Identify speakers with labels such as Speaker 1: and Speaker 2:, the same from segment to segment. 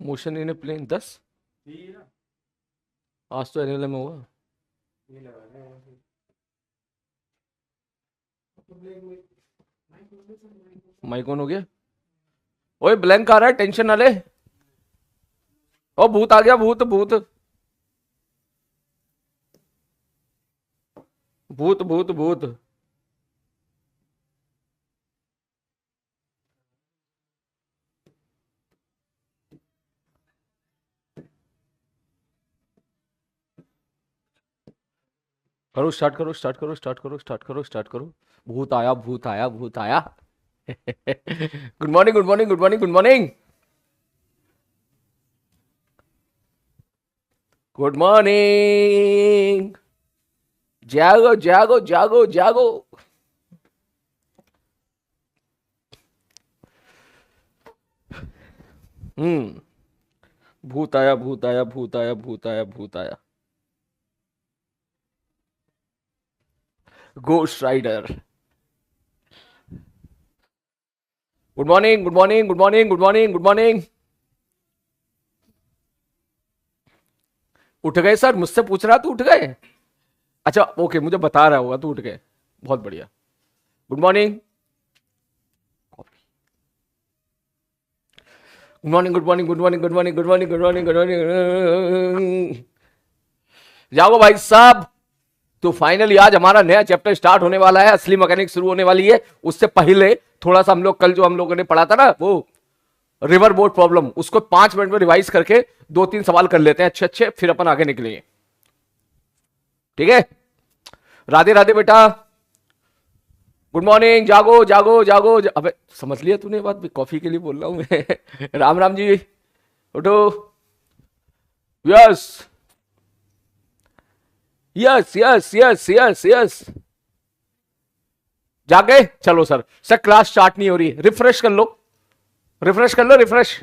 Speaker 1: Motion in A plane 10। आज तो annual में हुआ। माइक ऑन हो गया। ओए ब्लैंक आ रहा है, टेंशन ना ले। ओ भूत आ गया, भूत भूत भूत भूत भूत। करो स्टार्ट करो स्टार्ट करो स्टार्ट करो स्टार्ट करो स्टार्ट करो। भूत आया भूत आया भूत आया। Good morning good morning good morning good morning good morning. जागो जागो जागो जागो। भूत आया भूत आया भूत आया भूत आया भूत आया। Ghost rider. Good morning good morning good morning good morning good morning. उठ गए सर? मुझसे पूछ रहा तू उठ गए? अच्छा ओके, मुझे बता रहा होगा तू उठ गए। बहुत बढ़िया। Good morning good morning good morning good morning good morning good morning good morning good morning. जाओ भाई साहब। तो फाइनली आज हमारा नया चैप्टर स्टार्ट होने वाला है, असली मैकेनिक शुरू होने वाली है। उससे पहले थोड़ा सा हम लोग कल जो हम लोगों ने पढ़ा था ना वो रिवर बोट प्रॉब्लम, उसको 5 मिनट में रिवाइज करके 2-3 सवाल कर लेते हैं अच्छे अच्छे, फिर अपन आगे निकलेंगे। ठीक है? राधे राधे बेटा। Good morning. जागो जागो जागो अबे समझ लिया तूने बात? कॉफी के लिए बोल रहा हूं मैं। राम राम जी। उठो। Yes yes yes yes yes yes. जागे चलो सर। सर क्लास स्टार्ट नहीं हो रही, रिफ्रेश कर लो, रिफ्रेश कर लो, रिफ्रेश।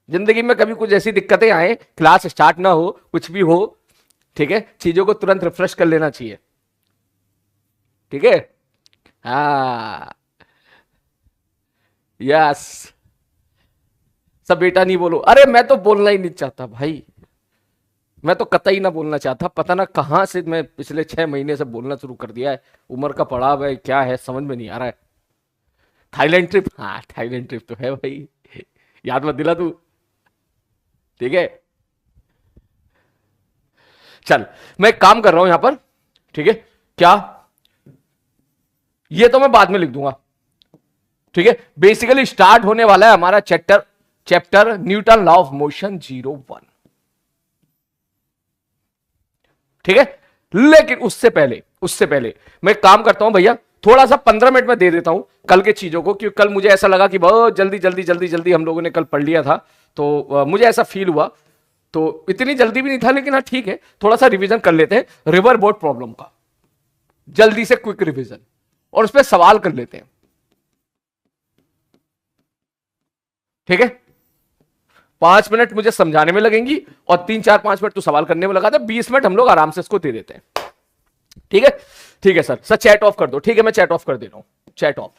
Speaker 1: जिंदगी में कभी कुछ ऐसी दिक्कतें आए, क्लास स्टार्ट ना हो, कुछ भी हो, ठीक है, चीजों को तुरंत रिफ्रेश कर लेना चाहिए। ठीक है? हाँ यस। सब बेटा नहीं बोलो। अरे मैं तो बोलना ही नहीं चाहता भाई, मैं तो कतई ना बोलना चाहता। पता ना कहां से मैं पिछले 6 महीने से बोलना शुरू कर दिया है। उम्र का पड़ाव है, क्या है समझ में नहीं आ रहा है। थाईलैंड ट्रिप, हाँ थाईलैंड ट्रिप तो है भाई। याद मत दिला तू। ठीक है? चल मैं एक काम कर रहा हूं यहां पर। ठीक है? क्या ये तो मैं बाद में लिख दूंगा। ठीक है? बेसिकली स्टार्ट होने वाला है हमारा chapter, chapter Newton law of motion 01। ठीक है? लेकिन उससे पहले मैं काम करता हूं भैया, थोड़ा सा 15 मिनट में दे देता हूं कल के चीजों को, क्योंकि कल मुझे ऐसा लगा कि बहुत जल्दी जल्दी जल्दी जल्दी हम लोगों ने कल पढ़ लिया था, तो मुझे ऐसा फील हुआ। तो इतनी जल्दी भी नहीं था, लेकिन हाँ ठीक है, थोड़ा सा रिवीजन कर लेते हैं रिवर बोट प्रॉब्लम का, जल्दी से क्विक रिवीजन, और उस पर सवाल कर लेते हैं। ठीक है? 5 मिनट मुझे समझाने में लगेंगी और 3-4-5 मिनट तो सवाल करने में लगा था, 20 मिनट हम लोग आराम से इसको दे देते हैं। ठीक है? ठीक है सर। सर चैट ऑफ कर दो। ठीक है, मैं चैट ऑफ कर दे रहा हूं, चैट ऑफ।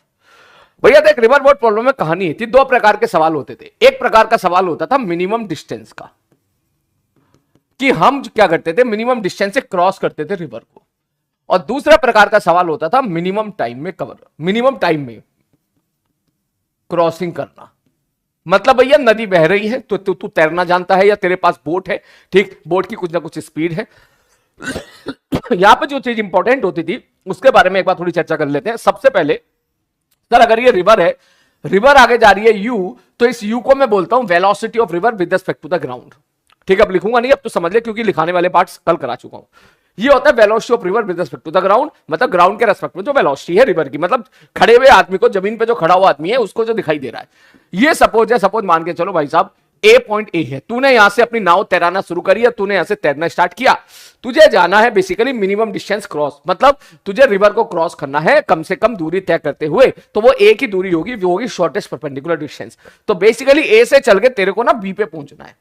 Speaker 1: भैया देख, रिवर बोट प्रॉब्लम में कहानी थी, 2 प्रकार के सवाल होते थे। एक प्रकार का सवाल होता था मिनिमम डिस्टेंस का, कि हम क्या करते थे, मिनिमम डिस्टेंस से क्रॉस करते थे रिवर को। और दूसरा प्रकार का सवाल होता था मिनिमम टाइम में कवर, मिनिमम टाइम में क्रॉसिंग करना। मतलब भैया नदी बह रही है तो तू तैरना जानता है या तेरे पास बोट है, ठीक, बोट की कुछ ना कुछ स्पीड है। यहां पर जो चीज इंपॉर्टेंट होती थी उसके बारे में एक बार थोड़ी चर्चा कर लेते हैं। सबसे पहले सर, अगर ये रिवर है, रिवर आगे जा रही है यू, तो इस यू को मैं बोलता हूं velocity of river with respect to the ground. ठीक है? अब लिखूंगा नहीं, अब तो समझ ले, क्योंकि लिखाने वाले पार्ट्स कल करा चुका हूं। ये होता है velocity of river with respect to the ground, मतलब ग्राउंड के रेस्पेक्ट में जो वेलोसिटी है रिवर की, मतलब खड़े हुए आदमी को, जमीन पे जो खड़ा हुआ आदमी है उसको जो दिखाई दे रहा है। ये सपोज है, सपोज मान के चलो भाई साहब ए पॉइंट ए है, तूने यहां से अपनी नाव तैराना शुरू करी है, तूने यहां से तैरना स्टार्ट किया, तुझे जाना है बेसिकली मिनिमम डिस्टेंस क्रॉस, मतलब तुझे रिवर को क्रॉस करना है कम से कम दूरी तय करते हुए, तो वो एक ही दूरी होगी, वो होगी शॉर्टेस्ट परपेंडिकुलर डिस्टेंस। तो बेसिकली ए से चल के तेरे को ना बी पे पहुंचना है,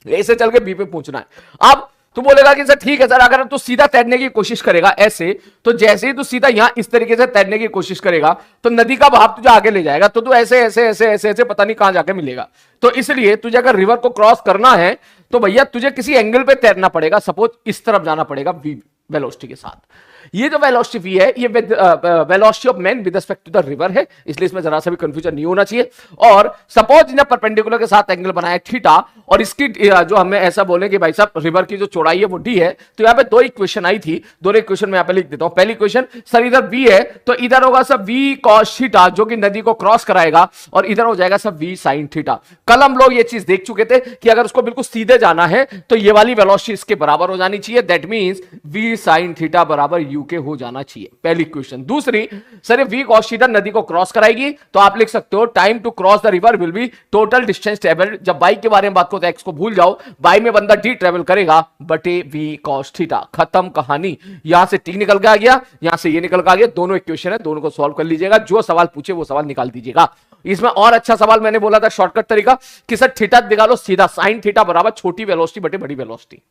Speaker 1: ए से चल के बी पे पहुंचना है। अब तू बोलेगा कि सर ठीक है सर, अगर तू सीधा तैरने की कोशिश करेगा ऐसे, तो जैसे ही तू सीधा यहां इस तरीके से तैरने की कोशिश करेगा तो नदी का बहाव तुझे आगे ले जाएगा, तो तू ऐसे ऐसे ऐसे ऐसे ऐसे पता नहीं कहां जाके मिलेगा। तो इसलिए तुझे अगर रिवर को क्रॉस करना है तो भैया तुझे किसी एंगल पे तैरना पड़ेगा, सपोज इस तरफ जाना पड़ेगा वी वेलोसिटी के साथ। ये जो वेलोसिटी वी है ये velocity of man with respect to the river है, इसलिए इसमें जरा सा भी कंफ्यूजन नहीं होना चाहिए। और सपोज इन्हें परपेंडिकुलर के साथ एंगल बनाया थीटा, और इसकी जो हमें ऐसा बोले कि भाई साहब रिवर की जो चौड़ाई है वो डी है, तो यहाँ पे दो इक्वेशन आई थी, दोनों इक्वेशन में यहाँ पे लिख देता हूं। पहली इक्वेशन सर इधर वी है तो इधर होगा सर वी कॉस थीटा जो कि नदी को क्रॉस कराएगा, और इधर हो जाएगा सर वी साइन थीटा। कल हम लोग ये चीज देख चुके थे कि अगर उसको बिल्कुल सीधे जाना है तो ये वाली वेलोसिटी इसके बराबर हो जानी चाहिए, that means v sine theta बराबर यू के हो जाना चाहिए, पहली इक्वेशन। दूसरी सर वी कॉस थीटा नदी को क्रॉस कराएगी, तो आप लिख सकते हो time to cross the river will be total distance travel. जब बाइक के बारे में बात करते हैं एक्स को भूल जाओ, बाइक में बंदा डी ट्रेवल करेगा बटे वी कॉस थीटा, खत्म कहानी। यहां से टी निकल के आ गया, यहां से ये निकल के आ गया, दोनों इक्वेशन है, दोनों को सॉल्व कर लीजिएगा, जो सवाल पूछे वो सवाल निकाल दीजिएगा। इसमें और अच्छा सवाल मैंने बोला था शॉर्टकट तरीका कि सर थीटा निकालो सीधा, साइन थीटा बराबर छोटी वेलोसिटी बटे बड़ी वेलोसिटी,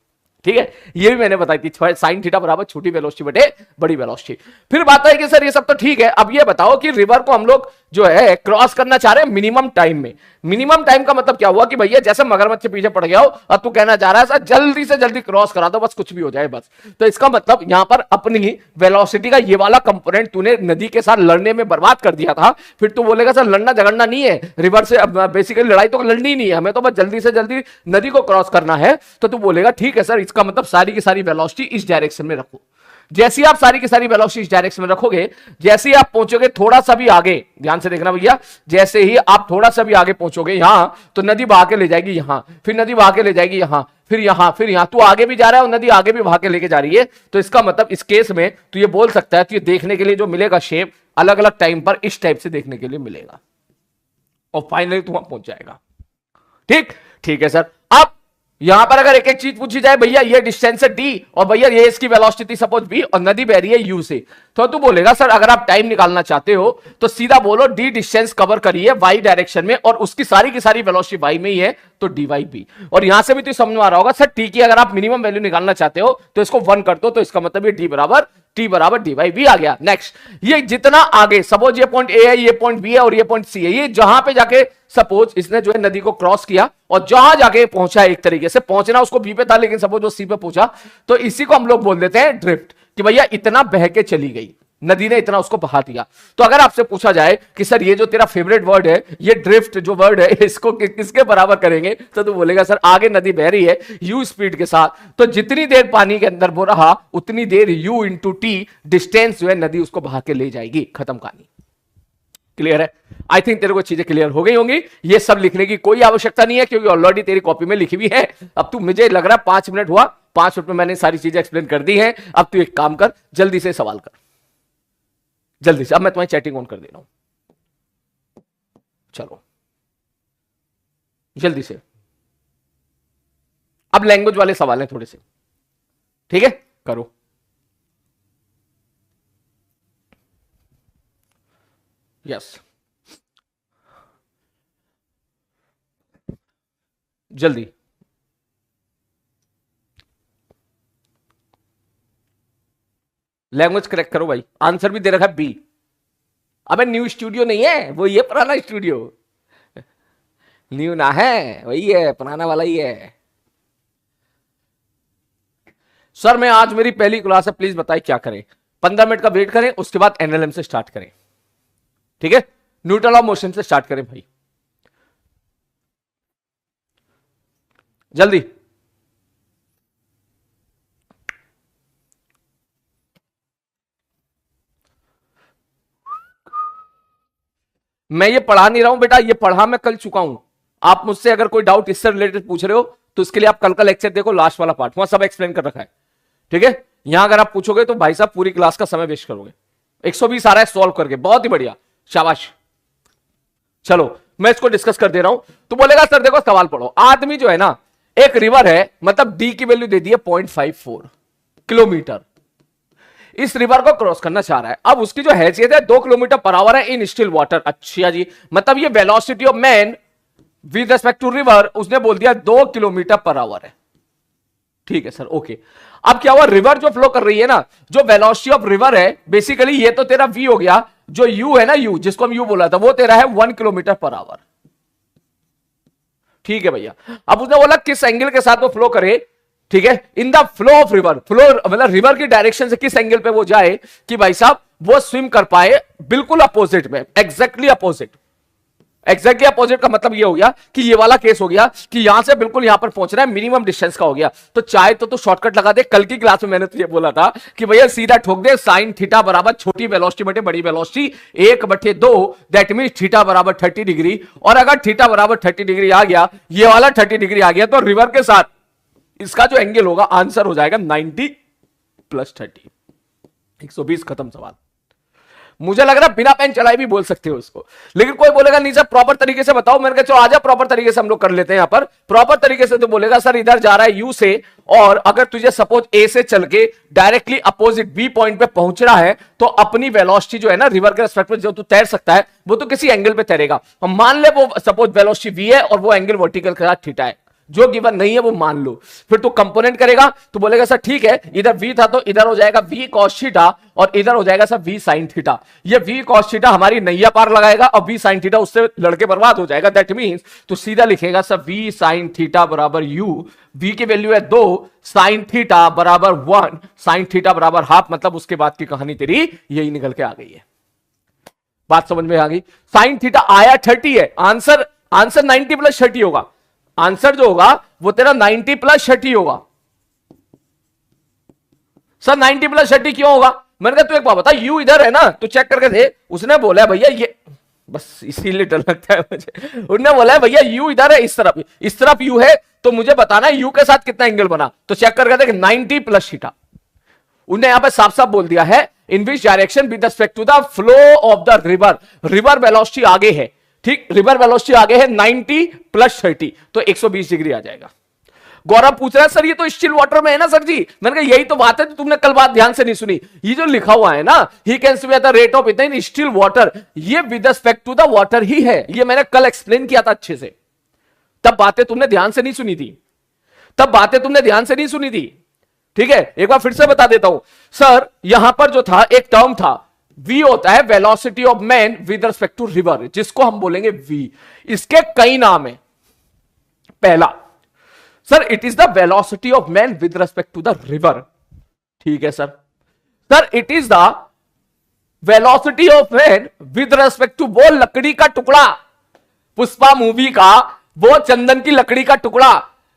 Speaker 1: ठीक है, ये भी मैंने बताई थी, साइन थीटा बराबर छोटी वेलोसिटी बटे बड़ी वेलोसिटी। फिर बात है कि सर ये सब तो ठीक है, अब ये बताओ कि रिवर को हम लोग जो है क्रॉस करना चाह रहे हैं मिनिमम टाइम में। मिनिमम टाइम का मतलब क्या हुआ कि भैया जैसे मगरमच्छ के पीछे पड़ गया हो, अब तू कहना चाह रहा है सर जल्दी से जल्दी क्रॉस करा दो, बस कुछ भी हो जाए बस। तो इसका मतलब यहां पर अपनी वेलोसिटी का ये वाला कंपोनेंट तूने नदी के साथ लड़ने में बर्बाद कर दिया था। फिर तू बोलेगा सर लड़ना झगड़ना नहीं है रिवर से, बेसिकली लड़ाई तो लड़नी नहीं है हमें, तो बस जल्दी से जल्दी नदी को क्रॉस करना है। तो तू बोलेगा ठीक है सर, इसका मतलब सारी की सारी वेलोसिटी इस डायरेक्शन में रखो। जैसे ही आप सारी की सारी वेलोसिटी इस डायरेक्शन में रखोगे, जैसे ही आप पहुंचोगे थोड़ा सा भी आगे, ध्यान से देखना भैया, जैसे ही आप थोड़ा सा भी आगे पहुंचोगे यहां, तो नदी बहा के ले जाएगी यहां, फिर नदी बहा के ले जाएगी यहां, फिर यहां, फिर यहां। तू आगे भी जा रहा है और नदी आगे भी बहा के लेके जा रही है। तो इसका मतलब इस केस में तू ये बोल सकता है, तो ये देखने के लिए जो मिलेगा शेप अलग अलग टाइम पर इस टाइप से देखने के लिए मिलेगा, और फाइनली तू वहां पहुंच जाएगा। ठीक ठीक है सर। अब यहां पर अगर एक एक चीज पूछी जाए, भैया ये डिस्टेंस है डी और भैया ये इसकी वेलोसिटी थी सपोज बी और नदी बह रही है यू से, तो तू बोलेगा सर अगर आप टाइम निकालना चाहते हो तो सीधा बोलो डी डिस्टेंस कवर करिए वाई डायरेक्शन में और उसकी सारी की सारी वेलोसिटी वाई में ही है, तो डी वाई बी। और यहां से भी तो समझ में आ रहा होगा सर टी की अगर आप मिनिमम वैल्यू निकालना चाहते हो तो इसको 1 कर दो, तो इसका मतलब ये डी बराबर डी वाई बी आ गया। नेक्स्ट, ये जितना आगे सपोज ये पॉइंट ए है, ये पॉइंट बी है और ये पॉइंट सी है, ये जहां पे जाके सपोज इसने जो है नदी को क्रॉस किया और जहां जाके पहुंचा, एक तरीके से पहुंचना उसको बी पे था लेकिन सपोज वो सी पे पहुंचा, तो इसी को हम लोग बोल देते हैं ड्रिफ्ट, कि भैया इतना बह के चली गई नदी ने, इतना उसको बहा दिया। तो अगर आपसे पूछा जाए कि सर ये जो तेरा फेवरेट वर्ड है ये ड्रिफ्ट जो वर्ड है इसको किसके बराबर करेंगे, तो तू बोलेगा सर आगे नदी बह रही है यू स्पीड के साथ, तो जितनी देर पानी के अंदर वो रहा उतनी there you into T distance जो है नदी उसको बहा के ले जाएगी, खत्म कहानी। क्लियर है? आई थिंक तेरे को चीजें क्लियर हो गई होंगी। ये सब लिखने की कोई आवश्यकता नहीं है क्योंकि ऑलरेडी तेरी कॉपी में लिखी हुई है। अब तू, मुझे लग रहा है 5 मिनट हुआ, 5 मिनट में मैंने सारी चीजें एक्सप्लेन कर दी हैं। अब तू एक काम कर, जल्दी से सवाल कर, जल्दी से। अब मैं तुम्हारी चैटिंग ऑन कर दे रहा हूं, चलो जल्दी से। अब लैंग्वेज वाले सवाल हैं थोड़े से, ठीक है, करो। यस, जल्दी। लैंग्वेज करेक्ट करो भाई। आंसर भी दे रखा है बी। अबे न्यू स्टूडियो नहीं है वो, ये पुराना स्टूडियो। न्यू ना है, वही है, पुराना वाला ही है। सर मैं आज मेरी पहली क्लास है, प्लीज बताइए क्या करें। 15 मिनट का वेट करें, उसके बाद एनएलएम से स्टार्ट करें, ठीक है, न्यूटन ऑफ मोशन से स्टार्ट करें भाई, जल्दी। मैं ये पढ़ा नहीं रहा हूं बेटा, ये पढ़ा मैं कल चुका हूं। आप मुझसे अगर कोई डाउट इससे रिलेटेड पूछ रहे हो तो उसके लिए आप कल का लेक्चर देखो, लास्ट वाला पार्ट, वहां सब एक्सप्लेन कर रखा है, ठीक है। यहां अगर आप पूछोगे तो भाई साहब पूरी क्लास का समय वेस्ट करोगे। 120 आ रहा है सॉल्व करके, बहुत ही बढ़िया, शाबाश। चलो मैं इसको डिस्कस कर दे रहा हूं। तो बोलेगा सर देखो सवाल पढ़ो। आदमी जो है ना, एक रिवर है, मतलब डी की वैल्यू दे दी है 0.54 किलोमीटर, इस रिवर को क्रॉस करना चाह रहा है। अब उसकी जो हैसियत है 2 किलोमीटर पर आवर है इन स्टिल वाटर। अच्छा जी, मतलब ये velocity of man with respect to river उसने बोल दिया 2 किलोमीटर पर आवर है। ठीक है सर, ओके। अब क्या हुआ, रिवर जो फ्लो कर रही है ना, जो वेलोसिटी ऑफ रिवर है बेसिकली, ये तो तेरा v हो गया, जो u है ना, u जिसको हम u बोला था, वो तेरा है 1 किलोमीटर पर आवर। ठीक है भैया। अब उसने बोला किस एंगल के साथ वो फ्लो करे, ठीक है, in the flow of river, flow मतलब रिवर की डायरेक्शन से किस एंगल पे वो जाए कि भाई साहब वो स्विम कर पाए बिल्कुल अपोजिट में, एग्जैक्टली अपोजिट। एग्जैक्टली अपोजिट का मतलब ये हो गया कि ये वाला केस हो गया कि यहां से बिल्कुल यहां पर पहुंच रहा है, मिनिमम डिस्टेंस का हो गया। तो चाहे तो तू शॉर्टकट लगा दे, कल की क्लास में मैंने तुझे बोला था कि भैया सीधा ठोक दे, साइन थीटा बराबर छोटी वेलोसिटी बटे बड़ी वेलोसिटी 1/2, दैट मीन थीटा बराबर 30 डिग्री। और अगर थीटा बराबर 30 डिग्री आ गया, ये वाला 30 डिग्री आ गया, तो रिवर के साथ इसका जो एंगल होगा आंसर हो जाएगा 90 + 30, 120। खत्म सवाल। मुझे लग रहा है बिना पेन चलाए भी बोल सकते हो उसको, लेकिन कोई बोलेगा नहीं सर प्रॉपर तरीके से बताओ। मैंने कहा चलो आजा प्रॉपर तरीके से हम लोग कर लेते हैं। यहां पर प्रॉपर तरीके से तो बोलेगा सर इधर जा रहा है यू से, और अगर तुझे सपोज ए से चल के डायरेक्टली अपोजिट बी पॉइंट पे पहुंचना है, तो अपनी वेलोसिटी जो है ना रिवर के रेस्पेक्ट में जो तू तैर सकता है वो तो किसी एंगल पे तैरेगा। हम मान ले वो सपोज वेलोसिटी वी है और वो एंगल वर्टिकल के साथ थीटा है, जो गिवन नहीं है वो मान लो। फिर तू कंपोनेंट करेगा तो बोलेगा सर ठीक है, इधर v था तो इधर हो जाएगा v cos थीटा और इधर हो जाएगा सर v sin थीटा। ये v cos थीटा हमारी नैया पार लगाएगा और v sin थीटा उससे लड़के बर्बाद हो जाएगा। दैट मींस तो सीधा लिखेगा सर v sin थीटा बराबर u, v की वैल्यू है 2, sin थीटा बराबर 1, sin थीटा बराबर हाफ। मतलब उसके बाद की कहानी तेरी यही निकल के आ गई है। बात समझ में आ गई। sin थीटा आया 30 है, आंसर 90 + 30 होगा। आंसर जो होगा वो तेरा 90 + 30 होगा। सर 90 + 30 क्यों होगा? मैंने कहा तू एक बात बता, यू इधर है ना, तो चेक करके थे। उसने बोला भैया ये बस इसीलिए डर लगता है मुझे। उन्होंने बोला है भैया यू इधर है, इस तरफ यू है, तो मुझे बताना है यू के साथ कितना एंगल बना। तो चेक करके देख 90 + थीटा। उन्होंने यहां पे साफ साफ बोल दिया है in which direction with respect to the flow of the river. River velocity आगे है, ठीक, रिवर वेलोसिटी आगे है 90 + 30, तो 120 डिग्री आ जाएगा। गौरव पूछ रहा है सर ये तो स्टिल वाटर में है ना सर जी। मैंने कहा यही तो बात है, तो तुमने कल बात ध्यान से नहीं सुनी। ये जो लिखा हुआ है ना, he can swim at the rate of इतना इन स्टिल वाटर, ये with respect to the water ही है। ये मैंने कल एक्सप्लेन किया था अच्छे से, तब बातें तुमने ध्यान से नहीं सुनी थी, ठीक है। एक बार फिर से बता देता हूं सर, यहां पर जो था एक टर्म था v होता है velocity of man with respect to river, जिसको हम बोलेंगे v। इसके कई नाम है। पहला sir it is the velocity of man with respect to the river, ठीक है sir it is the velocity of man with respect to वो लकड़ी का टुकड़ा, पुष्पा मूवी का वो चंदन की लकड़ी का टुकड़ा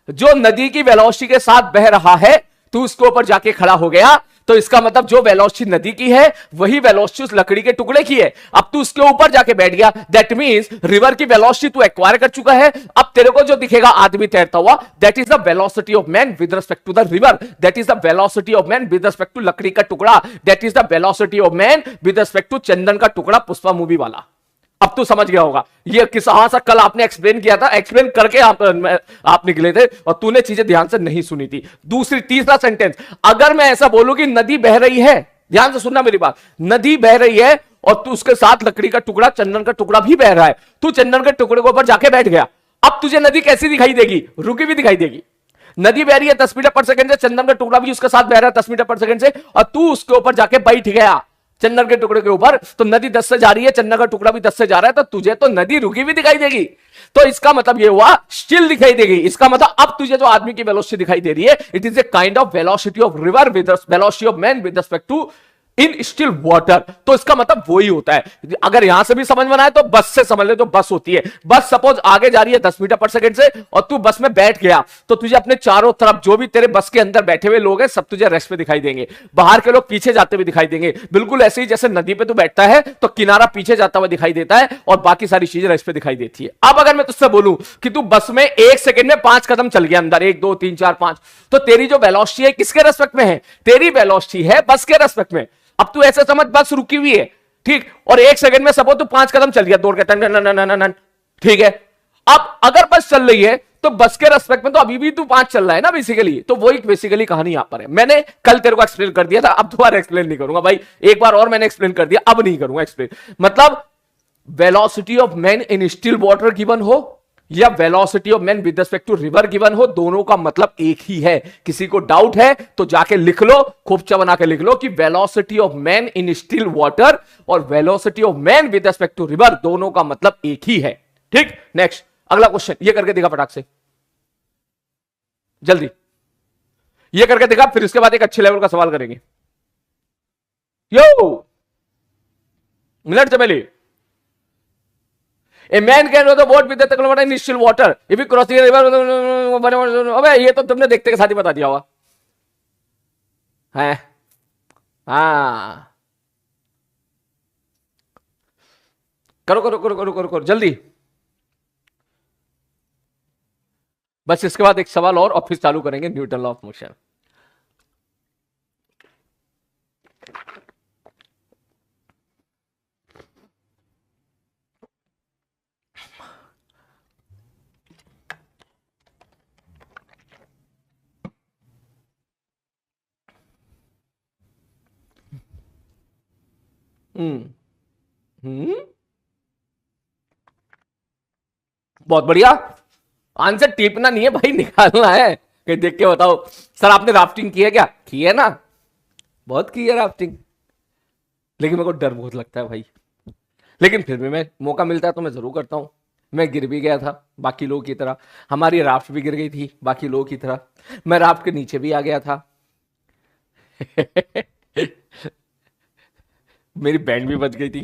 Speaker 1: जो नदी की वेलोसिटी के साथ बह रहा है, तू उसके ऊपर जाके खड़ा हो गया, तो इसका मतलब जो वेलोसिटी नदी की है वही वेलोसिटी उस लकड़ी के टुकड़े की है। अब तू उसके ऊपर जाके बैठ गया, दैट मींस रिवर की वेलोसिटी तू एक्वायर कर चुका है। अब तेरे को जो दिखेगा आदमी तैरता हुआ, that is the velocity of man with respect to the river, that is the velocity of man with respect to लकड़ी का टुकड़ा, that is the velocity of man with respect to चंदन का टुकड़ा, पुष्पा मूवी वाला। अब तू समझ गया होगा ये किस सा कल आपने एक्सप्लेन किया था, एक्सप्लेन करके आप निकले थे और तूने चीजें ध्यान से नहीं सुनी थी। तीसरा सेंटेंस, अगर मैं ऐसा बोलूं कि नदी बह रही है, ध्यान से सुनना मेरी बात, नदी बह रही है और तू उसके साथ लकड़ी का टुकड़ा चंदन का टुकड़ा भी बह रहा है, तू चंदन के टुकड़े के ऊपर जाके बैठ गया। अब तुझे नदी कैसी दिखाई देगी? रुकी हुई दिखाई देगी। नदी बह रही है 10 मीटर पर सेकंड से, चंदन का टुकड़ा भी उसके साथ बह रहा है 10 मीटर पर सेकंड से, और तू उसके ऊपर जाके बैठ गया चंदन के टुकड़े के ऊपर। तो नदी 10 से जा रही है, चंदन का टुकड़ा भी 10 से जा रहा है, तो तुझे तो नदी रुकी हुई दिखाई देगी। तो इसका मतलब ये हुआ स्टिल दिखाई देगी। इसका मतलब अब तुझे जो आदमी की वेलोसिटी दिखाई दे रही है, it is a kind of velocity of river with velocity of man with respect to in still water. तो इसका मतलब वो ही होता है। अगर यहां से भी समझ में आए तो बस से समझ ले, तो बस होती है। बस सपोज आगे जा रही है 10 मीटर पर सेकंड से और तू बस में बैठ गया, तो तुझे अपने चारों तरफ जो भी तेरे बस के अंदर बैठे हुए लोग हैं सब तुझे रेस्ट पे दिखाई देंगे। बाहर के लोग पीछे जाते हुए दिखाई देंगे, बिल्कुल ऐसे ही जैसे नदी पे तू बैठता है तो किनारा पीछे जाता हुआ दिखाई देता है और बाकी सारी चीजें रेस्ट पे दिखाई देती है। अब अगर मैं तुझसे बोलूं कि तू बस में 1 सेकंड में 5 कदम चल गया अंदर, 1 2 3 4 5, तो तेरी जो वेलोसिटी है किसके रेस्पेक्ट में है? तेरी वेलोसिटी है बस के रेस्पेक्ट में। अब तू ऐसे समझ बस रुकी हुई है, ठीक, और 1 सेकंड में सपोज तू 5 कदम चल गया दौड़ के, ठीक है। अब अगर बस चल रही है तो बस के रेस्पेक्ट में तो अभी भी तू 5 चल रहा है ना बेसिकली। तो वही बेसिकली कहानी यहां पर है। मैंने कल तेरे को एक्सप्लेन कर दिया था, अब दोबारा एक्सप्लेन नहीं करूंगा भाई। एक बार और मैंने एक्सप्लेन कर दिया, अब नहीं करूंगा एक्सप्लेन। मतलब velocity of man in still water given हो, या velocity of man with respect to river given हो, दोनों का मतलब एक ही है। किसी को डाउट है तो जाके लिख लो, खूबचा बना के लिख लो कि velocity of man in still water और velocity of man with respect to river, दोनों का मतलब एक ही है। ठीक, नेक्स्ट अगला क्वेश्चन, ये करके दिखा फटाक से, जल्दी ये करके दिखा, फिर इसके बाद एक अच्छे लेवल का सवाल करेंगे। यो मिनट चमेली, A man can row the boat with the kilometer in still water. If he crossing a river, अबे ये तो तुमने देखते के साथ ही बता दिया होगा है। हाँ करो करो करो करो करो करो जल्दी, बस इसके बाद एक सवाल और फिर चालू करेंगे न्यूटन लॉ ऑफ मोशन। बहुत बढ़िया, आंसर टिपना नहीं है भाई, निकालना है। कि देख के बताओ सर आपने राफ्टिंग की है क्या? की है ना, बहुत की है राफ्टिंग, लेकिन मेरे को डर बहुत लगता है भाई, लेकिन फिर भी मैं मौका मिलता है तो मैं जरूर करता हूं। मैं गिर भी गया था बाकी लोगों की तरह, हमारी राफ्ट भी गिर गई थी बाकी लोगों की तरह, मैं राफ्ट के नीचे भी आ गया था मेरी बैंड भी बच गई थी,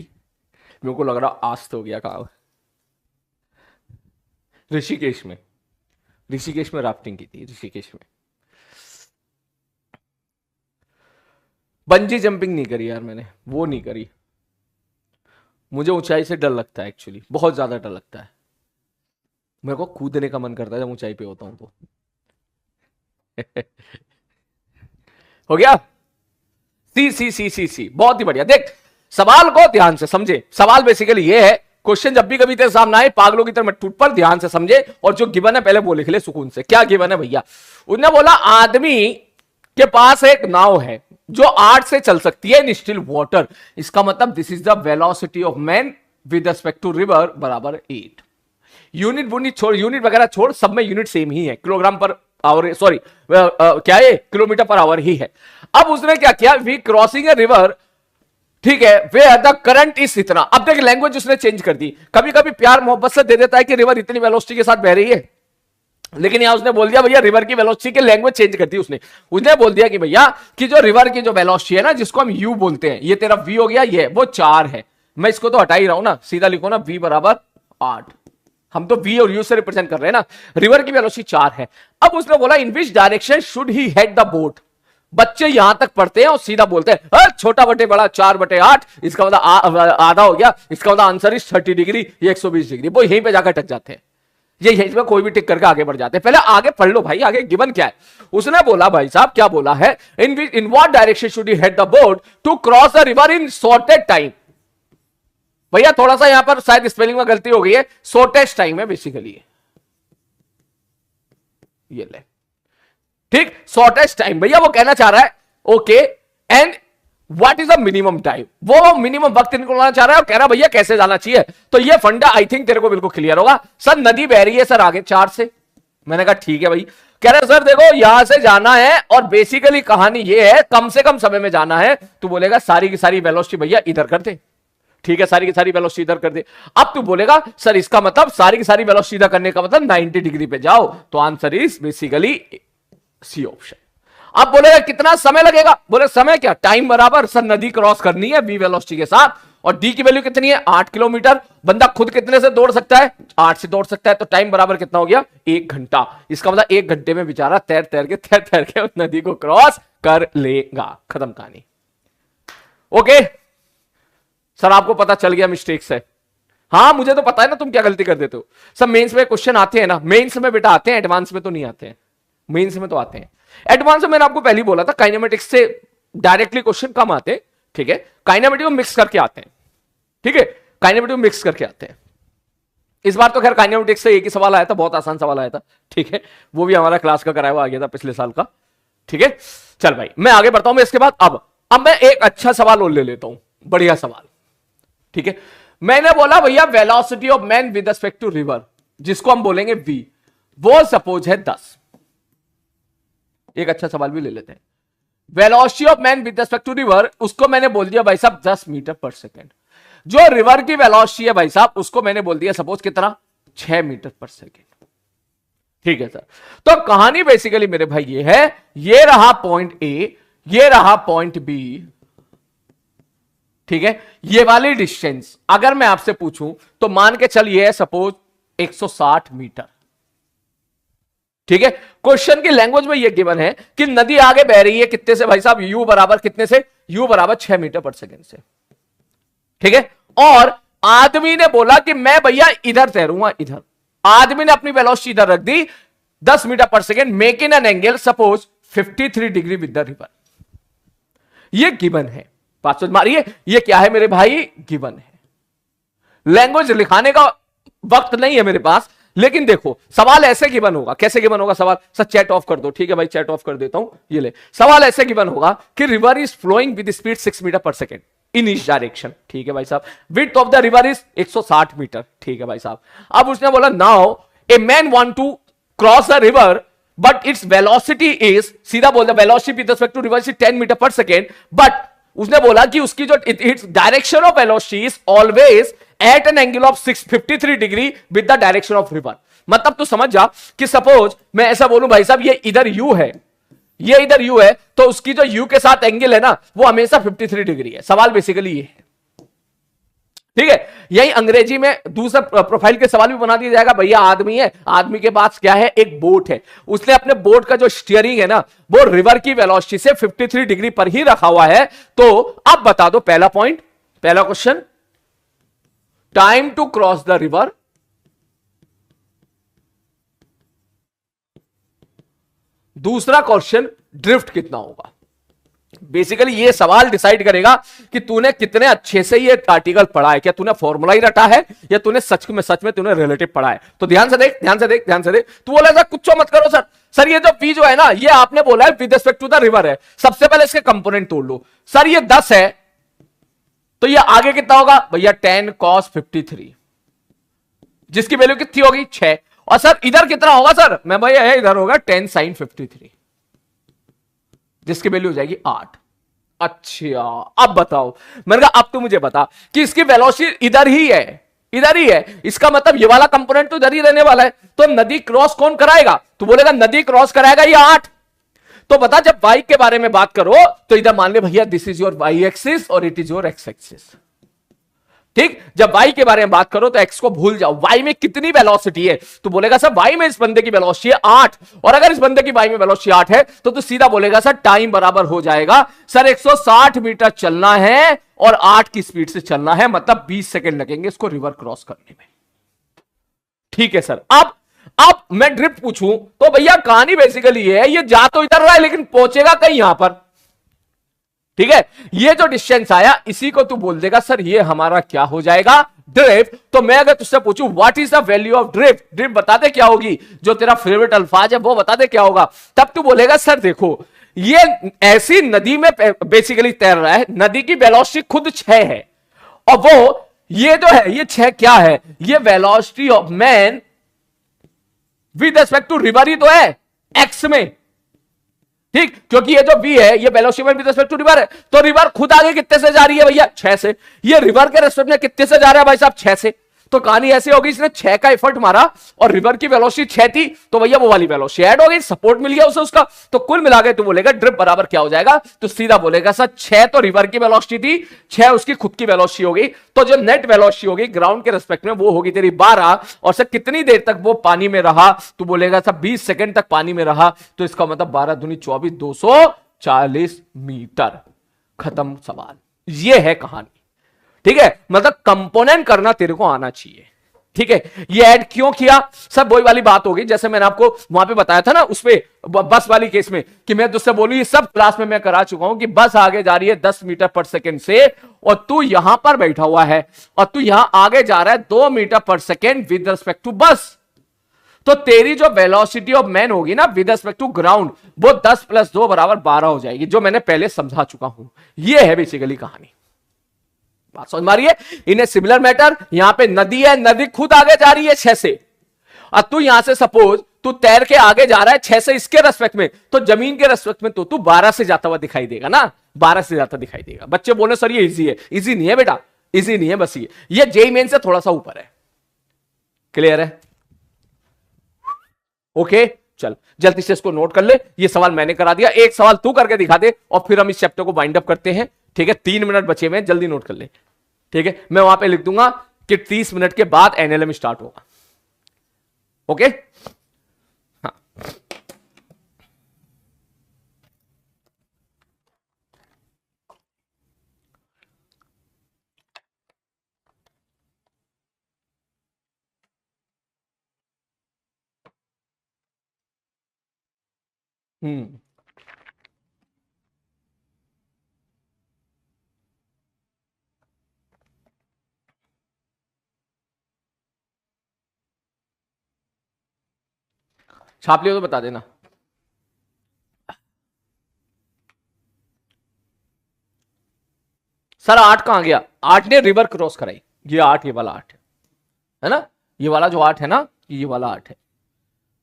Speaker 1: मेरे को लग रहा आज तो हो गया काम। ऋषिकेश में, ऋषिकेश में राफ्टिंग की थी, ऋषिकेश में। बंजी जंपिंग नहीं करी यार मैंने, वो नहीं करी, मुझे ऊंचाई से डर लगता है एक्चुअली, बहुत ज्यादा डर लगता है। मेरे को कूदने का मन करता है जब ऊंचाई पे होता हूं तो हो गया, सी सी सी सी सी, बहुत ही बढ़िया। देख सवाल को ध्यान से समझे, सवाल बेसिकली ये है, क्वेश्चन जब भी कभी तेरे सामने आए पागलों की तरह मत टूट पर, ध्यान से समझे, और जो गिवन है पहले वो लिख ले सुकून से। क्या गिवन है भैया? उसने बोला आदमी के पास एक नाव है जो 8 से चल सकती है इन स्टिल वाटर, इसका मतलब this is the velocity of man with respect to river बराबर 8। यूनिट वूनिट छोड़, यूनिट वगैरह छोड़, सब में यूनिट सेम ही है, किलोग्राम पर आवर, सॉरी क्या है, किलोमीटर पर आवर ही है। अब उसने क्या किया, वी क्रॉसिंग ए रिवर, ठीक है, वे द करंट इस इतना। अब देख लैंग्वेज उसने चेंज कर दी, कभी कभी प्यार मोहब्बत से दे देता है कि रिवर इतनी वेलोसिटी के साथ बह रही है, लेकिन यहां उसने बोल दिया भैया रिवर की वेलोसिटी के, लैंग्वेज चेंज कर दी उसने बोल दिया कि भैया कि जो रिवर की जो वेलोसिटी है ना, जिसको हम यू बोलते हैं, ये तेरा वी हो गया, ये वो 4 है, मैं इसको तो हटा ही रहा हूं ना, सीधा लिखो ना वी बराबर 8, हम तो वी और यू से रिप्रेजेंट कर रहे हैं ना, रिवर की वेलोसिटी 4 है। अब उसने बोला in which direction should he head the boat, बच्चे यहां तक पढ़ते हैं और सीधा बोलते हैं छोटा बटे बड़ा 4/8, इसका मतलब आधा हो गया, इसका मतलब आंसर इज 30 डिग्री, ये 120 डिग्री, वो यहीं पे जाकर टच जाते हैं, ये यहीं पे कोई भी टिक करके आगे बढ़ जाते हैं। पहले आगे पढ़ लो भाई, आगे गिवन क्या है। उसने बोला भाई साहब, क्या बोला है, in what direction should he head the boat to cross the river in shortest time. भैया थोड़ा सा यहां पर शायद स्पेलिंग में गलती हो गई है, शॉर्टेस्ट टाइम है बेसिकली, ये ले, ठीक, शॉर्टेस्ट टाइम। भैया वो कहना चाह रहा है okay, and what is the minimum time, वो मिनिमम वक्त निकालना चाह रहा है और कह रहा है भैया कैसे जाना चाहिए। तो ये फंडा आई थिंक तेरे को बिल्कुल क्लियर होगा। सर नदी बह रही है सर आगे 4 से, मैंने कहा ठीक है भाई, कह रहे सर देखो यहां से जाना है और बेसिकली कहानी ये है कम से कम समय में जाना है। तू बोलेगा सारी की सारी वेलोसिटी भैया इधर कर दे, ठीक है, सारी की सारी वेलोसिटी इधर कर दे। अब तू बोलेगा सर इसका मतलब सारी की सारी वेलोसिटी इधर करने का मतलब 90 डिग्री पे जाओ, तो answer is basically C option. अब बोलेगा कितना समय लगेगा, बोले समय क्या, टाइम बराबर सर नदी क्रॉस करनी है वी वेलोसिटी के साथ, और डी की वैल्यू कितनी है 8 किलोमीटर, बंदा खुद कितने से दौड़ सकता है 8 से दौड़ सकता है, तो टाइम बराबर कितना हो गया 1 घंटा। इसका मतलब 1 घंटे में बेचारा तैर तैर के उस नदी को क्रॉस कर लेगा, खत्म कहानी। ओके सर आपको पता चल गया मिस्टेक्स है, हाँ मुझे तो पता है ना तुम क्या गलती कर देते हो। सब मेंस में क्वेश्चन आते हैं ना, मेंस में बेटा आते हैं, एडवांस में तो नहीं आते हैं, मेंस में तो आते हैं। एडवांस में मैंने आपको पहले ही बोला था काइनेमेटिक्स से डायरेक्टली क्वेश्चन कम आते हैं, ठीक है, काइनेमेटिक में मिक्स करके आते हैं, ठीक है, काइनेमेटिक में मिक्स करके आते हैं। इस बार तो खैर काइनेमेटिक्स से एक ही सवाल आया था, बहुत आसान सवाल आया था, ठीक है, वो भी हमारा क्लास का कराया हुआ आ गया था पिछले साल का, ठीक है। चल भाई मैं आगे बढ़ता हूं, मैं इसके बाद अब मैं एक अच्छा सवाल और ले लेता हूं, बढ़िया सवाल, ठीक है। मैंने बोला भैया velocity of man with respect to river, जिसको हम बोलेंगे v, वो सपोज है 10। एक अच्छा सवाल भी ले लेते हैं। Velocity of man with respect to river, उसको मैंने बोल दिया भाई साहब 10 मीटर पर सेकेंड। जो रिवर की वेलोसिटी है भाई साहब, उसको मैंने बोल दिया सपोज कितना, 6 मीटर पर सेकेंड। ठीक है सर। तो कहानी बेसिकली मेरे भाई ये है, ये रहा पॉइंट ए, ये रहा पॉइंट बी, ठीक है। ये वाली डिस्टेंस अगर मैं आपसे पूछूं तो मान के चलिए सपोज 160 मीटर, ठीक है। क्वेश्चन की लैंग्वेज में ये गिवन है कि नदी आगे बह रही है कितने से भाई साहब, u बराबर कितने से, u बराबर 6 मीटर पर सेकेंड से, ठीक है। और आदमी ने बोला कि मैं भैया इधर तैरूंगा, इधर। आदमी ने अपनी वेलोसिटी इधर रख दी 10 meter per second, make in an angle suppose 53 degree with the river. ये गिवन है, बात समझ मारिए। ये क्या है मेरे भाई, गिवन है। लैंग्वेज लिखाने का वक्त नहीं है मेरे पास, लेकिन देखो सवाल ऐसे गिवन होगा। कैसे गिवन होगा सवाल, सर चैट ऑफ कर दो, ठीक है भाई चैट ऑफ कर देता हूं। ये ले, सवाल ऐसे गिवन होगा कि river is flowing with speed 6 meter per second in each direction, ठीक है भाई साहब। Width of the river is 160 meter, ठीक है भाई साहब। अब उसने बोला now a man want to cross the river but its velocity is, सीधा बोल the velocity with respect to river is 10 meter per second, but उसने बोला कि उसकी जो its direction of velocity is always at an angle of 653 degree with the direction of river. मतलब तू समझ जा कि सपोज मैं ऐसा बोलूं भाई साहब, ये इधर u है, ये इधर u है, तो उसकी जो u के साथ एंगल है ना, वो हमेशा 53 डिग्री है। सवाल बेसिकली ये है, ठीक है। यही अंग्रेजी में दूसरा प्रोफाइल के सवाल भी बना दिया जाएगा। भैया आदमी है, आदमी के पास क्या है, एक बोट है, उसने अपने बोट का जो स्टीयरिंग है ना, वो रिवर की वेलोसिटी से 53 डिग्री पर ही रखा हुआ है। तो अब बता दो पहला पॉइंट, पहला question, time to cross the river. दूसरा क्वेश्चन, ड्रिफ्ट कितना होगा। बेसिकली ये सवाल डिसाइड करेगा कि तूने कितने अच्छे से ये आर्टिकल पढ़ा है, क्या तूने फॉर्मूला ही रटा है या तूने सच में तूने रिलेटिव पढ़ा है। तो ध्यान से देख, ध्यान से देख, ध्यान से देख। तू बोला सर कुछ मत करो सर, सर ये जो पी जो है ना, ये आपने बोला है with respect to the river है। सबसे पहले इसके कंपोनेंट तोड़ लो। सर ये 10 है, तो ये आगे कितना होगा भैया, 10 cos 53, जिसकी वैल्यू कितनी होगी 6। और सर इधर कितना होगा सर, मैं भैया इधर होगा 10 sin 53, जिसकी वैल्यू हो जाएगी 8। अच्छा अब बताओ, मैंने कहा अब तो मुझे बता कि इसकी वेलोसिटी इधर ही है, इधर ही है, इसका मतलब ये वाला कंपोनेंट तो इधर ही रहने वाला है। तो नदी क्रॉस कौन कराएगा, तो बोलेगा नदी क्रॉस कराएगा ये 8। तो बता जब y के बारे में बात करो तो इधर मान ले भैया this is your y axis और it is your x axis, ठीक। जब y के बारे में बात करो तो x को भूल जाओ, y में कितनी वेलोसिटी है, तो बोलेगा सर y में इस बंदे की वेलोसिटी है 8, और अगर इस बंदे की y में वेलोसिटी 8 है तो तू सीधा बोलेगा सर टाइम बराबर हो जाएगा सर 160 मीटर चलना है और 8 की स्पीड से चलना है, मतलब 20 सेकंड लगेंगे इसको रिवर क्रॉस करने में, ठीक है सर। अब मैं ड्रिफ्ट पूछूं तो भैया कहानी बेसिकली ये है, ये जा तो इधर रहा है लेकिन पहुंचेगा कहीं यहां पर, ठीक है। ये जो डिस्टेंस आया इसी को तू बोल देगा सर ये हमारा क्या हो जाएगा, ड्रिफ्ट। तो मैं अगर तुझसे पूछूं what is the value of drift, drift बता दे क्या होगी, जो तेरा फेवरेट अल्फाज है वो बता दे क्या होगा। तब तू बोलेगा सर देखो ये ऐसी नदी में बेसिकली तैर रहा है, नदी की वेलोसिटी खुद 6 है, और वो ये जो है ये 6 क्या है, ये velocity of man with respect to river ही तो है एक्स में, ठीक। क्योंकि ये जो v है ये velocity with respect to river है, तो रिवर खुद आगे कितने से जा रही है भैया 6 से, ये रिवर के रिस्पेक्ट में कितने से जा रहा है भाई साहब 6 से। तो कहानी ऐसे होगी, इसने 6 का एफर्ट मारा और रिवर की वेलोसिटी 6 थी, तो भैया वो वाली वेलोसिटी ऐड हो गई, सपोर्ट मिल गया उसे उसका, तो कुल मिला के तू बोलेगा ड्रिफ्ट बराबर क्या हो जाएगा, तो सीधा बोलेगा सर 6 तो रिवर की वेलोसिटी थी, 6 उसकी खुद की वेलोसिटी हो गई, तो जो नेट वेलोसिटी होगी ग्राउंड के रिस्पेक्ट में वो होगी तेरी 12। और सर कितनी देर तक वो पानी में रहा, तो बोलेगा सर 20 सेकंड तक पानी में रहा, तो इसका मतलब 12 दूनी 24, 240 मीटर। खत्म सवाल, ये है कहानी, ठीक है। मतलब कंपोनेंट करना तेरे को आना चाहिए, ठीक है। ये ऐड क्यों किया, सब वही वाली बात होगी जैसे मैंने आपको वहां पे बताया था ना उस पे बस वाली केस में, कि मैं तुझसे बोलूं ये सब क्लास में मैं करा चुका हूं कि बस आगे जा रही है 10 मीटर पर सेकेंड से, और तू यहां पर बैठा हुआ है और तू यहां आगे जा रहा है 2 metre per second with respect to बस। तो तेरी जो वेलोसिटी ऑफ मैन होगी ना विद रिस्पेक्ट टू ग्राउंड, वो 10 + 2 = 12 हो जाएगी, जो मैंने पहले समझा चुका हूं। यह है बेसिकली कहानी, बात समझ मारिए। इन ए सिमिलर मैटर यहां पे नदी है, नदी खुद आगे जा रही है 6 से, और तू यहां से सपोज तू तैर के आगे जा रहा है 6 से इसके रेस्पेक्ट में, तो जमीन के रेस्पेक्ट में तो तू 12 से जाता हुआ दिखाई देगा ना, 12 से जाता दिखाई देगा। बच्चे बोले सर ये इजी है, इजी नहीं है बेटा, इजी नहीं है, बस ये जेईई मेन से थोड़ा सा ऊपर है। क्लियर है? ओके चल जल्दी से इसको नोट कर ले, ये सवाल मैंने करा दिया, एक सवाल तू करके दिखा दे और फिर हम इस चैप्टर को वाइंड अप करते हैं। ठीक है, 3 मिनट बचे हुए हैं, जल्दी नोट कर ले। ठीक है, मैं वहां पे लिख दूंगा कि 30 मिनट के बाद एनएलएम स्टार्ट होगा। ओके हाँ हम्म छाप लियो तो बता देना। सर 8 कहां गया? 8 ने रिवर क्रॉस कराई, ये 8, ये वाला 8 है ना, ये वाला जो 8 है ना, ये वाला 8 है।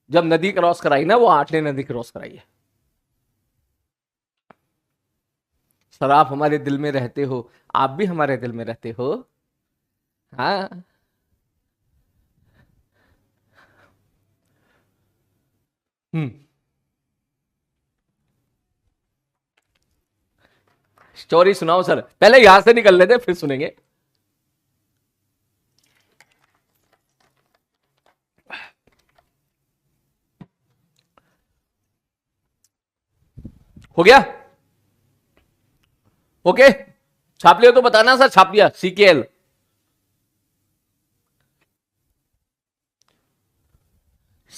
Speaker 1: जब नदी क्रॉस कराई ना, वो 8 ने नदी क्रॉस कराई है। सर आप हमारे दिल में रहते हो, आप भी हमारे दिल में रहते हो। हाँ हम्म स्टोरी सुनाओ सर, पहले यहां से निकल लेते फिर सुनेंगे। हो गया? ओके छाप लिया तो बताना सर, छाप लिया सीकेएल।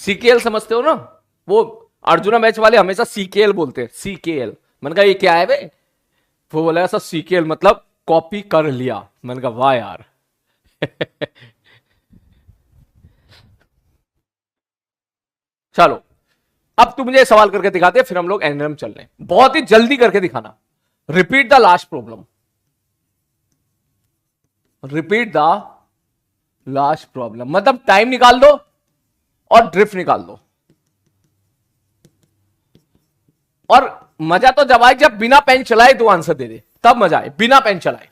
Speaker 1: सीकेएल समझते हो ना, वो अर्जुना मैच वाले हमेशा सीकेएल बोलते हैं, सीकेएल। मैंने कहा ये क्या है बे? वो बोला ऐसा सीकेएल मतलब कॉपी कर लिया। मैंने कहा वाह यार। चलो अब तू मुझे सवाल करके दिखाते, फिर हम लोग एनएलएम चल रहे हैं, बहुत ही जल्दी करके दिखाना। Repeat the last problem, repeat the last problem, मतलब टाइम निकाल दो और ड्रिफ्ट निकाल दो। और मजा तो जब आए जब बिना पेन चलाए तो आंसर दे दे, तब मजा आए, बिना पेन चलाए।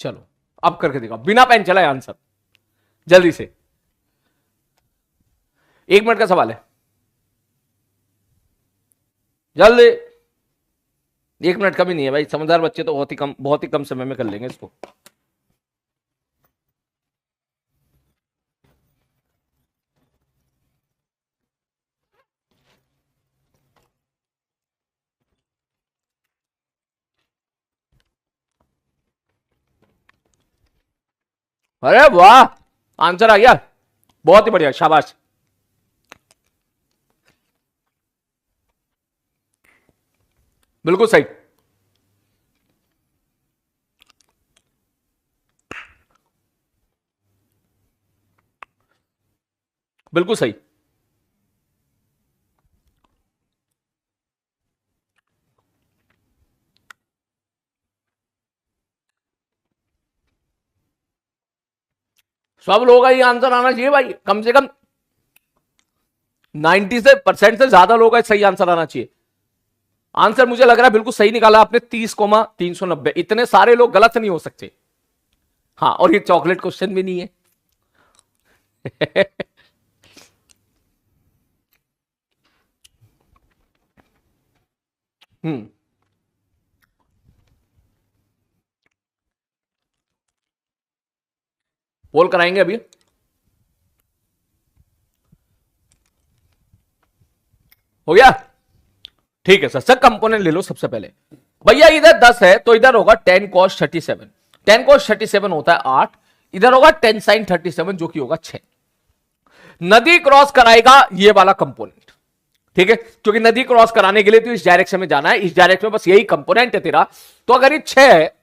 Speaker 1: चलो अब करके दिखाओ, बिना पेन चलाए आंसर, जल्दी से। 1 मिनट का सवाल है, जल्दी। 1 मिनट का भी नहीं है भाई, समझदार बच्चे तो बहुत ही कम समय में कर लेंगे इसको। अरे वाह, आंसर आ गया, बहुत ही बढ़िया, शाबाश। बिल्कुल सही। बिल्कुल सही। सब लोगों का ये आंसर आना चाहिए भाई, कम से कम 90% से ज्यादा लोगों का सही आंसर आना चाहिए। आंसर मुझे लग रहा है बिल्कुल सही निकाला आपने, 30,390। इतने सारे लोग गलत नहीं हो सकते। हाँ, और ये चॉकलेट क्वेश्चन भी नहीं है। हम्म पोल कराएंगे अभी। हो गया? ठीक है सर, सब कंपोनेंट ले लो सबसे पहले। भैया इधर 10 है तो इधर होगा 10 cos 37। 10 cos 37 होता है 8, इधर होगा 10 sin 37 जो कि होगा 6। नदी क्रॉस कराएगा ये वाला कंपोनेंट, ठीक है, क्योंकि नदी क्रॉस कराने के लिए तो इस डायरेक्शन में जाना है, इस डायरेक्शन में बस यही कंपोनेंट है तेरा। तो अगर ये 6 है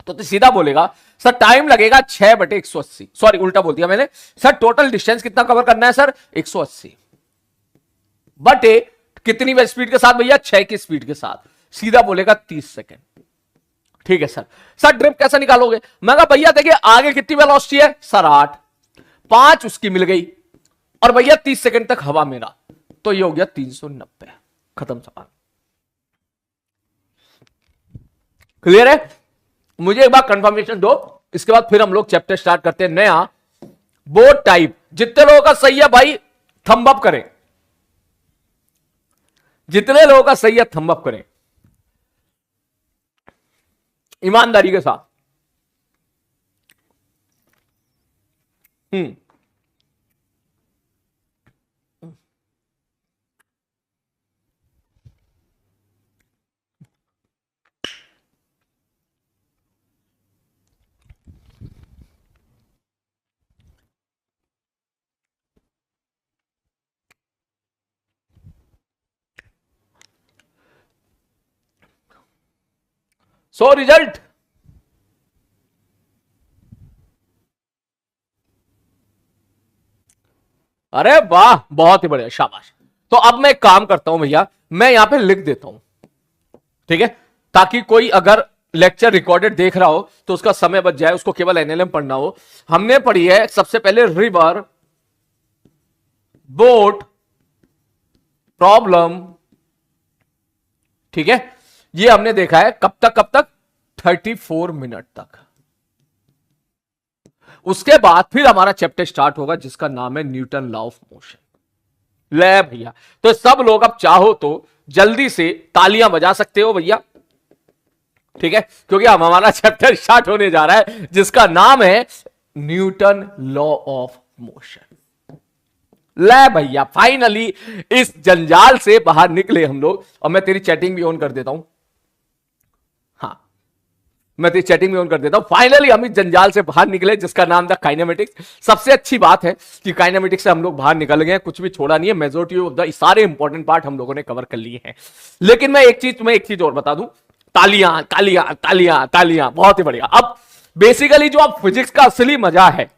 Speaker 1: तो सीधा बोलेगा सर टाइम लगेगा 6/180, सॉरी उल्टा बोल दिया मैंने, सर टोटल डिस्टेंस कितना कवर करना है सर 180 बटे कितनी स्पीड के साथ भैया, 6 की स्पीड के साथ, सीधा बोलेगा 30 सेकेंड। ठीक है सर ड्रिफ्ट कैसा निकालोगे? मैं कहा भैया देखिए आगे कितनी वेलोसिटी है सर 8, 5 उसकी मिल गई और भैया 30 सेकंड तक हवा मेरा, तो ये हो गया 390, खत्म सवाल। क्लियर है? मुझे एक बार कंफर्मेशन दो, इसके बाद फिर हम लोग चैप्टर स्टार्ट करते हैं नया। बोट टाइप जितने लोगों का सही है भाई थंब अप करें, जितने लोगों का सही है थंब अप करें ईमानदारी के साथ। सो रिजल्ट अरे वाह बहुत ही बढ़िया, शाबाश। तो अब मैं एक काम करता हूं भैया, मैं यहां पे लिख देता हूं, ठीक है, ताकि कोई अगर लेक्चर रिकॉर्डेड देख रहा हो तो उसका समय बच जाए, उसको केवल एनएलएम पढ़ना हो। हमने पढ़ी है सबसे पहले रिवर बोट प्रॉब्लम, ठीक है, ये हमने देखा है कब तक 34 मिनट तक। उसके बाद फिर हमारा चैप्टर स्टार्ट होगा जिसका नाम है न्यूटन लॉ ऑफ मोशन। ले भैया, तो सब लोग अब चाहो तो जल्दी से तालियां बजा सकते हो भैया, ठीक है, क्योंकि अब हमारा चैप्टर स्टार्ट होने जा रहा है जिसका नाम है न्यूटन लॉ ऑफ मोशन। ले भैया फाइनली इस जंजाल से बाहर निकले हम लोग, और मैं तेरी चैटिंग भी ऑन कर देता हूं, मैं तेरी चैटिंग में ऑन कर देता हूं। फाइनली हम इस जंजाल से बाहर निकले जिसका नाम था काइनेमेटिक्स। सबसे अच्छी बात है कि काइनेमेटिक्स से हम लोग बाहर निकल गए, कुछ भी छोड़ा नहीं है, मेजॉरिटी ऑफ द सारे इंपॉर्टेंट पार्ट हम लोगों ने कवर कर लिए हैं। लेकिन मैं तुम्हें एक चीज और बता दूं, तालियां तालियां तालियां तालियां, बहुत ही बढ़िया। अब बेसिकली जो अब फिजिक्स का असली मजा है,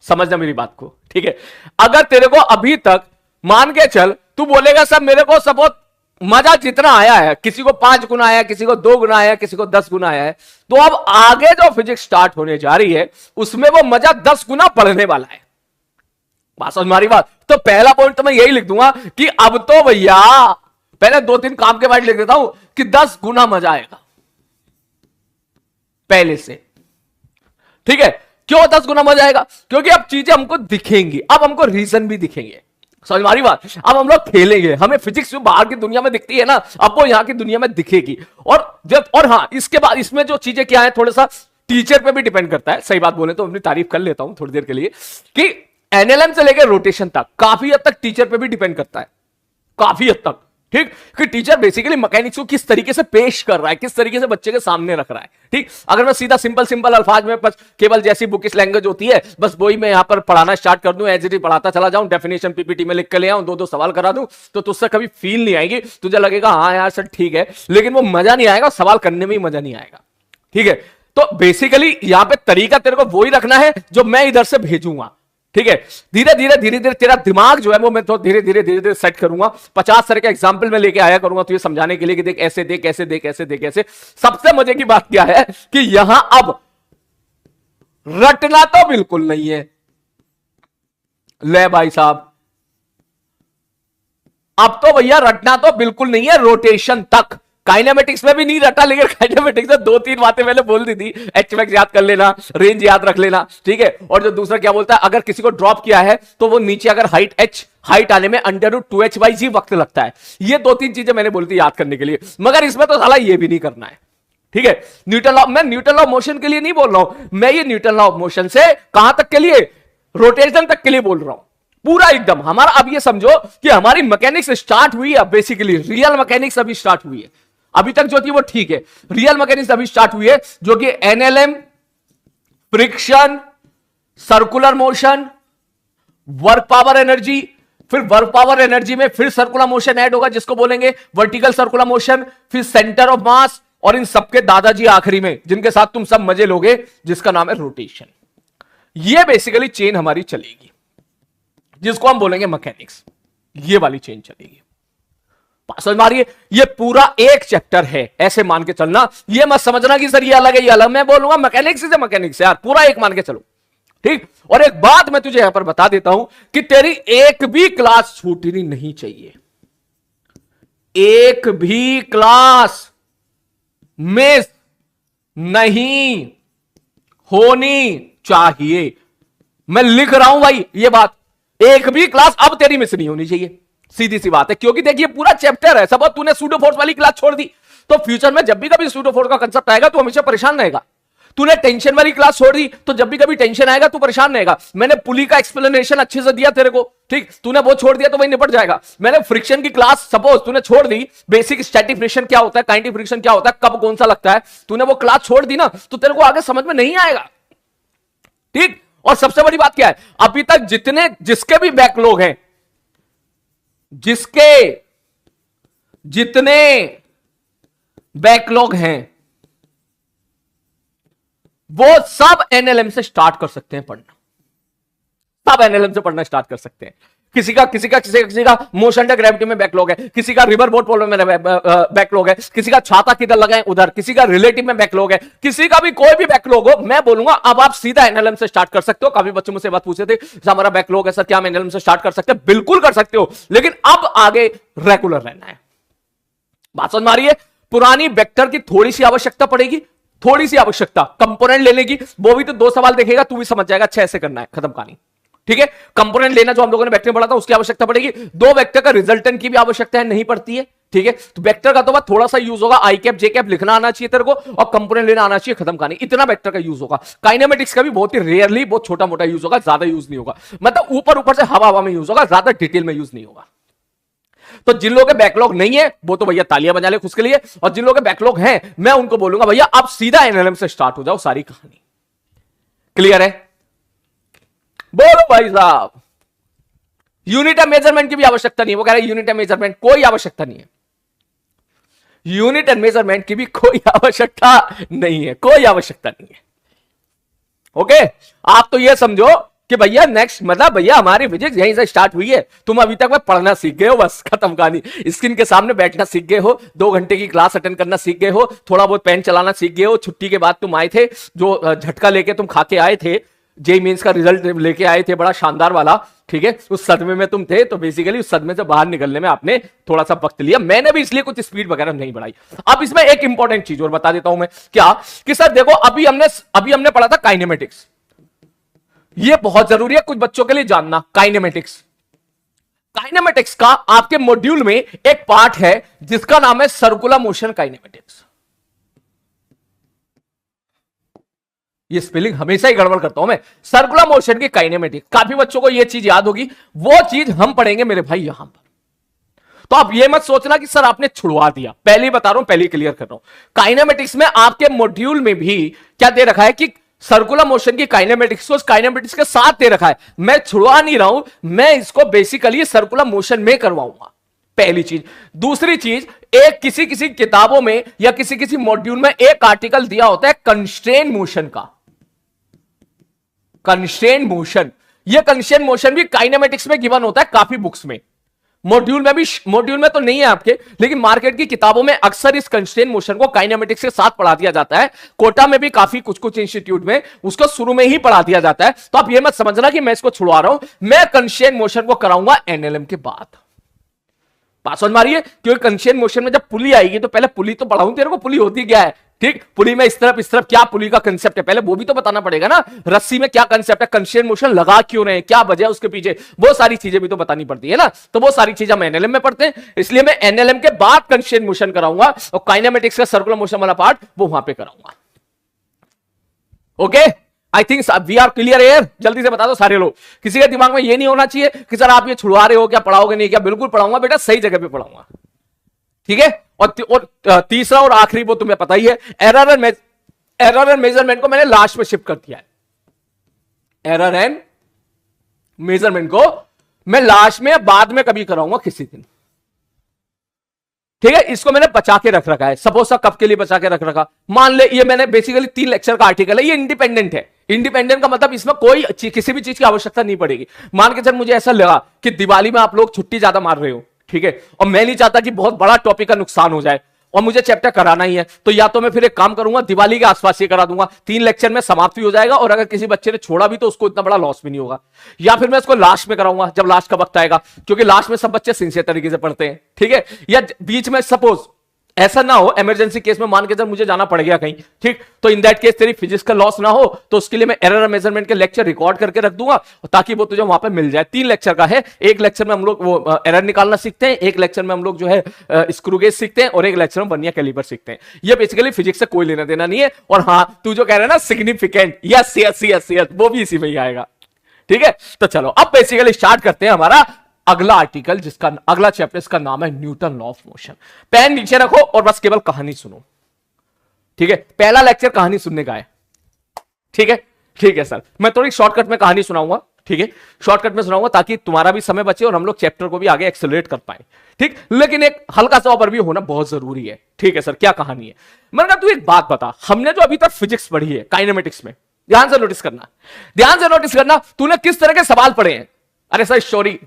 Speaker 1: समझना मेरी बात को, ठीक है, अगर तेरे को अभी तक मान के चल, तू बोलेगा सब मेरे को सपोज मजा जितना आया है, किसी को 5 गुना आया, किसी को 2 गुना आया, किसी को 10 गुना आया है, तो अब आगे जो फिजिक्स स्टार्ट होने जा रही है उसमें वो मजा 10 गुना बढ़ने वाला है। बात समझ मारी बात। तो पहला पॉइंट तो मैं यही लिख दूंगा कि अब तो भैया पहले 2-3 काम के बाद लिख देता हूं कि 10 गुना मजा आएगा पहले से, ठीक है। क्यों 10 गुना मजा आएगा? क्योंकि अब चीजें हमको दिखेंगी, अब हमको रीजन भी दिखेंगे, समझ मारी बात। अब हम लोग खेलेंगे, हमें फिजिक्स जो बाहर की दुनिया में दिखती है ना, अब वो यहां की दुनिया में दिखेगी। और हाँ, इसके बाद इसमें जो चीजें क्या है, थोड़ा सा टीचर पे भी डिपेंड करता है। सही बात बोले तो अपनी तारीफ कर लेता हूं थोड़ी देर के लिए कि एनएलएम से लेकर रोटेशन तक काफी हद तक टीचर पे भी डिपेंड करता है, काफी हद तक, ठीक, कि टीचर बेसिकली मैकेनिक्स को किस तरीके से पेश कर रहा है, किस तरीके से बच्चे के सामने रख रहा है, ठीक। अगर मैं सीधा सिंपल अल्फाज में बस केवल जैसी बुकिश लैंग्वेज होती है बस वही मैं यहां पर पढ़ाना स्टार्ट कर दूं, एज इट इज पढ़ाता चला जाऊं, डेफिनेशन पीपीटी में लिख के ले आऊं, 2-2 सवाल करा दूं, तो तुझसे कभी फील नहीं आएगी, तुझे लगेगा हाँ यार सर ठीक है, लेकिन वो मजा नहीं आएगा, सवाल करने में ही मजा नहीं आएगा, ठीक है। तो बेसिकली यहां पे तरीका तेरे को वही रखना है जो मैं इधर से भेजूंगा, ठीक है। धीरे धीरे तेरा दिमाग जो है वो मैं तो धीरे धीरे सेट करूंगा। 50 तरह के एग्जाम्पल में लेके आया करूंगा तुझे समझाने के लिए कि देख ऐसे देख ऐसे देख ऐसे देख ऐसे। सबसे मजे की बात क्या है कि यहां अब रटना तो बिल्कुल नहीं है, ले भाई साहब, अब तो भैया रटना तो बिल्कुल नहीं है, रोटेशन तक। काइनेमेटिक्स में भी नहीं रटा, लेकिन काइनेमेटिक्स में 2-3 बातें मैंने बोल दी थी, एचमैक्स याद कर लेना, रेंज याद रख लेना, ठीक है। और जो दूसरा क्या बोलता है, अगर किसी को ड्रॉप किया है तो वो नीचे अगर हाइट आने में √2h/g वक्त लगता है। ये 2-3 चीजें मैंने बोली थी याद करने के लिए, मगर इसमें तो साला ये भी नहीं करना है, ठीक है। मैं न्यूटन लॉ ऑफ मोशन के लिए नहीं बोल रहा हूं, मैं ये न्यूटन लॉ ऑफ मोशन से कहां तक के लिए, रोटेशन तक के लिए बोल रहा हूं पूरा एकदम। हमारा अब ये समझो कि हमारी मैकेनिक्स स्टार्ट हुई है, बेसिकली रियल मैकेनिक्स अभी स्टार्ट हुई है, अभी तक जो थी वो ठीक है, रियल मैकेनिक्स अभी स्टार्ट हुई है, जो कि NLM friction, circular motion, work power energy, फिर वर्क पावर एनर्जी में फिर सर्कुलर मोशन ऐड होगा जिसको बोलेंगे वर्टिकल सर्कुलर मोशन, फिर सेंटर ऑफ मास, और इन सबके दादाजी आखिरी में जिनके साथ तुम सब मजे लोगे जिसका नाम है रोटेशन। ये बेसिकली चेन हमारी चलेगी जिसको हम बोलेंगे मैकेनिक्स। ये वाली चेन चलेगी। समझ मारिए, ये पूरा एक चैप्टर है, ऐसे मान के चलना। ये मत समझना कि सर ये अलग है ये अलग, मैं बोलूंगा मैकेनिक्स से मैकेनिक्स यार, पूरा एक मान के चलो, ठीक। और एक बात मैं तुझे यहां पर बता देता हूं कि तेरी एक भी क्लास छूटनी नहीं चाहिए, एक भी क्लास मिस नहीं होनी चाहिए। मैं लिख रहा हूं भाई ये बात, एक भी क्लास अब तेरी मिस नहीं होनी चाहिए, सीधी सी बात है। क्योंकि देखिए पूरा चैप्टर है, सपोज तूने सूडो फोर्स वाली क्लास छोड़ दी तो फ्यूचर में जब भी कभी सूडो फोर्स का कंसेप्ट आएगा तो हमेशा परेशान रहेगा। तूने टेंशन वाली क्लास छोड़ दी तो जब भी कभी टेंशन आएगा तू परेशान रहेगा। मैंने पुली का एक्सप्लेनेशन अच्छे से दिया तेरे को, ठीक, तूने वो छोड़ दिया तो वही निपट जाएगा। मैंने फ्रिक्शन की क्लास सपोज तूने छोड़ दी, बेसिक स्टैटिक फ्रिक्शन क्या होता है, काइनेटिक फ्रिक्शन क्या होता है, कब कौन सा लगता है, तूने वो क्लास छोड़ दी ना तो तेरे को आगे समझ में नहीं आएगा, ठीक। और सबसे बड़ी बात क्या है, अभी तक जितने जिसके भी बैकलॉग हैं, जिसके जितने बैकलॉग हैं वो सब एनएलएम से स्टार्ट कर सकते हैं पढ़ना, सब एनएलएम से पढ़ना स्टार्ट कर सकते हैं। किसी का मोशन टू ग्रेविटी में बैकलॉग है, किसी का रिवर बोट प्रॉब्लम में बैकलॉग है, किसी का छाता किधर लगाएं उधर, किसी का रिलेटिव में बैकलॉग है, किसी का भी कोई भी बैकलॉग हो, मैं बोलूंगा अब आप सीधा एनएलएम से स्टार्ट कर सकते हो। काफी बच्चों मुझसे बात पूछे थे हमारा बैकलॉग है सर, क्या हम एनएलएम से स्टार्ट कर सकते हैं? बिल्कुल कर सकते हो, लेकिन अब आगे रेगुलर रहना है। बात समझ मारिए, पुरानी वेक्टर की थोड़ी सी आवश्यकता पड़ेगी, थोड़ी सी आवश्यकता कंपोनेंट लेने की, वो भी तो 2 सवाल देखेगा तू भी समझ जाएगा, अच्छा ऐसे करना है, खत्म कहानी, ठीक है। कंपोनेंट लेना जो हम लोगों ने वेक्टर में पढ़ा था उसकी आवश्यकता पड़ेगी, 2 वेक्टर का रिजल्टेंट की भी आवश्यकता है, नहीं पड़ती है, ठीक है। तो वेक्टर का तो बात थोड़ा सा यूज होगा, आई कैप जे कैप लिखना आना चाहिए तेरे को और कंपोनेंट लेना आना चाहिए, खत्म कहानी, इतना वेक्टर का यूज होगा। काइनेमेटिक्स का भी बहुत ही रेयरली, बहुत छोटा मोटा यूज होगा, ज्यादा यूज नहीं होगा, मतलब ऊपर ऊपर से हवा हवा में यूज होगा, ज्यादा डिटेल में यूज नहीं होगा। तो जिन लोगों के बैकलॉग नहीं है वो तो भैया तालियां बजा ले खुद के लिए, और जिन लोगों के बैकलॉग हैं मैं उनको बोलूंगा भैया आप सीधा एनएलएम से स्टार्ट हो जाओ, सारी कहानी क्लियर है। बोलो भाई साहब, यूनिट ऑफ मेजरमेंट की भी आवश्यकता नहीं है, वो कह रहे हैं यूनिट ऑफ मेजरमेंट कोई आवश्यकता नहीं है, यूनिट एंड मेजरमेंट की भी कोई आवश्यकता नहीं है, कोई आवश्यकता नहीं है। ओके, आप तो ये समझो कि भैया नेक्स्ट मतलब भैया हमारी फिजिक्स यहीं से स्टार्ट हुई है, तुम अभी तक मैं पढ़ना सीख गए हो, बस खत्म कहानी। स्क्रीन के सामने बैठना सीख गए हो, 2 घंटे की क्लास अटेंड करना सीख गए हो, थोड़ा बहुत पेन चलाना सीख गए हो, छुट्टी के बाद तुम आए थे, जो झटका लेके तुम खा के आए थे, जेईई मेंस का रिजल्ट लेके आए थे बड़ा शानदार वाला, ठीक है, उस सदमे में तुम थे, तो बेसिकली उस सदमे से बाहर निकलने में आपने थोड़ा सा वक्त लिया, मैंने भी इसलिए कुछ स्पीड वगैरह नहीं बढ़ाई। अब इसमें एक इंपॉर्टेंट चीज और बता देता हूं मैं, क्या कि सर देखो अभी हमने पढ़ा था काइनेमेटिक्स, ये बहुत जरूरी है कुछ बच्चों के लिए जानना। काइनेमेटिक्स का आपके मॉड्यूल में एक पार्ट है जिसका नाम है सर्कुलर मोशन काइनेमेटिक्स। ये स्पेलिंग हमेशा ही गड़बड़ करता हूं मैं, सर्कुलर मोशन की काइनेमेटिक्स, काफी बच्चों को ये चीज याद होगी, वो चीज हम पढ़ेंगे मेरे भाई यहां पर। तो आप ये मत सोचना कि सर आपने छुड़वा दिया, पहले ही बता रहा हूं, पहले क्लियर कर रहा हूं, काइनेमेटिक्स में आपके मॉड्यूल में भी क्या दे रखा है कि सर्कुलर मोशन की काइनेमेटिक्स को काइनेमेटिक्स के साथ दे रखा है। मैं छुड़वा नहीं रहा हूं, मैं इसको बेसिकली सर्कुलर मोशन में करवाऊंगा, पहली चीज। दूसरी चीज, एक किसी किसी किताबों में या किसी किसी मॉड्यूल में एक आर्टिकल दिया होता है कंस्ट्रेन मोशन का, कंस्ट्रेन मोशन, ये कंस्ट्रेन मोशन भी काइनेमेटिक्स में गिवन होता है काफी बुक्स में, मॉड्यूल में तो नहीं है आपके, लेकिन मार्केट की किताबों में अक्सर इस कंस्ट्रेन मोशन को काइनेमेटिक्स के साथ पढ़ा दिया जाता है। कोटा में भी काफी कुछ इंस्टीट्यूट में उसको शुरू में ही पढ़ा दिया जाता है। तो आप ये मत समझना कि मैं इसको छुड़वा रहा हूं, मैं कंस्ट्रेन मोशन को कराऊंगा एनएलएम के बाद। बात समझ मारिए, क्योंकि कंस्ट्रेन मोशन में जब पुली आएगी तो पहले पुली तो पढ़ाऊं तेरे को, पुली होती क्या है, ठीक, पुली में इस तरफ क्या पुली का कंसेप्ट है, पहले वो भी तो बताना पड़ेगा ना। रस्सी में क्या कंसेप्ट है, कंस्ट्रेन मोशन लगा क्यों रहे हैं, क्या वजह है उसके पीछे, वो सारी चीजें भी तो बतानी पड़ती है ना। तो वो सारी चीजें हम एनएलएम में पढ़ते हैं, इसलिए मैं एनएलएम के बाद कंस्ट्रेन मोशन कराऊंगा और काइनेमेटिक्स का सर्कुलर मोशन वाला पार्ट वो वहां पे कराऊंगा। Okay, I think we are clear here. जल्दी से बता दो सारे लोग, किसी के दिमाग में ये नहीं होना चाहिए कि सर आप ये छुड़वा रहे हो, क्या पढ़ाओगे नहीं, क्या बिल्कुल पढ़ाऊंगा बेटा, सही जगह पे पढ़ाऊंगा, ठीक है। और तीसरा और आखिरी वो तुम्हें पता ही है, एरर एंड मेजरमेंट को मैंने लास्ट में शिफ्ट कर दिया है, एरर एंड मेजरमेंट को मैं लास्ट में बाद में कभी कराऊंगा किसी दिन, ठीक है। इसको मैंने बचा के रख रखा है। सपोज कब के लिए बचा के रख रखा, मान ले ये मैंने बेसिकली 3 लेक्चर का आर्टिकल है, ये इंडिपेंडेंट है। इंडिपेंडेंट का मतलब इसमें कोई किसी भी चीज की आवश्यकता नहीं पड़ेगी। मान के चल मुझे ऐसा लगा कि दिवाली में आप लोग छुट्टी ज्यादा मार रहे हो, ठीक है, और मैं नहीं चाहता कि बहुत बड़ा टॉपिक का नुकसान हो जाए और मुझे चैप्टर कराना ही है, तो या तो मैं फिर एक काम करूंगा, दिवाली के आसपास ये करा दूंगा, 3 लेक्चर में समाप्ति हो जाएगा, और अगर किसी बच्चे ने छोड़ा भी तो उसको इतना बड़ा लॉस भी नहीं होगा। या फिर मैं इसको लास्ट में कराऊंगा, जब लास्ट का वक्त आएगा, क्योंकि लास्ट में सब बच्चे सिंसियर तरीके से पढ़ते हैं, ठीक है। या बीच में सपोज ऐसा ना हो, इमरजेंसी केस में मान के चल मुझे जाना पड़ गया कहीं, ठीक, तो इन दैट केस तेरी फिजिक्स का लॉस ना हो, तो उसके लिए मैं एरर मेजरमेंट के लेक्चर रिकॉर्ड करके रख दूंगा, ताकि वो तुझे वहां पे मिल जाए। 3 लेक्चर का है, एक लेक्चर में हम लोग वो एरर निकालना सीखते हैं, एक लेक्चर में हम लोग जो है स्क्रू गेज सीखते हैं, और एक लेक्चर में वर्नियर कैलिपर सीखते हैं। ये बेसिकली फिजिक्स से कोई लेना देना नहीं है। और हाँ, तू जो कह रहा है ना significant, yes yes yes yes, वो भी इसी में ही आएगा, ठीक है। तो चलो अब बेसिकली स्टार्ट करते हैं हमारा अगला आर्टिकल, जिसका अगला चैप्टर, इसका नाम है Newton law of motion. Pen नीचे रखो और बस केवल कहानी सुनो, ठीक है। पहला लेक्चर कहानी सुनने का है, ठीक है, ठीक है सर। मैं थोड़ी शॉर्टकट में कहानी सुनाऊंगा, ठीक है, शॉर्टकट में सुनाऊंगा ताकि तुम्हारा भी समय बचे और हम लोग चैप्टर को भी आगे एक्सेलरेट कर पाए, ठीक। लेकिन एक हल्का सा ओवरव्यू होना बहुत जरूरी है, ठीक है सर। क्या कहानी है? मैंने कहा तू एक बात बता, हमने जो अभी तक फिजिक्स पढ़ी है काइनेमेटिक्स में, ध्यान से नोटिस करना, ध्यान से नोटिस करना, तूने किस तरह के सवाल पढ़े हैं? अरे सर स्टोरी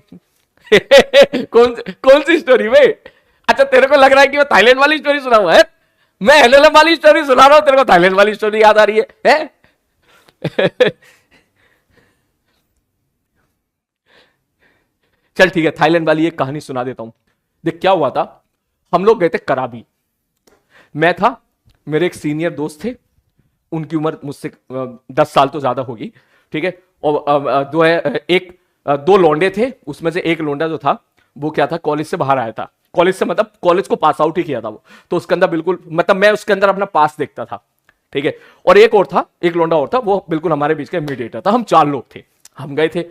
Speaker 1: कौन सी स्टोरी में? अच्छा तेरे को लग रहा है कि मैं थाईलैंड वाली स्टोरी सुना हुआ है, मैं एलएलएम वाली स्टोरी सुना रहा हूं, तेरे को थाईलैंड वाली स्टोरी याद आ रही है? चल ठीक है, थाईलैंड वाली एक कहानी सुना देता हूं। देख क्या हुआ था, हम लोग गए थे कराबी, मैं था, मेरे एक सीनियर दोस्त थे, उनकी उम्र मुझसे 10 साल तो ज्यादा होगी, ठीक है। और दो है एक 2 लौंडे थे, उसमें से एक लौंडा जो था वो क्या था, कॉलेज से बाहर आया था, कॉलेज से मतलब कॉलेज को पास आउट ही किया था वो, तो उसके अंदर बिल्कुल मतलब मैं उसके अंदर अपना पास देखता था, ठीक है। और एक और था, एक लौंडा और था, वो बिल्कुल हमारे बीच का मीडिएटर था। हम 4 लोग थे, हम गए थे।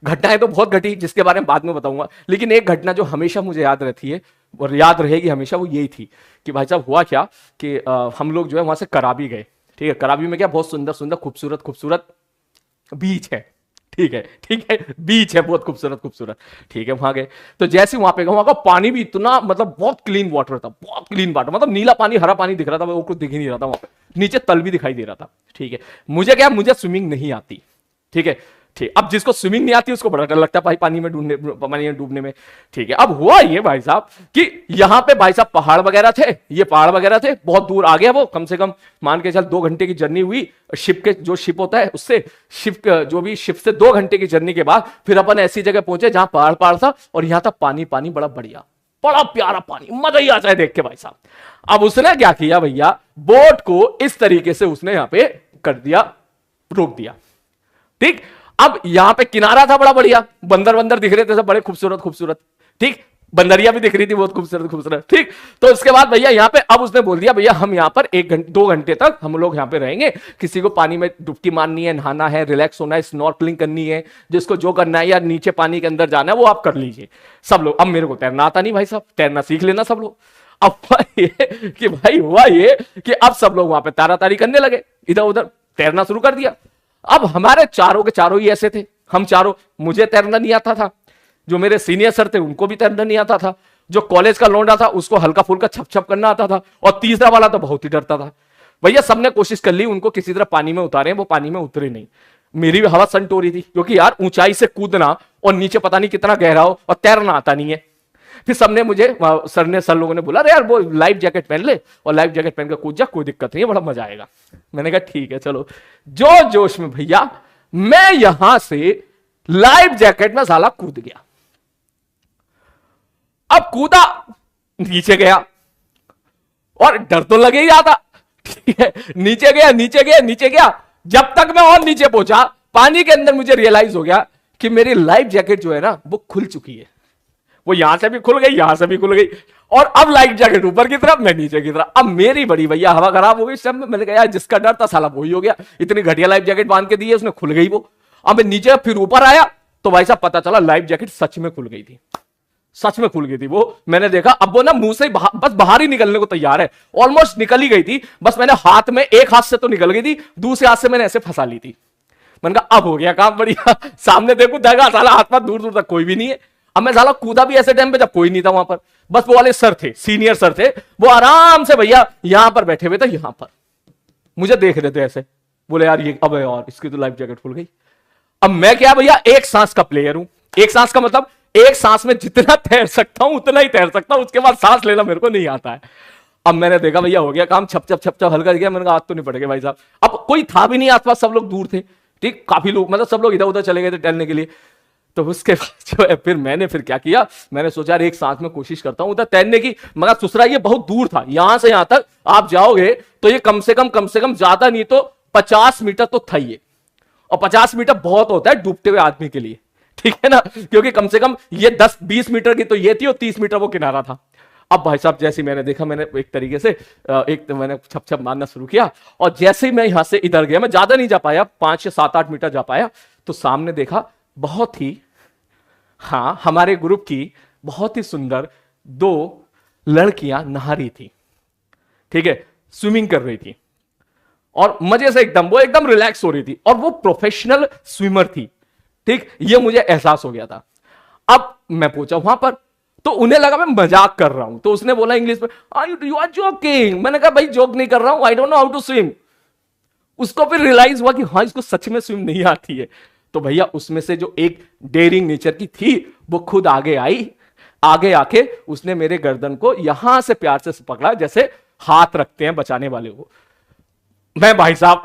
Speaker 1: घटनाएं तो बहुत घटी जिसके बारे में बाद में बताऊंगा, लेकिन एक घटना जो हमेशा मुझे याद रहती है और याद रहेगी हमेशा, वो यही थी कि भाई साहब हुआ क्या कि हम लोग जो है वहां से कराबी गए, ठीक है। कराबी में क्या बहुत सुंदर सुंदर खूबसूरत खूबसूरत बीच है, ठीक है, ठीक है, बीच है बहुत खूबसूरत खूबसूरत, ठीक है। वहां गए तो जैसे वहां पे गए, वहां का पानी भी इतना मतलब बहुत क्लीन वाटर था, बहुत क्लीन वाटर, मतलब नीला पानी हरा पानी दिख रहा था, वो कुछ दिख ही नहीं रहा था वहां पे, नीचे तल भी दिखाई दे रहा था, ठीक है। मुझे क्या, मुझे स्विमिंग नहीं आती, ठीक है, ठीक। अब जिसको स्विमिंग नहीं आती उसको बड़ा डर लगता है भाई पानी में डूबने में, ठीक है। अब हुआ ये भाई साहब कि यहाँ पे भाई साहब पहाड़ वगैरह थे, ये पहाड़ वगैरह थे, बहुत दूर आ गया वो, कम से कम मान के चल 2 घंटे की जर्नी हुई शिप के, जो शिप होता है उससे, शिप जो भी शिप से 2 घंटे की जर्नी के बाद फिर अपन ऐसी जगह पहुंचे जहां पहाड़ था और यहां था पानी पानी, बड़ा बढ़िया, बड़ा प्यारा पानी, मजा ही आ जाए देख के भाई साहब। अब उसने क्या किया भैया, बोट को इस तरीके से उसने यहां पे कर दिया, रोक दिया, ठीक। अब यहां पे किनारा था बड़ा बढ़िया, बंदर बंदर दिख रहे थे सब बड़े खूबसूरत खूबसूरत, ठीक, बंदरिया भी दिख रही थी बहुत खूबसूरत खूबसूरत, ठीक। तो उसके बाद भैया यहां पे अब उसने बोल दिया भैया हम यहां पर 2 घंटे तक हम लोग यहां पे रहेंगे, किसी को पानी में डुबकी मारनी है, नहाना है, रिलैक्स होना है, स्नॉर्कलिंग करनी है, जिसको जो करना है या नीचे पानी के अंदर जाना है वो आप कर लीजिए सब लोग। अब मेरे को तैरना आता नहीं भाई साहब, तैरना सीख लेना सब लोग। अब हुआ ये कि अब सब लोग वहां पे तारी करने लगे, इधर उधर तैरना शुरू कर दिया। अब हमारे चारों के चारों ही ऐसे थे, हम चारों, मुझे तैरना नहीं आता था, जो मेरे सीनियर सर थे उनको भी तैरना नहीं आता था, जो कॉलेज का लौंडा था उसको हल्का फुल्का छप छप करना आता था, और तीसरा वाला तो बहुत ही डरता था। भैया सबने कोशिश कर ली उनको किसी तरह पानी में उतारे, वो पानी में उतरे नहीं। मेरी भी हवा सन टोरी थी, क्योंकि यार ऊंचाई से कूदना और नीचे पता नहीं कितना गहरा हो और तैरना आता नहीं है। फिर सबने मुझे, सर लोगों ने बोला अरे यार वो लाइफ जैकेट पहन ले और लाइफ जैकेट पहन कर कूद जा, कोई दिक्कत नहीं है, बड़ा मजा आएगा। मैंने कहा ठीक है चलो, जो जोश में भैया मैं यहां से लाइफ जैकेट में साला कूद गया। अब कूदा, नीचे गया और डर तो लगे ही आता, ठीक है, नीचे गया नीचे गया नीचे गया, जब तक मैं और नीचे पहुंचा पानी के अंदर मुझे रियलाइज हो गया कि मेरी लाइफ जैकेट जो है ना वो खुल चुकी है, वो यहां से भी खुल गई, यहां से भी खुल गई, और अब लाइफ जैकेट ऊपर की तरफ, मैं नीचे की तरफ। अब मेरी बड़ी भैया हवा खराब हो गई, सब मैंने कहा जिसका डर था साला वही हो गया, इतनी घटिया लाइफ जैकेट बांध के दी है उसने, खुल गई वो। अब मैं नीचे फिर ऊपर आया तो भाई साहब पता चला लाइफ जैकेट सच में खुल गई थी, सच में खुल गई थी वो। मैंने देखा अब वो ना मुंह से बस बाहर ही निकलने को तैयार है, ऑलमोस्ट निकल ही गई थी, बस मैंने हाथ में, एक हाथ से तो निकल गई थी, दूसरे हाथ से मैंने ऐसे फंसा ली थी। मैंने कहा अब हो गया काम बढ़िया। सामने देखो देखा साला हाथ पाथ दूर दूर तक कोई भी नहीं है। अब मैं साला कूदा भी ऐसे टाइम पे जब कोई नहीं था वहां पर, बस वो वाले सर थे, सीनियर सर थे, वो आराम से भैया यहां पर बैठे हुए थे, यहां पर मुझे देख रहे थे ऐसे, बोले यार ये अब यार इसकी तो लाइफ जैकेट खुल गई। अब मैं क्या भैया एक सांस का प्लेयर हूं, एक सांस का मतलब एक सांस में जितना तैर सकता हूं उतना ही तैर सकता हूं, उसके बाद सांस लेना मेरे को नहीं आता है। अब मैंने देखा भैया हो गया काम, छप छप छप छप हल्का गया, मैंने कहा आज तो नहीं पड़ेगा भाई साहब। अब कोई था भी नहीं आसपास, सब लोग दूर थे, ठीक, काफी लोग मतलब सब लोग इधर उधर चले गए थे टहलने के लिए। तो उसके बाद जो है फिर मैंने क्या किया, मैंने सोचा यार एक सांस में कोशिश करता हूं उधर तैरने की, मगर सुसरा ये बहुत दूर था, यहां से यहां तक आप जाओगे तो ये कम से कम ज्यादा नहीं तो 50 मीटर तो था ये, और 50 मीटर बहुत होता है डूबते हुए आदमी के लिए, ठीक है ना, क्योंकि कम से कम ये 10-20 मीटर की तो ये थी और 30 मीटर वो किनारा था। अब भाई साहब जैसे मैंने देखा, मैंने एक तरीके से एक तो मैंने छप छप मारना शुरू किया, और जैसे ही मैं यहां से इधर गया, मैं ज्यादा नहीं जा पाया, 5 या 7-8 मीटर जा पाया, तो सामने देखा बहुत ही, हाँ, हमारे ग्रुप की बहुत ही सुंदर 2 लड़कियां नहा रही थी, ठीक है, स्विमिंग कर रही थी, और मजे से एकदम वो एकदम रिलैक्स हो रही थी, और वो प्रोफेशनल स्विमर थी, ठीक, ये मुझे एहसास हो गया था। अब मैं पूछा वहां पर, तो उन्हें लगा मैं मजाक कर रहा हूं, तो उसने बोला इंग्लिश में, यू आर जोकिंग। मैंने कहा भाई जोक नहीं कर रहा हूं, I don't know how to swim. उसको फिर रियलाइज हुआ कि हाँ इसको सच में स्विम नहीं आती है। तो भैया उसमें से जो एक डेयरिंग नेचर की थी वो खुद आगे आई, आगे आके उसने मेरे गर्दन को यहां से प्यार से पकड़ा, जैसे हाथ रखते हैं बचाने वाले को। मैं भाई साहब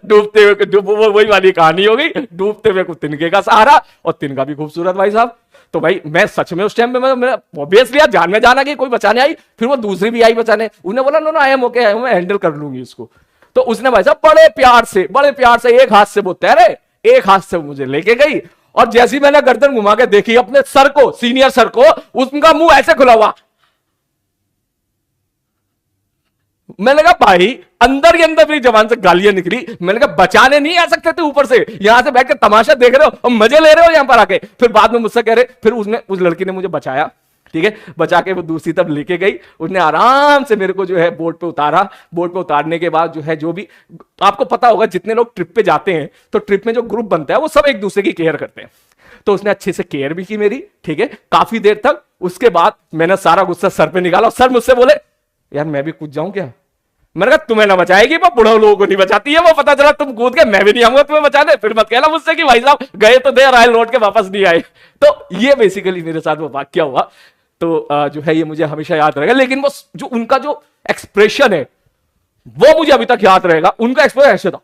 Speaker 1: डूबते हुए, वही वाली कहानी हो गई, डूबते हुए को तिनके का सहारा, और तिनका भी खूबसूरत भाई साहब। तो भाई मैं सच में उस टाइम पे मैं ऑब्वियसली यार जान में जाना कि कोई बचाने आई, फिर वो दूसरी भी आई बचाने, उन्हें बोला no no I am okay, मैं हैंडल कर लूंगी इसको। तो उसने भाई साहब बड़े प्यार से एक हाथ से वो तैरे, एक हाथ से मुझे लेके गई, और जैसी मैंने गर्दन घुमा के देखी अपने सर को, सीनियर सर को, उनका मुंह ऐसे खुला हुआ। मैंने कहा भाई अंदर ही अंदर मेरी जबान से गालियां निकली। मैंने कहा बचाने नहीं आ सकते थे ऊपर से, यहां से बैठ के तमाशा देख रहे हो और मजे ले रहे हो यहां पर आके। फिर बाद में मुझसे कह रहे, फिर उसने उस लड़की ने मुझे बचाया, ठीक है, बचा के वो दूसरी तरफ लेके गई, उसने आराम से मेरे को जो है बोट पे उतारा। बोट पे उतारने के बाद जो है, जो भी आपको पता होगा जितने लोग ट्रिप पे जाते हैं तो ट्रिप में जो ग्रुप बनता है वो सब एक दूसरे की केयर करते हैं, तो उसने अच्छे से केयर भी की मेरी, ठीक है, काफी देर तक। उसके बाद मैंने सारा गुस्सा सर पे निकाला, सर मुझसे बोले यार मैं भी कूद जाऊं क्या। मैंने कहा तुम्हें ना बचाएगी वो, बुढ़ा लोगों को नहीं बचाती है वो, पता चला तुम कूद गए, मैं भी नहीं आऊंगा तुम्हें बचाने, फिर मत कहना मुझसे कि भाई साहब गए तो देर आए लौट के वापस नहीं आए। तो ये बेसिकली मेरे साथ वो वाक्य हुआ। तो जो है ये मुझे हमेशा याद रहेगा। लेकिन वो जो उनका जो एक्सप्रेशन है वो मुझे अभी तक याद रहेगा। उनका एक्सप्रेशन ऐसे था,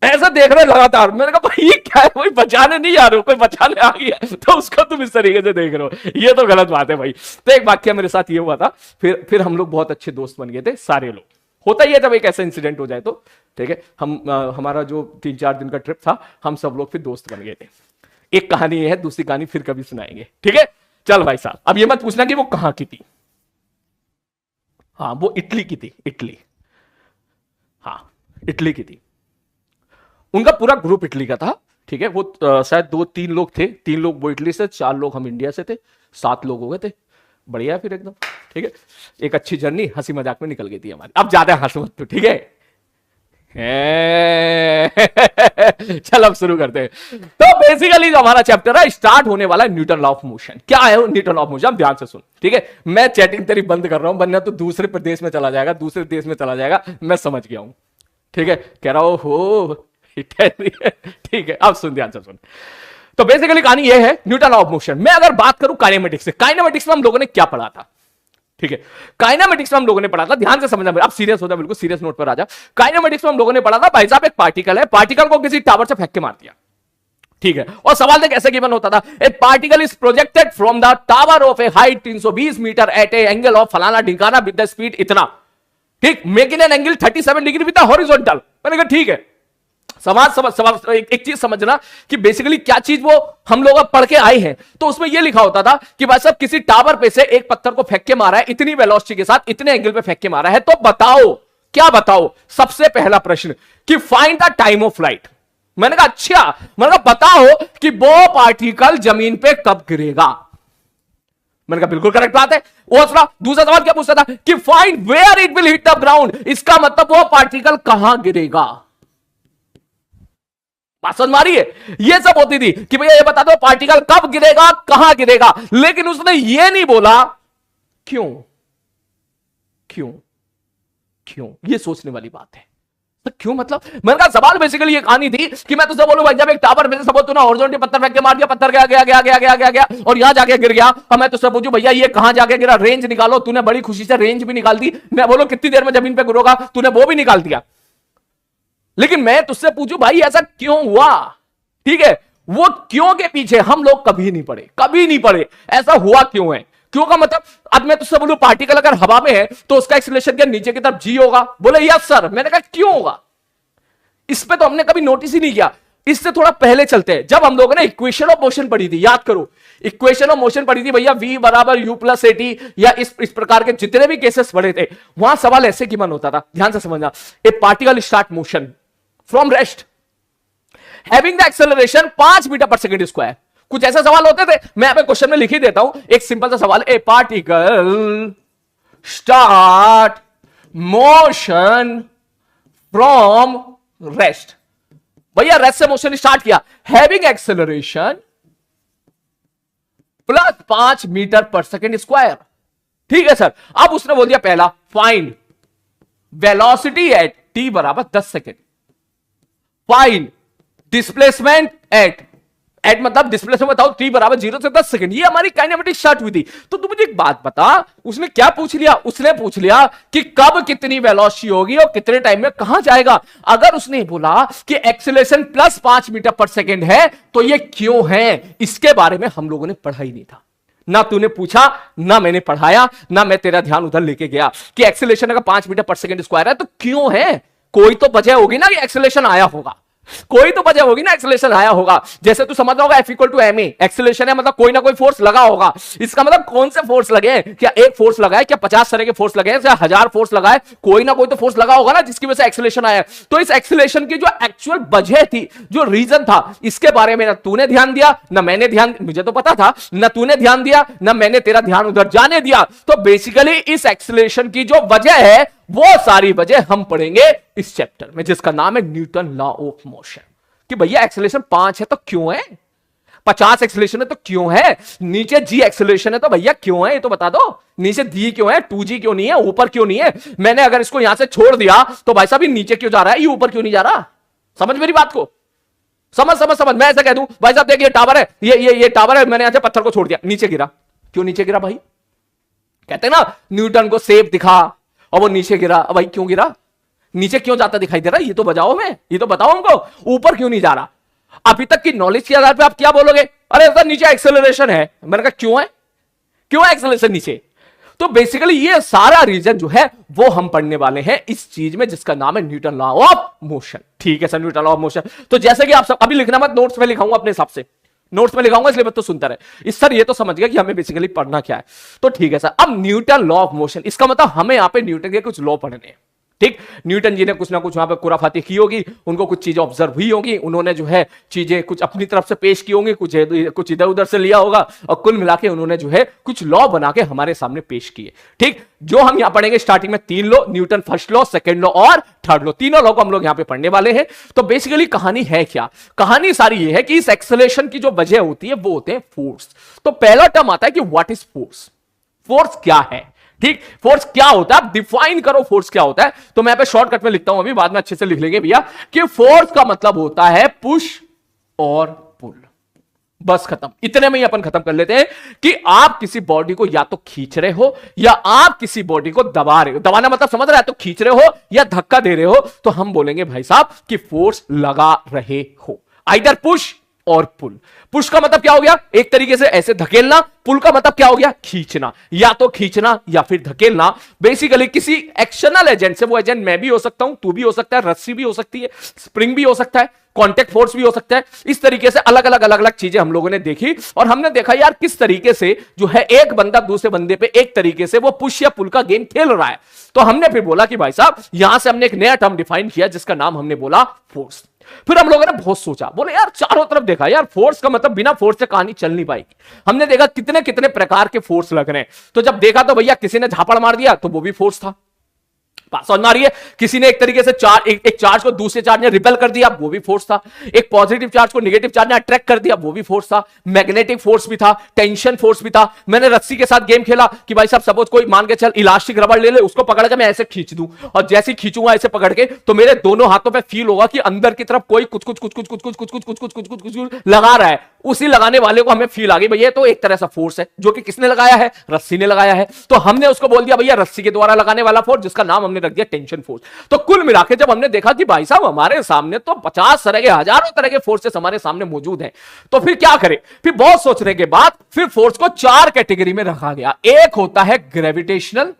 Speaker 1: ऐसा देख रहे लगातार। मैंने कहा भाई ये क्या है, कोई बचाने नहीं आ रहे हो, कोई बचाने आ गया तो उसको तुम इस तरीके से देख रहे हो, ये तो गलत बात है भाई। तो एक वाक्य मेरे साथ ये हुआ था, फिर हम लोग बहुत अच्छे दोस्त बन गए थे सारे लोग। होता ही है जब एक ऐसा इंसिडेंट हो जाए तो, ठीक है। हमारा जो 3-4 दिन का ट्रिप था, हम सब लोग फिर दोस्त बन गए थे। एक कहानी ये है, दूसरी कहानी फिर कभी सुनाएंगे, ठीक है। चल भाई साहब अब ये मत पूछना कि वो कहां की थी। हाँ वो इटली की थी, इटली, हाँ इटली की थी। उनका पूरा ग्रुप इटली का था, ठीक है। वो शायद 2-3 लोग थे, 3 लोग वो इटली से, 4 लोग हम इंडिया से थे, 7 लोग हो गए थे। बढ़िया फिर एकदम, ठीक है। एक अच्छी जर्नी हंसी मजाक में निकल गई थी हमारी। अब ज्यादा हंस मत तो, ठीक है। चल अब शुरू करते हैं। तो बेसिकली जो हमारा चैप्टर है स्टार्ट होने वाला है न्यूटन लॉ ऑफ मोशन। क्या है न्यूटन लॉ ऑफ मोशन, ध्यान से सुन, ठीक है। मैं चैटिंग तेरी बंद कर रहा हूं, वरना तो दूसरे प्रदेश में चला जाएगा, दूसरे देश में चला जाएगा, मैं समझ गया हूं, ठीक है। कह रहा हो ठीक है। अब सुन, ध्यान से सुन। तो बेसिकली कहानी यह है न्यूटन लॉ ऑफ मोशन। मैं अगर बात करूं काइनेमेटिक्स से, काइनेमेटिक्स में हम लोगों ने क्या पढ़ा था, ठीक है। काइनेमेटिक्स में हम लोगों ने पढ़ा था, ध्यान से समझना, अब सीरियस हो जा, बिल्कुल सीरियस नोट पर आ जा। काइनेमेटिक्स में हम लोगों ने पढ़ा था भाई साहब एक पार्टिकल है, पार्टिकल को किसी टावर से फेंक के मार दिया, ठीक है। और सवाल देख कैसे गिवन होता था, a particle is projected from the tower of a height 320 meter at a angle of फलाना ढिकाना विद द स्पीड इतना, ठीक, making an angle 37 degree with the horizontal. मैंने कहा ठीक है। सवाल एक चीज समझना कि बेसिकली क्या चीज वो हम लोग अब पढ़ के आए हैं। तो उसमें यह लिखा होता था कि भाई साहब किसी टावर पे से एक पत्थर को फेंक के मारा है, इतनी वेलोसिटी के साथ, इतने एंगल पे फेंक के मारा है। तो बताओ, क्या बताओ, सबसे पहला प्रश्न कि find the time of flight. मैंने कहा अच्छा, मैंने कहा बताओ कि वो पार्टिकल जमीन पे कब गिरेगा। मैंने कहा बिल्कुल करेक्ट बात है। वो दूसरा सवाल क्या पूछता था कि find where it will hit the ground. इसका मतलब वो पार्टिकल कहां गिरेगा। बात समझ मारी है? ये सब होती थी कि भैया ये बता दो पार्टिकल कब गिरेगा, कहां गिरेगा, लेकिन उसने ये नहीं बोला क्यों क्यों क्यों। ये सोचने वाली बात है। तो क्यों मतलब मैंने कहा सवाल बेसिकली ये कहानी थी कि मैं तुझसे बोलूं भाई जब एक टावर में से सपोज तूने हॉरिजॉन्टल पत्थर फेंक के मार दिया, पत्थर गया गया गया गया गया गया गया और यहां जाके गिर गया, अब मैं तुझसे पूछूं भैया ये कहां जाके गिरा, रेंज निकालो। तूने बड़ी खुशी से रेंज भी निकाल दी। मैं बोलूं कितनी देर में जमीन पे गिरोगा, तूने वो भी निकाल दिया। लेकिन मैं तुझसे पूछूं भाई ऐसा क्यों हुआ, ठीक है, वो क्यों के पीछे हम लोग कभी नहीं पड़े, कभी नहीं पड़े। ऐसा हुआ क्यों है, क्यों का मतलब अब मैं तुझसे बोलूं पार्टिकल अगर हवा में है तो उसका एक्सीलरेशन क्या नीचे की तरफ जी होगा, बोले यस सर। मैंने कहा क्यों होगा, इस पे तो हमने कभी नोटिस ही नहीं किया। इससे थोड़ा पहले चलते हैं, जब हम लोगों ने इक्वेशन ऑफ मोशन पढ़ी थी, याद करो इक्वेशन ऑफ मोशन पढ़ी थी भैया, v बराबर u प्लस एटी या इस प्रकार के जितने भी केसेस पढ़े थे, वहां सवाल ऐसे की मन होता था, ध्यान से समझना। A particle start motion from rest having the acceleration 5 meter per second square, कुछ ऐसे सवाल होते थे। मैं यहाँ पे क्वेश्चन में लिख ही देता हूं, एक सिंपल सा सवाल, ए particle start motion from rest. भैया रेस्ट से मोशन स्टार्ट किया, having acceleration plus 5 meter per second square, ठीक है सर। अब उसने बोल दिया पहला फाइंड वेलोसिटी एट t बराबर 10 सेकेंड, फाइंड डिस्प्लेसमेंट एट मतलब डिस्प्लेसमेंट बताओ t बराबर 0 से 10 सेकंड। ये हमारी काइनेमेटिक्स स्टार्ट हुई थी। तो तू मुझे एक बात बता, उसने क्या पूछ लिया, उसने पूछ लिया कि कब कितनी वेलोसिटी होगी और कितने टाइम में कहां जाएगा। अगर उसने बोला कि एक्सीलरेशन प्लस 5 मीटर पर सेकंड है तो ये क्यों है, इसके बारे में हम लोगों ने पढ़ा ही नहीं था। ना तूने पूछा, ना मैंने पढ़ाया, ना मैं तेरा ध्यान उधर लेके गया कि एक्सीलरेशन अगर 5 मीटर पर सेकंड स्क्वायर है तो क्यों है। कोई तो वजह होगी ना कि एक्सीलरेशन आया होगा, कोई तो वजह होगी ना एक्सेलरेशन आया होगा। जैसे तू समझ रहा होगा F equal to ma, acceleration है मतलब कोई ना कोई फोर्स लगा होगा। इसका मतलब कौन से फोर्स लगे, क्या एक फोर्स लगा है, क्या 50 तरह के फोर्स लगे हैं, क्या 1000 फोर्स लगा है, कोई ना कोई तो फोर्स लगा होगा ना जिसकी वजह से एक्सेलरेशन आया। तो इस एक्सेलरेशन की जो एक्चुअल वजह थी, जो रीजन था, इसके बारे में ना तूने ध्यान दिया ना मैंने ध्यान, मुझे तो पता था, ना तूने ध्यान दिया ना मैंने तेरा ध्यान उधर जाने दिया। तो बेसिकली इस एक्सेलरेशन की जो वजह है वो सारी वजह हम पढ़ेंगे इस चैप्टर में, जिसका नाम है न्यूटन लॉ ऑफ मोशन। कि भैया एक्सेलरेशन 5 है तो क्यों है, 50 एक्सेलरेशन है तो क्यों है, नीचे g एक्सेलरेशन है तो भैया क्यों है, ये तो बता दो। नीचे d क्यों है, 2g क्यों नहीं है, ऊपर क्यों नहीं है। मैंने अगर इसको यहां से छोड़ दिया तो भाई साहब ये नीचे क्यों जा रहा है, ये ऊपर क्यों नहीं जा रहा। समझ मेरी बात को, समझ। मैं ऐसा कह दूं भाई साहब देखिए टावर है, ये टावर है, मैंने यहां से पत्थर को छोड़ दिया, नीचे गिरा, क्यों नीचे गिरा भाई। कहते हैं ना न्यूटन को सेब दिखा और वो नीचे गिरा, भाई क्यों गिरा, नीचे क्यों जाता दिखाई दे रहा है, ये तो बताओ, मैं ये तो बताओ हमको, ऊपर क्यों नहीं जा रहा। अभी तक की नॉलेज के आधार पे आप क्या बोलोगे, अरे सर नीचे एक्सेलरेशन है। मैंने कहा क्यों है, क्यों है एक्सेलरेशन नीचे। तो बेसिकली ये सारा रीजन जो है वो हम पढ़ने वाले हैं इस चीज में, जिसका नाम है न्यूटन लॉ ऑफ मोशन। ठीक है sir, Newton law of motion. तो जैसे कि आप सब अभी लिखना मत, नोट्स में लिखाऊंगा अपने हिसाब से, नोट्स में लिखाऊंगा, इसलिए मत तो सुनता रहे। इस सर ये तो समझ गया कि हमें बेसिकली पढ़ना क्या है। तो ठीक है सर, अब न्यूटन लॉ ऑफ मोशन, इसका मतलब हमें यहां पे न्यूटन के कुछ लॉ पढ़ने हैं। ठीक, न्यूटन जी ने कुछ ना कुछ वहां पे खुराफाती की होगी, उनको कुछ चीजें ऑब्जर्व हुई होगी, उन्होंने जो है चीजें कुछ अपनी तरफ से पेश की होंगी, कुछ इधर उधर से लिया होगा और कुल मिला के उन्होंने जो है कुछ लॉ बना के हमारे सामने पेश किए। ठीक, जो हम यहां पढ़ेंगे स्टार्टिंग में 3 law, Newton first law, second law और थर्ड लॉ, तीनों लॉ को हम लोग यहां पे पढ़ने वाले हैं। तो बेसिकली कहानी है क्या, कहानी सारी ये है कि इस एक्सेलरेशन की जो वजह होती है वो होते हैं फोर्स। तो पहला टर्म आता है कि व्हाट इज फोर्स, फोर्स क्या है। ठीक, फोर्स क्या होता है, आप डिफाइन करो फोर्स क्या होता है। तो मैं यहां पे शॉर्टकट में लिखता हूं, अभी बाद में अच्छे से लिख लेंगे भैया, कि फोर्स का मतलब होता है पुश और पुल। बस खत्म, इतने में ही अपन खत्म कर लेते हैं कि आप किसी बॉडी को या तो खींच रहे हो या आप किसी बॉडी को दबा रहे हो। दबाना मतलब समझ रहे हो, तो खींच रहे हो या धक्का दे रहे हो, तो हम बोलेंगे भाई साहब कि फोर्स लगा रहे हो, आइदर पुश और पुल। पुश का मतलब क्या हो गया, एक तरीके से ऐसे धकेलना, पुल का मतलब क्या हो गया, खींचना, या तो खींचना या फिर धकेलना। बेसिकली किसी एक्शनल एजेंट से, वो एजेंट मैं भी हो सकता हूं, तू भी हो सकता है, रस्सी भी हो सकती है, स्प्रिंग भी हो सकता है, कॉन्टेक्ट फोर्स भी हो सकता है। इस तरीके से अलग अलग चीजें हम लोगों ने देखी और हमने देखा यार किस तरीके से जो है एक बंदा दूसरे बंदे पे एक तरीके से वो पुश या पुल का गेम खेल रहा है। तो हमने फिर बोला कि भाई साहब यहां से हमने एक नया टर्म डिफाइन किया जिसका नाम हमने बोला फोर्स। फिर हम लोगों ने बहुत सोचा, बोले यार चारों तरफ देखा, यार फोर्स का मतलब बिना फोर्स से कहानी चल नहीं पाएगी। हमने देखा कितने कितने प्रकार के फोर्स लग रहे हैं। तो जब देखा तो भैया किसी ने झापड़ मार दिया तो वो भी फोर्स था, बात समझ में आ रही है? किसी ने एक तरीके से एक चार्ज को दूसरे चार्ज ने रिपेल कर दिया, वो भी फोर्स था। एक पॉजिटिव चार्ज को नेगेटिव चार्ज ने अट्रैक्ट कर दिया, वो भी फोर्स था। मैग्नेटिक फोर्स भी था, टेंशन फोर्स भी था। मैंने रस्सी के साथ गेम खेला कि भाई साहब सपोज कोई मान के चल इलास्टिक रबड़ ले ले, उसको पकड़ के मैं ऐसे खींच दूं, और जैसे खींचूंगा ऐसे पकड़ के, तो मेरे दोनों हाथों पे फील होगा कि अंदर की तरफ कोई कुछ कुछ कुछ कुछ कुछ कुछ कुछ कुछ कुछ कुछ कुछ कुछ कुछ लगा रहा है। उसी लगाने वाले को हमें फील आ गई भैया तो एक तरह सा फोर्स है, जो कि किसने लगाया है? रस्सी ने लगाया है। तो हमने उसको बोल दिया भैया रस्सी के द्वारा लगाने वाला फोर्स, जिसका नाम हमने रख दिया टेंशन फोर्स। तो कुल मिला के जब हमने देखा कि भाई साहब हमारे सामने तो 50 तरह के, हजारों तरह के फोर्सेस हमारे सामने मौजूद हैं, तो फिर क्या करें? फिर बहुत सोचने के बाद फिर फोर्स को 4 कैटेगरी में रखा गया। एक होता है ग्रेविटेशनल,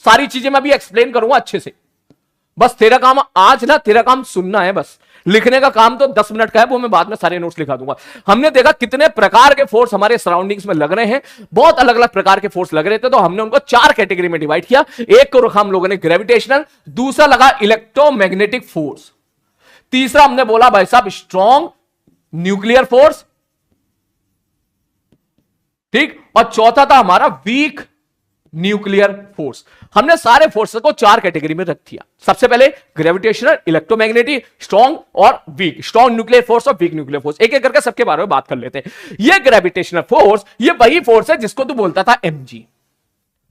Speaker 1: सारी चीजें मैं अभी एक्सप्लेन करूंगा अच्छे से, बस तेरा काम आज ना, तेरा काम सुनना है, बस लिखने का काम तो 10 मिनट का है, वो मैं बाद में सारे नोट्स लिखा दूंगा। हमने देखा कितने प्रकार के फोर्स हमारे सराउंडिंग्स में लग रहे हैं, बहुत अलग अलग प्रकार के फोर्स लग रहे थे, तो हमने उनको 4 कैटेगरी में डिवाइड किया। एक को रखा हम लोगों ने ग्रेविटेशनल, दूसरा लगा इलेक्ट्रोमैग्नेटिक फोर्स, तीसरा हमने बोला भाई साहब स्ट्रॉन्ग न्यूक्लियर फोर्स, ठीक, और चौथा था हमारा वीक न्यूक्लियर फोर्स। हमने सारे फोर्स को 4 कैटेगरी में रख दिया। सबसे पहले ग्रेविटेशनल, इलेक्ट्रोमैग्नेटिक, स्ट्रॉन्ग और वीक, स्ट्रॉन्ग न्यूक्लियर फोर्स और वीक न्यूक्लियर फोर्स। एक एक करके सबके बारे में बात कर लेते हैं। ये ग्रेविटेशनल फोर्स, ये वही फोर्स है जिसको तू बोलता था mg।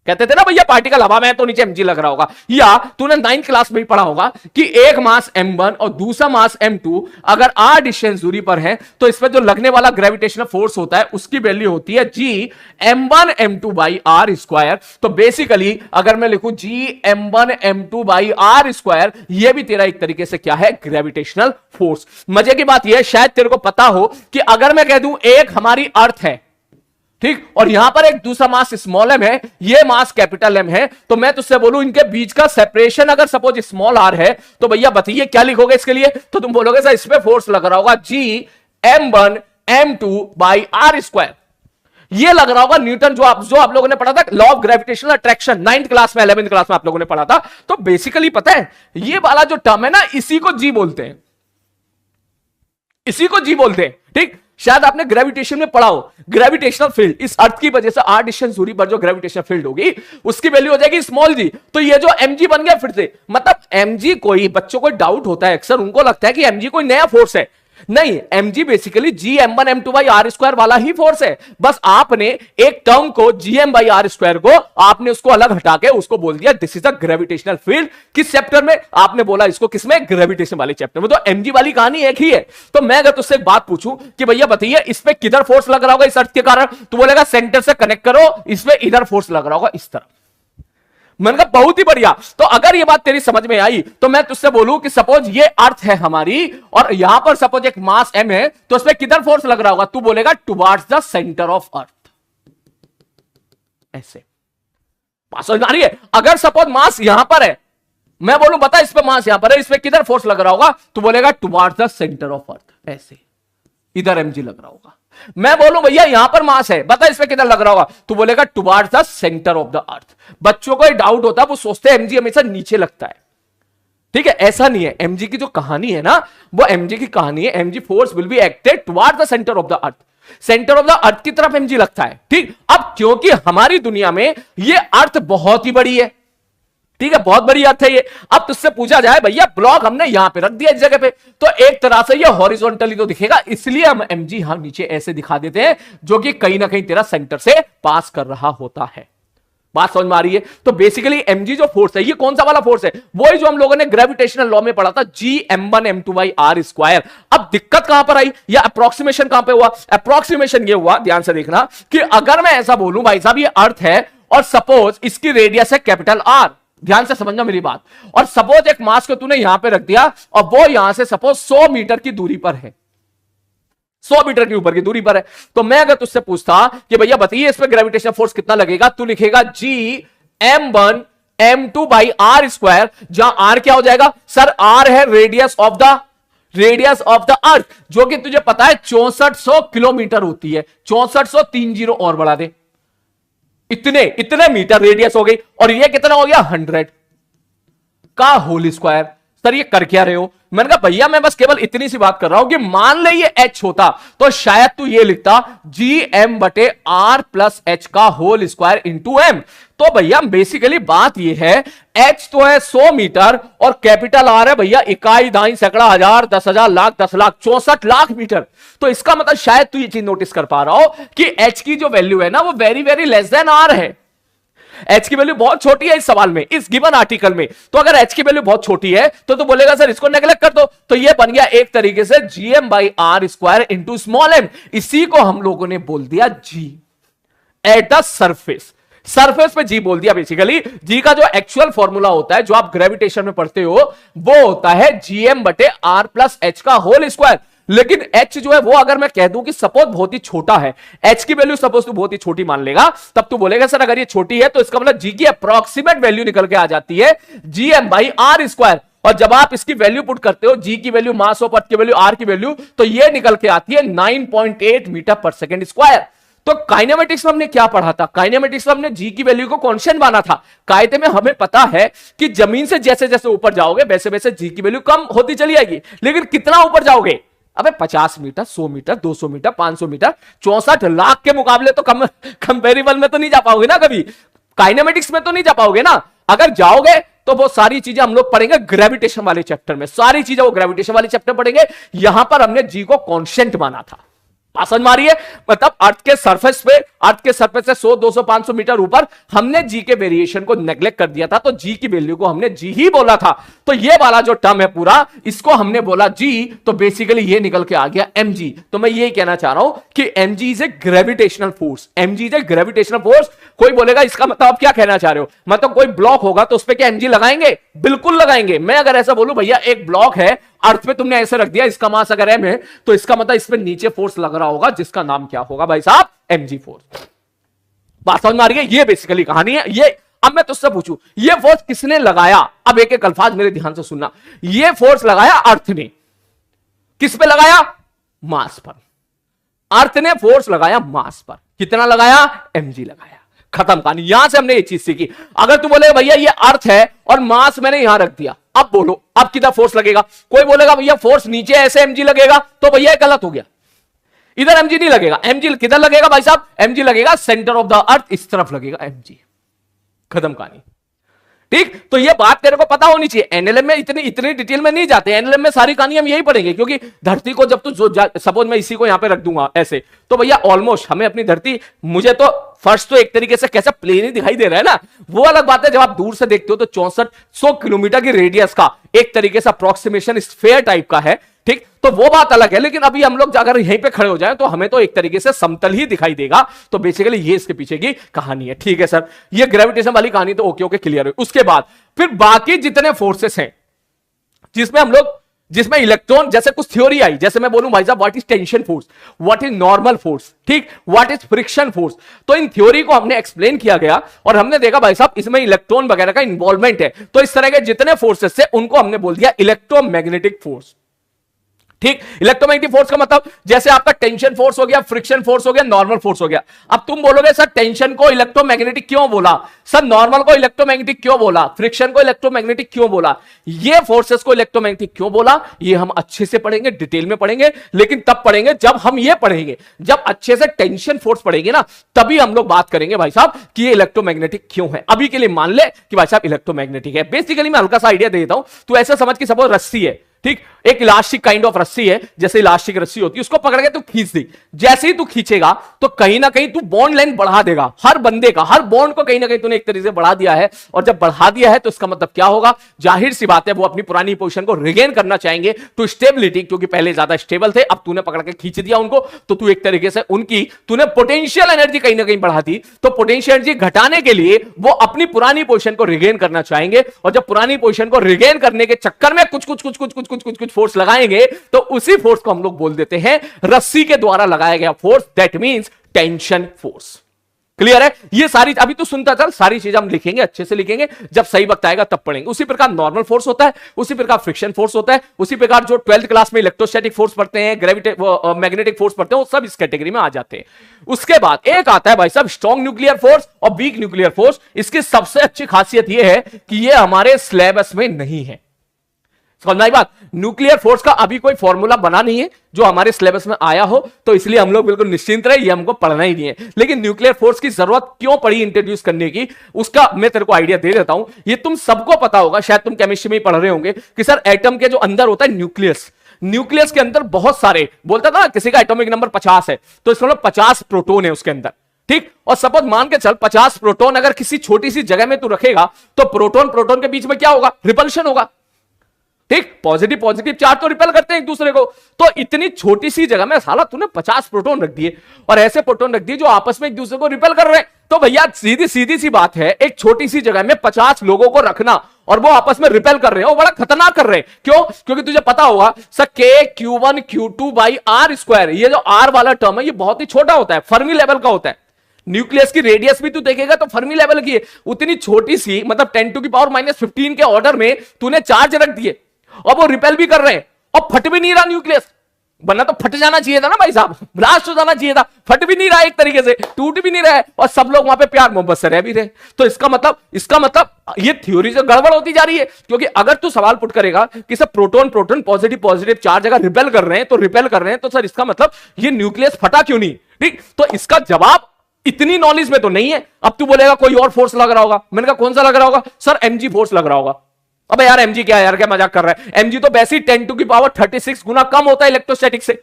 Speaker 1: कहते थे ना भैया पार्टिकल हवा में है तो नीचे mg लग रहा होगा, या तूने 9th क्लास में ही पढ़ा होगा कि एक मास m1 और दूसरा मास m2 अगर r डिस्टेंस दूरी पर है तो इसमें जो लगने वाला ग्रेविटेशनल फोर्स होता है उसकी वैल्यू होती है g m1 m2 by r square. तो बेसिकली अगर मैं लिखूं g m1 m2 by r square, यह भी तेरा एक तरीके से क्या है? Gravitational force. मजे की बात यह है, शायद तेरे को पता हो कि अगर मैं कह दूं एक हमारी अर्थ है, ठीक, और यहां पर एक दूसरा मास स्मॉल एम है, ये मास कैपिटल एम है, तो मैं तुझसे बोलूं इनके बीच का सेपरेशन अगर सपोज स्मॉल आर है, तो भैया बताइए क्या लिखोगे इसके लिए? तो तुम बोलोगे सर इसमें फोर्स लग रहा होगा जी m1 m2 by R square. ये लग रहा होगा न्यूटन, जो आप लोगों ने पढ़ा था law of gravitational attraction 9th class में, 11th क्लास में आप लोगों ने पढ़ा था। तो बेसिकली पता है ये वाला जो टर्म है ना, इसी को जी बोलते हैं, इसी को जी बोलते हैं, ठीक। शायद आपने ग्रेविटेशन में पढ़ा हो, ग्रेविटेशनल फील्ड, इस अर्थ की वजह से r डिस्टेंस दूरी पर जो ग्रेविटेशनल फील्ड होगी उसकी वैल्यू हो जाएगी स्मॉल जी। तो ये जो mg बन गया फिर से, मतलब mg, कोई बच्चों को डाउट होता है अक्सर, उनको लगता है कि mg कोई नया फोर्स है। नहीं, mg basically G m1 m2 by R square वाला ही फोर्स है, बस आपने एक टर्म को gm बाई आर स्क्वायर को आपने उसको अलग हटा के उसको बोल दिया this is a gravitational field. किस चैप्टर में आपने बोला इसको? किसमें? ग्रेविटेशन वाले चैप्टर में। तो mg वाली कहानी एक ही है। तो मैं अगर तुझसे एक बात पूछूं कि भैया बताइए इस पे किधर फोर्स लग रहा होगा इस अर्थ के कारण, तो बोलेगा सेंटर से कनेक्ट करो, इसमें इधर फोर्स लग रहा होगा इस तरफ। मैंने कहा बहुत ही बढ़िया। तो अगर ये बात तेरी समझ में आई तो मैं तुझसे बोलूं कि सपोज ये अर्थ है हमारी और यहां पर सपोज एक मास m है, तो इसमें किधर फोर्स लग रहा होगा? तू बोलेगा towards the centre of earth, ऐसे। बात समझ में आ रही है? अगर सपोज मास यहां पर है, मैं बोलूं बता इस पे मास यहां पर है, इस पे किधर फोर्स लग रहा होगा? तू बोलेगा towards the centre of earth, ऐसे, इधर mg लग रहा होगा। मैं बोलूं भैया यहां पर मास है, बता इसमें किधर लग रहा होगा? तू बोलेगा towards the centre of the अर्थ। बच्चों को डाउट होता है, वो सोचते हैं mg हमेशा नीचे लगता है, ठीक है, ऐसा नहीं है। mg की जो कहानी है ना, वो mg की कहानी है, mg force will be acted towards the centre of the earth, centre of the अर्थ की तरफ mg लगता है, ठीक। अब क्योंकि हमारी दुनिया में ये अर्थ बहुत ही बड़ी है, ठीक है, बहुत बड़ी अर्थ है ये। अब तुझसे पूछा जाए भैया ब्लॉक हमने यहां पे रख दिया इस जगह पे, तो एक तरह से ये हॉरिजॉन्टली तो दिखेगा, इसलिए हम mg हम नीचे ऐसे दिखा देते हैं, जो कि कहीं ना कहीं तेरा सेंटर से पास कर रहा होता है। बात समझ में आ रही है? तो बेसिकली mg जो फोर्स है, ये कौन सा वाला फोर्स है? वही जो हम लोगों ने ग्रेविटेशनल लॉ में पढ़ा था, g m1 m2 by R square. अब दिक्कत कहां पर आई, या अप्रोक्सीमेशन कहां पे हुआ? अप्रोक्सीमेशन ये हुआ, ध्यान से देखना, कि अगर मैं ऐसा बोलूं भाई साहब ये अर्थ है और सपोज इसकी रेडियस है कैपिटल R, ध्यान से समझना मेरी बात, और सपोज एक मास को तूने यहां पे रख दिया और वो यहां से सपोज 100 मीटर की दूरी पर है, 100 मीटर के ऊपर की दूरी पर है, तो मैं अगर तुझसे पूछता कि भैया बताइए इस पे ग्रेविटेशनल फोर्स कितना लगेगा, तू लिखेगा G m1 m2 by R square, जहां आर क्या हो जाएगा? सर आर है रेडियस ऑफ द अर्थ, जो कि तुझे पता है 6400 किलोमीटर होती है, 6400 3 जीरो और बढ़ा दे, इतने मीटर रेडियस हो गई, और ये कितना हो गया? 100 का होल स्क्वायर। सर ये कर क्या रहे हो? मैंने कहा भैया मैं बस केवल इतनी सी बात कर रहा हूं कि मान ले ये H होता तो शायद तू ये लिखता GM बटे R प्लस H का होल स्क्वायर इंटू M। तो भैया बेसिकली बात ये है, H तो है 100 मीटर और कैपिटल R है भैया इकाई, दाई, सैकड़ा, हजार, 10,000, लाख, 10 लाख, 64 लाख मीटर। तो इसका मतलब शायद तू ये चीज नोटिस कर पा रहा हो कि H की जो वैल्यू है ना वो very very less than R है। H की वैल्यू बहुत छोटी है इस सवाल में, इस गिवन आर्टिकल में। तो अगर H की वैल्यू बहुत छोटी है तो बोलेगा सर इसको नेगलेक्ट कर दो। तो ये बन गया एक तरीके से GM by R square into small m। इसी को हम लोगों ने बोल दिया G at the surface. Surface पे G बोल दिया। बेसिकली G का जो एक्चुअल फॉर्मूला होता है जो आप ग्रेविटेशन में पढ़ते हो वो होता है GM बटे R प्लस H का होल स्क्वायर। लेकिन H जो है वो अगर मैं कह दूं कि सपोज बहुत ही छोटा है, H की वैल्यू सपोज तू बहुत ही छोटी मान लेगा, तब तू बोलेगा सर अगर ये छोटी है तो इसका मतलब G की अप्रॉक्सीमेट वैल्यू निकल के आ जाती है GM बाई R स्क्वायर। और जब आप इसकी वैल्यू पुट करते हो, G की वैल्यू, मास ऑफ अर्थ की वैल्यू, R की वैल्यू, तो ये निकल के आती है 9.8 मीटर पर सेकेंड स्क्वायर। तो काइनेमेटिक्स में हमने क्या पढ़ा था? काइनेमेटिक्स में हमने G की वैल्यू को कांस्टेंट माना था। कायदे में हमें पता है कि जमीन से जैसे जैसे ऊपर जाओगे वैसे वैसे G की वैल्यू कम होती चली जाएगी। लेकिन कितना ऊपर जाओगे? अबे 50 meter, 100 meter, 200 meter, 500 meter, 64 lakh के मुकाबले तो कंपेरेबल में तो नहीं जा पाओगे ना कभी, काइनेमेटिक्स में तो नहीं जा पाओगे ना। अगर जाओगे तो वो सारी चीजें हम लोग पढ़ेंगे ग्रेविटेशन वाले चैप्टर में, सारी चीजें वो ग्रेविटेशन वाले चैप्टर पढ़ेंगे। यहां पर हमने G को कांस्टेंट माना था। समझ मारिए, मतलब अर्थ के सरफेस से 100, 200, 500 मीटर ऊपर हमने G के वेरिएशन को नेग्लेक्ट कर दिया था। तो G की वैल्यू को हमने G ही बोला था। तो ये वाला जो टर्म है पूरा, इसको हमने बोला G। तो बेसिकली ये निकल के आ गया mg। तो मैं ये कहना चाह रहा हूं कि mg is a gravitational force. mg is a gravitational force. कोई बोलेगा इसका मतलब आप क्या कहना चाह रहे हो? मतलब कोई ब्लॉक होगा तो उस पर क्या mg लगाएंगे? बिल्कुल लगाएंगे। मैं अगर ऐसा बोलूं भैया एक ब्लॉक है, अर्थ पे तुमने ऐसे रख दिया, इसका मास अगर m है तो इसका मतलब इस पे नीचे फोर्स लग रहा होगा जिसका नाम क्या होगा भाई साहब? mg force. बात समझ में आ रही है? ये बेसिकली कहानी है। ये अब मैं तुझसे पूछूं ये फोर्स किसने लगाया? अब एक एक अल्फाज मेरे ध्यान से सुनना। ये फोर्स लगाया अर्थ ने। किस पे लगाया? मास पर। अर्थ ने फोर्स लगाया मास पर। कितना लगाया? mg लगाया। खत्म कहानी। यहां से हमने ये चीज सीखी। अगर तू बोले भैया ये अर्थ है और मास मैंने यहां रख दिया, अब बोलो अब कितना फोर्स लगेगा? कोई बोलेगा भैया फोर्स नीचे ऐसे mg लगेगा, तो भैया गलत हो गया। इधर mg नहीं लगेगा। mg किधर लगेगा भाई साहब? mg लगेगा सेंटर ऑफ द अर्थ, इस तरफ लगेगा mg। खत्म कहानी। ठीक, तो ये बात तेरे को पता होनी चाहिए। एनएलएम में इतनी डिटेल में नहीं जाते। एनएलएम में सारी कहानी हम यही पढ़ेंगे, क्योंकि धरती को जब तू सपोज मैं इसी को यहां पे रख दूंगा ऐसे, तो भैया ऑलमोस्ट हमें अपनी धरती, मुझे तो फर्स्ट तो एक तरीके से कैसा प्लेन ही दिखाई दे रहा है ना, वो अलग बात है। जब आप दूर से देखते हो तो 6400 किलोमीटर की रेडियस का एक तरीके से अप्रोक्सीमेशन स्फेयर टाइप का है। ठीक, तो वो बात अलग है। लेकिन अभी हम लोग अगर यहीं पे खड़े हो जाएं तो हमें तो एक तरीके से समतल ही दिखाई देगा। तो बेसिकली ये इसके पीछे की कहानी है। ठीक है सर, ये ग्रेविटेशन वाली कहानी तो ओके क्लियर हुई। उसके बाद फिर बाकी जितने फोर्सेस हैं जिसमें इलेक्ट्रॉन, जैसे कुछ थ्योरी आई, जैसे मैं बोलूं भाई साहब what is tension force, what is normal force, ठीक, व्हाट इज फ्रिक्शन फोर्स। तो इन थ्योरी को हमने एक्सप्लेन किया गया और हमने देखा भाई साहब इसमें इलेक्ट्रॉन वगैरह का इन्वॉल्वमेंट है। तो इस तरह के जितने फोर्सेस थे उनको हमने बोल दिया इलेक्ट्रोमैग्नेटिक फोर्स। ठीक, इलेक्ट्रोमैग्नेटिक फोर्स का मतलब जैसे आपका टेंशन फोर्स हो गया, फ्रिक्शन फोर्स हो गया, नॉर्मल फोर्स हो गया। अब तुम बोलोगे सर टेंशन को इलेक्ट्रोमैग्नेटिक क्यों बोला, सर नॉर्मल को इलेक्ट्रोमैग्नेटिक क्यों बोला, फ्रिक्शन को इलेक्ट्रोमैग्नेटिक क्यों बोला, ये फोर्सेस को इलेक्ट्रोमैग्नेटिक क्यों बोला, ये हम अच्छे से पढ़ेंगे, डिटेल में पढ़ेंगे। लेकिन तब पढ़ेंगे जब हम ये पढ़ेंगे, जब अच्छे से टेंशन फोर्स पढ़ेंगे ना, तभी हम लोग बात करेंगे भाई साहब कि ये इलेक्ट्रोमैग्नेटिक क्यों है। अभी के लिए मान ले कि भाई साहब इलेक्ट्रोमैग्नेटिक है। बेसिकली मैं हल्का सा आइडिया दे देता हूं। तू ऐसा समझ कि सपोज रस्सी है, ठीक, एक इलास्टिक काइंड ऑफ रस्सी है, जैसे इलास्टिक रस्सी होती है, उसको पकड़ के तू खींच दी। जैसे ही तू खींचेगा तो कहीं ना कहीं तू बॉन्ड लेंथ बढ़ा देगा। हर बंदे का, हर बॉन्ड को कहीं ना कहीं तूने एक तरीके से बढ़ा दिया है। और जब बढ़ा दिया है तो इसका मतलब क्या होगा? जाहिर सी बात है वो अपनी पुरानी पोजीशन को रिगेन करना चाहेंगे टू स्टेबिलिटी, क्योंकि पहले ज्यादा स्टेबल थे, अब तूने पकड़ के खींच दिया उनको, तो तू एक तरीके से उनकी तूने पोटेंशियल एनर्जी कहीं ना कहीं बढ़ा दी। तो पोटेंशियल एनर्जी घटाने के लिए वो अपनी पुरानी पोजीशन को रिगेन करना चाहेंगे। और जब पुरानी पोजीशन को रिगेन करने के चक्कर में कुछ फोर्स लगाएंगे, तो उसी फोर्स को हम लोग बोल देते हैं रस्सी के द्वारा लगाया गया force, that means tension force. Clear है? ये सारी अभी तो सुनता चल, सारी चीज हम लिखेंगे, अच्छे से लिखेंगे, जब सही वक्त आएगा तब पढ़ेंगे। उसी प्रकार नॉर्मल फोर्स होता है, उसी प्रकार फ्रिक्शन फोर्स होता है, उसी प्रकार जो 12th क्लास में इलेक्ट्रोस्टैटिक फोर्स पढ़ते हैं, मैग्नेटिक फोर्स पढ़ते हैं, वो सब इस कैटेगरी में आ जाते हैं। उसके बाद एक आता है भाई साहब स्ट्रॉन्ग न्यूक्लियर फोर्स और वीक न्यूक्लियर फोर्स। इसकी सबसे अच्छी खासियत यह है कि यह हमारे सिलेबस में नहीं है। समझना ही बात। न्यूक्लियर फोर्स का अभी कोई फॉर्मूला बना नहीं है जो हमारे सिलेबस में आया हो, तो इसलिए हम लोग बिल्कुल निश्चिंत रहे, ये हमको पढ़ना ही नहीं है। लेकिन न्यूक्लियर फोर्स की जरूरत क्यों पड़ी इंट्रोड्यूस करने की, उसका मैं तेरे को आइडिया दे देता हूं। ये तुम सबको पता होगा, शायद तुम केमिस्ट्री में ही पढ़ रहे होंगे कि सर एटम के जो अंदर होता है न्यूक्लियस, न्यूक्लियस के अंदर बहुत सारे, बोलता था ना किसी का एटॉमिक नंबर 50 है, तो इसका मतलब 50 प्रोटॉन है उसके अंदर, ठीक। और सपोज मान के चल 50 प्रोटॉन अगर किसी छोटी सी जगह में तू रखेगा तो प्रोटॉन प्रोटॉन के बीच में क्या होगा, रिपल्शन होगा, ठीक। पॉजिटिव पॉजिटिव चार्ज तो रिपेल करते हैं एक दूसरे को। तो इतनी छोटी सी जगह में साला तूने 50 प्रोटॉन रख दिए और ऐसे प्रोटॉन रख दिए जो आपस में एक दूसरे को रिपेल कर रहे हैं। तो भैया सीधी सीधी सी बात है, एक छोटी सी जगह में 50 लोगों को रखना और वो आपस में रिपेल कर रहे हैं, वो बड़ा खतरनाक कर रहे हैं। क्यों? क्योंकि तुझे पता होगा सर k(q1q2/r²), ये जो r वाला टर्म है ये बहुत ही छोटा होता है, फर्मी लेवल का होता है। न्यूक्लियस की रेडियस भी तू देखेगा तो फर्मी लेवल की है, उतनी छोटी सी, मतलब 10⁻⁻15 के ऑर्डर में तूने चार्ज रख दिए और वो रिपेल भी कर रहे हैं और फट भी नहीं रहा न्यूक्लियस। बनना तो फट जाना चाहिए था ना भाई साहब, ब्लास्ट हो जाना चाहिए था, फट भी नहीं रहा, एक तरीके से टूट भी नहीं रहा है और सब लोग वहां पे प्यार मोहब्बत से रह भी रहे। तो इसका मतलब ये थ्योरी से गड़बड़ होती जा रही है। क्योंकि अगर तू सवाल पुट करेगा कि sir proton proton positive positive charge अगर रिपेल कर रहे हैं तो सर इसका मतलब ये न्यूक्लियस फटा क्यों नहीं, ठीक। तो इसका जवाब इतनी नॉलेज में तो नहीं है। अब तू बोलेगा कोई और फोर्स लग रहा होगा, मैंने कहा कौन सा लग रहा होगा, सर mg फोर्स लग रहा होगा। अबे यार mg क्या है यार, क्या मजाक कर रहा है, mg तो वैसे ही 10⁻36 गुना कम होता है इलेक्ट्रोस्टैटिक से,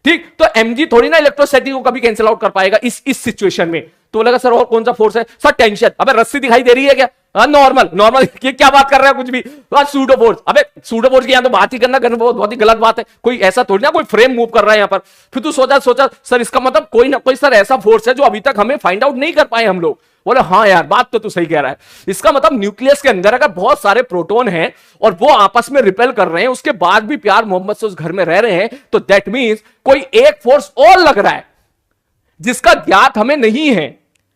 Speaker 1: ठीक। तो mg थोड़ी ना इलेक्ट्रोस्टैटिक को कभी कैंसिल आउट कर पाएगा इस सिचुएशन में। तो बोलेगा सर और कौन सा फोर्स है, सर टेंशन। अबे रस्सी दिखाई दे रही है क्या, नॉर्मल ये क्या बात कर रहा है कुछ भी, सूडो फोर्स। अबे सूडो फोर्स की यहां तो बात ही करना बहुत ही गलत बात है। कोई ऐसा थोड़ी ना कोई फ्रेम मूव कर रहा है यहां पर। फिर तू सोचा सर इसका मतलब कोई ना कोई सर ऐसा फोर्स है जो अभी तक हमें फाइंड आउट नहीं कर पाए हम लोग। बोले हाँ यार बात तो तू सही कह रहा है। इसका मतलब न्यूक्लियस के अंदर अगर बहुत सारे प्रोटॉन हैं और वो आपस में रिपेल कर रहे हैं, उसके बाद भी प्यार मोहब्बत से उस घर में रह रहे हैं, तो दैट मींस कोई एक फोर्स और लग रहा है जिसका ज्ञात हमें नहीं है,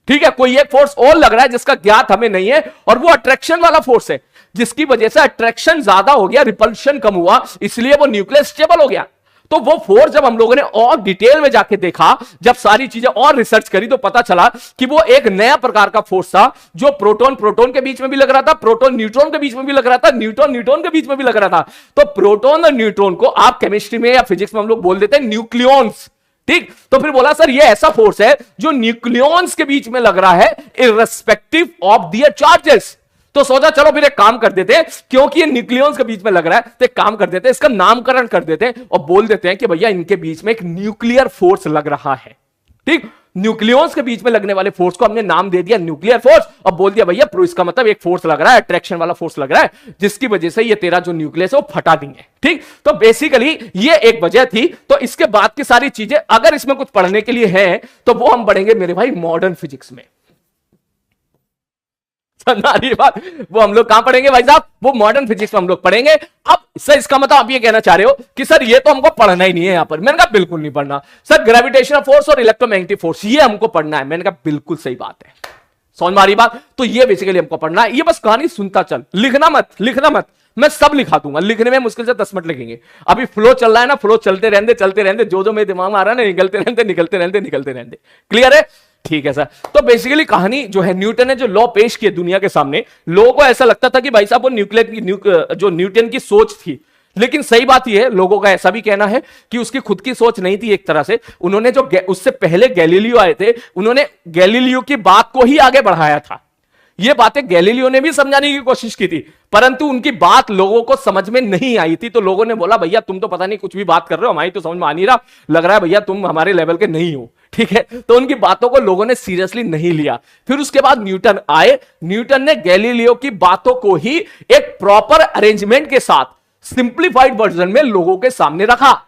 Speaker 1: ठीक है। कोई एक फोर्स और लग रहा है जिसका ज्ञात हमें नहीं है और वो अट्रैक्शन वाला फोर्स है, जिसकी वजह से अट्रैक्शन ज्यादा हो गया, रिपल्शन कम हुआ, इसलिए वो न्यूक्लियस स्टेबल हो गया। तो वो फोर्स जब हम लोगों ने और डिटेल में जाके देखा, जब सारी चीजें और रिसर्च करी, तो पता चला कि वो एक नया प्रकार का फोर्स था जो प्रोटॉन प्रोटॉन के बीच में भी लग रहा था, प्रोटॉन न्यूट्रॉन के बीच में भी लग रहा था, न्यूट्रॉन न्यूट्रॉन के बीच में भी लग रहा था। तो प्रोटॉन और न्यूट्रॉन को आप केमिस्ट्री में या फिजिक्स में हम लोग बोल देते हैं न्यूक्लियॉन्स, ठीक। तो फिर बोला सर ये ऐसा फोर्स है जो न्यूक्लियॉन्स के बीच में लग रहा है इररिस्पेक्टिव ऑफ दियर चार्जेस। तो सोचा चलो फिर एक काम कर देते हैं, क्योंकि ये न्यूक्लियॉन्स के बीच में लग रहा है तो एक काम कर देते हैं, इसका नामकरण कर देते हैं और बोल देते हैं कि भैया इनके बीच में एक न्यूक्लियर फोर्स लग रहा है, ठीक। न्यूक्लियॉन्स के बीच में लगने वाले फोर्स को हमने नाम दे दिया न्यूक्लियर फोर्स और बोल दिया भैया इसका मतलब एक फोर्स लग रहा है, अट्रैक्शन वाला फोर्स लग रहा है, जिसकी वजह से ये तेरा जो न्यूक्लियस है वो फटा देंगे, ठीक। तो बेसिकली ये एक वजह थी। तो इसके बाद की सारी चीजें अगर इसमें कुछ पढ़ने के लिए है तो वो हम पढ़ेंगे मेरे भाई मॉडर्न फिजिक्स में। बात वो हम लोग कहां पढ़ेंगे भाई साहब, वो मॉडर्न फिजिक्स में हम लोग पढ़ेंगे। अब सर इसका मतलब आप ये कहना चाह रहे हो कि सर ये तो हमको पढ़ना ही नहीं है यहां पर। मैंने कहा बिल्कुल नहीं पढ़ना सर, ग्रेविटेशनल फोर्स और इलेक्ट्रोमैग्नेटिक फोर्स ये हमको पढ़ना है। मैंने कहा बिल्कुल सही बात है, समझ में आ रही बात। तो ये बेसिकली हमको पढ़ना है, ये बस कहानी सुनता चल, लिखना मत, मैं सब लिखा दूंगा। लिखने में मुश्किल से 10 मिनट लगेंगे। अभी फ्लो चल रहा है ना, फ्लो चलते रहने, जो मेरे दिमाग में आ रहा है ना निकलते रहने। क्लियर है, ठीक है सर। तो बेसिकली कहानी जो है, न्यूटन ने जो लॉ पेश किए दुनिया के सामने, लोगों को ऐसा लगता था कि भाई साहब वो जो न्यूटन की सोच थी, लेकिन सही बात यह है, लोगों का ऐसा भी कहना है कि उसकी खुद की सोच नहीं थी एक तरह से। उन्होंने जो उससे पहले गैलीलियो आए थे, उन्होंने गैलीलियो की बात को ही आगे बढ़ाया था। ये बातें गैलीलियो ने भी समझाने की कोशिश की थी, परंतु उनकी बात लोगों को समझ में नहीं आई थी। तो लोगों ने बोला भैया तुम तो पता नहीं कुछ भी बात कर रहे हो, हमारी तो समझ में आ नहीं रहा, लग रहा है भैया तुम हमारे लेवल के नहीं हो, ठीक है। तो उनकी बातों को लोगों ने सीरियसली नहीं लिया। फिर उसके बाद न्यूटन आए, न्यूटन ने गैलीलियो की बातों को ही एक प्रॉपर अरेंजमेंट के साथ सिंप्लीफाइड वर्जन में लोगों के सामने रखा।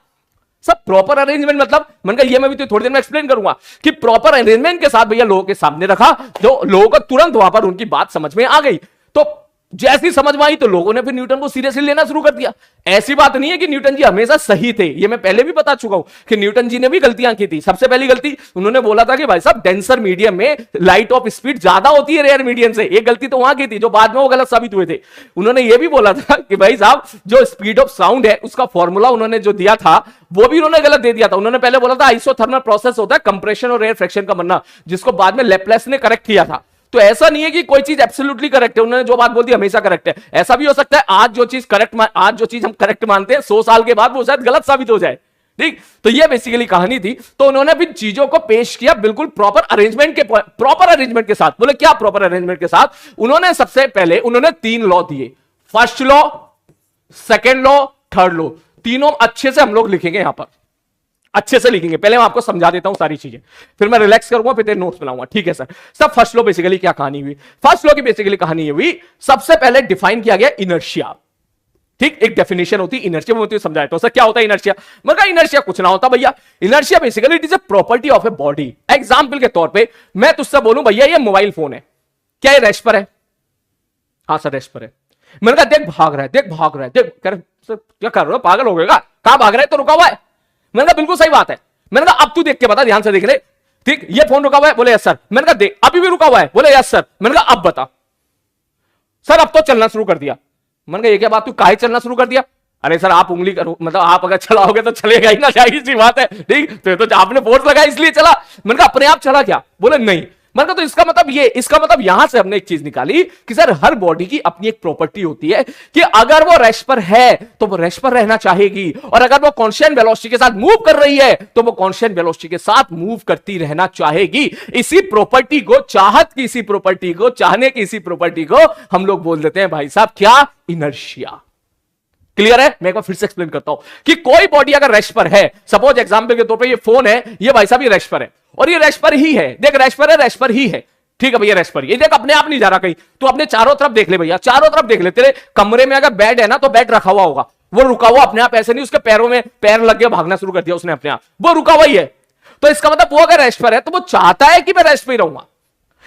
Speaker 1: सब प्रॉपर अरेंजमेंट मतलब मैंने कहा ये मैं भी तो थोड़ी देर में एक्सप्लेन करूंगा कि प्रॉपर अरेंजमेंट के साथ भैया लोगों के सामने रखा, जो लोगों को तुरंत वहां पर उनकी बात समझ में आ गई। तो जैसी समझ में आई तो लोगों ने फिर न्यूटन को सीरियसली लेना शुरू कर दिया। ऐसी बात नहीं है कि न्यूटन जी हमेशा सही थे, ये मैं पहले भी बता चुका हूं कि न्यूटन जी ने भी गलतियां की थी। सबसे पहली गलती उन्होंने बोला था कि भाई साहब डेंसर मीडियम में लाइट ऑफ स्पीड ज्यादा होती है रेयर मीडियम से। एक गलती तो वहां की थी जो बाद में वो गलत साबित हुए थे। उन्होंने ये भी बोला था कि भाई साहब जो स्पीड ऑफ साउंड है उसका फॉर्मूला उन्होंने जो दिया था वो भी उन्होंने गलत दे दिया था। उन्होंने पहले बोला था आइसोथर्मल प्रोसेस होता है कंप्रेशन और रेयर फ्रैक्शन का बनना, जिसको बाद में लेप्लेस ने करेक्ट किया था। तो ऐसा नहीं है कि कोई चीज एब्सोल्युटली करेक्ट है, उन्होंने जो बात बोल दी हमेशा करेक्ट है। ऐसा भी हो सकता है आज जो चीज हम करेक्ट मानते हैं 100 साल के बाद वो शायद गलत साबित हो जाए। ठीक, तो ये बेसिकली कहानी थी। तो उन्होंने भी चीजों को पेश किया बिल्कुल प्रॉपर अरेंजमेंट के साथ। बोले क्या प्रॉपर अरेंजमेंट के साथ? उन्होंने सबसे पहले उन्होंने 3 लॉ दिए, first law, second law, third law. तीनों अच्छे से हम लोग लिखेंगे, यहां पर अच्छे से लिखेंगे। पहले मैं आपको समझा देता हूं सारी चीजें, फिर मैं रिलैक्स करूंगा, फिर नोट्स बनाऊंगा। ठीक है सर। सब फर्स्ट लॉ बेसिकली क्या कहानी हुई? फर्स्ट लॉ की बेसिकली कहानी हुई, सबसे पहले डिफाइन किया गया इनर्शिया। ठीक, एक डेफिनेशन होती है इनर्शिया, मैं समझाया तो सर क्या होता है इनर्शिया? मतलब इनर्शिया कुछ ना होता भैया, inertia basically it is a property of a body. Example के तौर पे मैं तुझसे बोलूं भैया ये मोबाइल फोन है, क्या ये रेस्ट पर है? हाँ सर रेस्ट पर है। मैंने कहा देख भाग रहा है, देख भाग रहा है, देख कर सर क्या कर रहे हो, पागल हो गएगा, कहां भाग रहा है? तो रुका हुआ है। मैंने कहा बिल्कुल सही बात है। मैंने कहा अब तू देख के बता, ध्यान से देख ले। ठीक, ये फोन रुका हुआ है? बोले यस सर। मैंने कहा देख अभी भी रुका हुआ है? बोले यस सर। मैंने कहा अब बता। सर अब तो चलना शुरू कर दिया। मैंने कहा ये क्या बात, तू काहे चलना शुरू कर दिया? अरे सर आप उंगली करो, मतलब आप अगर चलाओगे तो चलेगा ही ना, जाहिर सी बात है। ठीक, तो आपने फोर्स लगाया इसलिए चला। मैंने कहा अपने आप चला क्या? बोले नहीं। मैंने कहा तो इसका मतलब ये, इसका मतलब यहां से हमने एक चीज निकाली कि सर हर बॉडी की अपनी एक प्रॉपर्टी होती है कि अगर वो रेस्ट पर है तो वो रेस्ट पर रहना चाहेगी, और अगर वो कांस्टेंट वेलोसिटी के साथ मूव कर रही है तो वो कांस्टेंट वेलोसिटी के साथ मूव करती रहना चाहेगी। इसी प्रॉपर्टी को, चाहत की इसी प्रॉपर्टी को, चाहने की इसी प्रॉपर्टी को हम लोग बोल देते हैं भाई साहब क्या? इनर्शिया। क्लियर है? मैं एक बार फिर से एक्सप्लेन करता हूं कि कोई बॉडी अगर रेस्ट पर है, सपोज एग्जांपल के तौर पे ये फोन है, ये भाई साहब ये रेस्ट पर है और ये रेस्ट पर ही है। देख रेस्ट पर है, रेस्ट पर ही है। ठीक है भैया रेस्ट पर, ये देख अपने आप नहीं जा रहा कहीं, तो अपने चारों तरफ देख ले भैया, चारों तरफ देख ले। तेरे कमरे में अगर बेड है ना तो बेड रखा हुआ होगा, वो रुका हुआ अपने आप, ऐसे नहीं उसके पैरों में पैर लग गया भागना शुरू कर दिया उसने अपने आप, वो रुका हुआ ही है। तो इसका मतलब वो अगर रेस्ट पर है तो वो चाहता है कि मैं रेस्ट पे रहूंगा।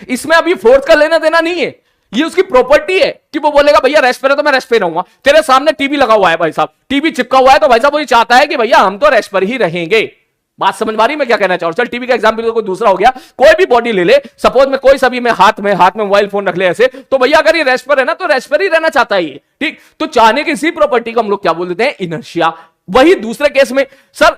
Speaker 1: इसमें अभी फोर्स का लेना देना नहीं है, ये उसकी प्रॉपर्टी है कि वो बोलेगा भैया रेस्ट पे है तो मैं रेस्ट पे रहूंगा। तेरे सामने टीवी लगा हुआ है भाई साहब, टीवी चिपका हुआ है, तो भाई साहब वो चाहता है कि भैया हम तो रेस्ट पर ही रहेंगे। बात समझ में आ रही मैं क्या कहना चाहूं? चल टीवी का एग्जांपल तो कोई दूसरा हो गया, कोई भी बॉडी ले ले, सपोज में कोई सभी में हाथ में मोबाइल फोन रख ले ऐसे, तो भैया अगर ये रेस्ट पर है ना तो रेस्ट पर ही रहना चाहता है ये। ठीक, तो चाहने की इसी प्रॉपर्टी को हम लोग क्या बोल देते हैं? इनर्शिया। वही दूसरे केस में सर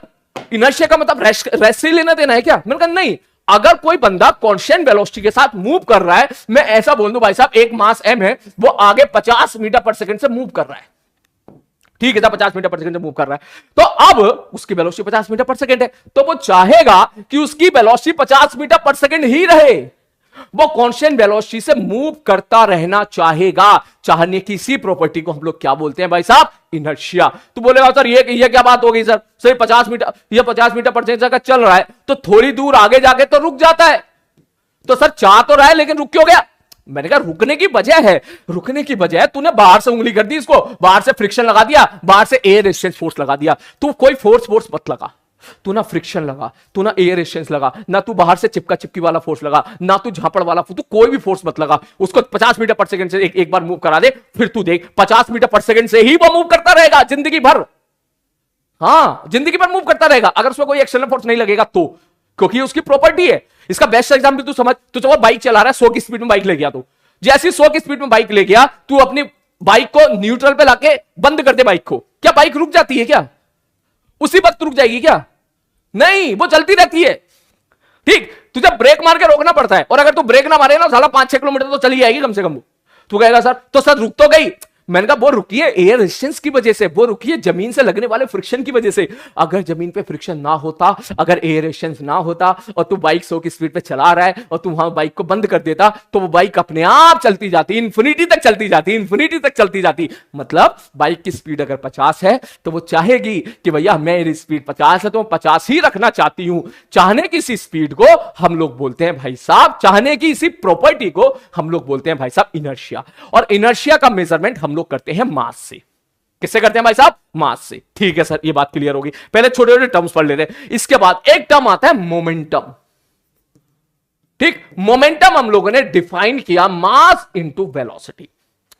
Speaker 1: इनर्शिया का मतलब रेस्ट से लेना देना है क्या? मैंने कहा नहीं, अगर कोई बंदा कांस्टेंट वेलोसिटी के साथ मूव कर रहा है, मैं ऐसा बोल दूं भाई साहब एक मास m है, वो आगे 50 मीटर पर सेकंड से मूव कर रहा है। ठीक है, 50 मीटर पर सेकंड से मूव कर रहा है, तो अब उसकी वेलोसिटी 50 मीटर पर सेकंड है, तो वो चाहेगा कि उसकी वेलोसिटी 50 मीटर पर सेकंड ही रहे। वो कांस्टेंट वेलोसिटी से मूव करता रहना चाहेगा। चाहने की इसी प्रॉपर्टी को हम लोग क्या बोलते हैं भाई साहब? इनर्शिया। तू बोलेगा सर ये क्या बात हो गई सर? सर 50 मीटर पर सेकंड का चल रहा है तो थोड़ी दूर आगे जाके तो रुक जाता है, तो सर चाह तो रहा है लेकिन रुक क्यों गया? मैंने कहा रुकने की वजह है, रुकने की वजह है तूने बाहर से उंगली कर दी, इसको बाहर से फ्रिक्शन लगा दिया, बाहर से एयर रेजिस्टेंस फोर्स लगा दिया। तू कोई फोर्स मत लगा, तू ना फ्रिक्शन लगा, तू ना एयर रेजिस्टेंस लगा, ना तू बाहर से चिपका चिपकी वाला फोर्स लगा, ना तू झापड़ वाला, तू कोई भी फोर्स मत लगा। उसको 50 मीटर पर सेकंड से एक बार मूव करा दे, फिर तू देख 50 मीटर पर सेकंड से ही वो मूव करता रहेगा जिंदगी भर। हां, जिंदगी भर मूव करता रहेगा अगर उसमें कोई एक्सटर्नल फोर्स नहीं लगेगा तो, क्योंकि उसकी प्रॉपर्टी है। इसका बेस्ट एग्जांपल तू समझ, तू चलो बाइक चला रहा है, 100 की स्पीड में बाइक ले गया, तू जैसी 100 की स्पीड में बाइक ले गया, तू अपनी बाइक को न्यूट्रल पे लाके बंद कर दे बाइक को, क्या बाइक रुक जाती है क्या? उसी वक्त रुक जाएगी क्या? नहीं, वो चलती रहती है। ठीक, तुझे ब्रेक मार के रोकना पड़ता है, और अगर तू ब्रेक ना मारे ना साला 5-6 किलोमीटर तो चली जाएगी कम से कम। तू कहेगा सर तो सर रुक तो गई। मैंने कहा वो रुकी है एयर रेजिस्टेंस की वजह से, वो रुकी है जमीन से लगने वाले फ्रिक्शन की वजह से। अगर जमीन पे फ्रिक्शन ना होता, अगर एयर रेजिस्टेंस ना होता, और तू बाइक 100 की स्पीड पे चला रहा है और तू वहां बाइक को बंद कर देता, तो वो बाइक अपने आप चलती जाती, इन्फिनिटी तक चलती जाती, इन्फिनिटी तक चलती जाती। मतलब बाइक की स्पीड अगर 50 है तो वो चाहेगी कि भैया मेरी स्पीड 50 है तो मैं 50 ही रखना चाहती हूं। चाहने की इसी स्पीड को हम लोग बोलते हैं भाई साहब, चाहने की इसी प्रॉपर्टी को हम लोग बोलते हैं भाई साहब इनर्शिया। और इनर्शिया का मेजरमेंट हम लोग करते हैं मास से। किससे करते हैं भाई साहब? मास से। ठीक है सर, ये बात क्लियर होगी। पहले छोटे छोटे टर्म्स पढ़ लेते हैं, इसके बाद एक टर्म आता है मोमेंटम। ठीक, मोमेंटम हम लोगों ने डिफाइन किया मास इनटू वेलोसिटी।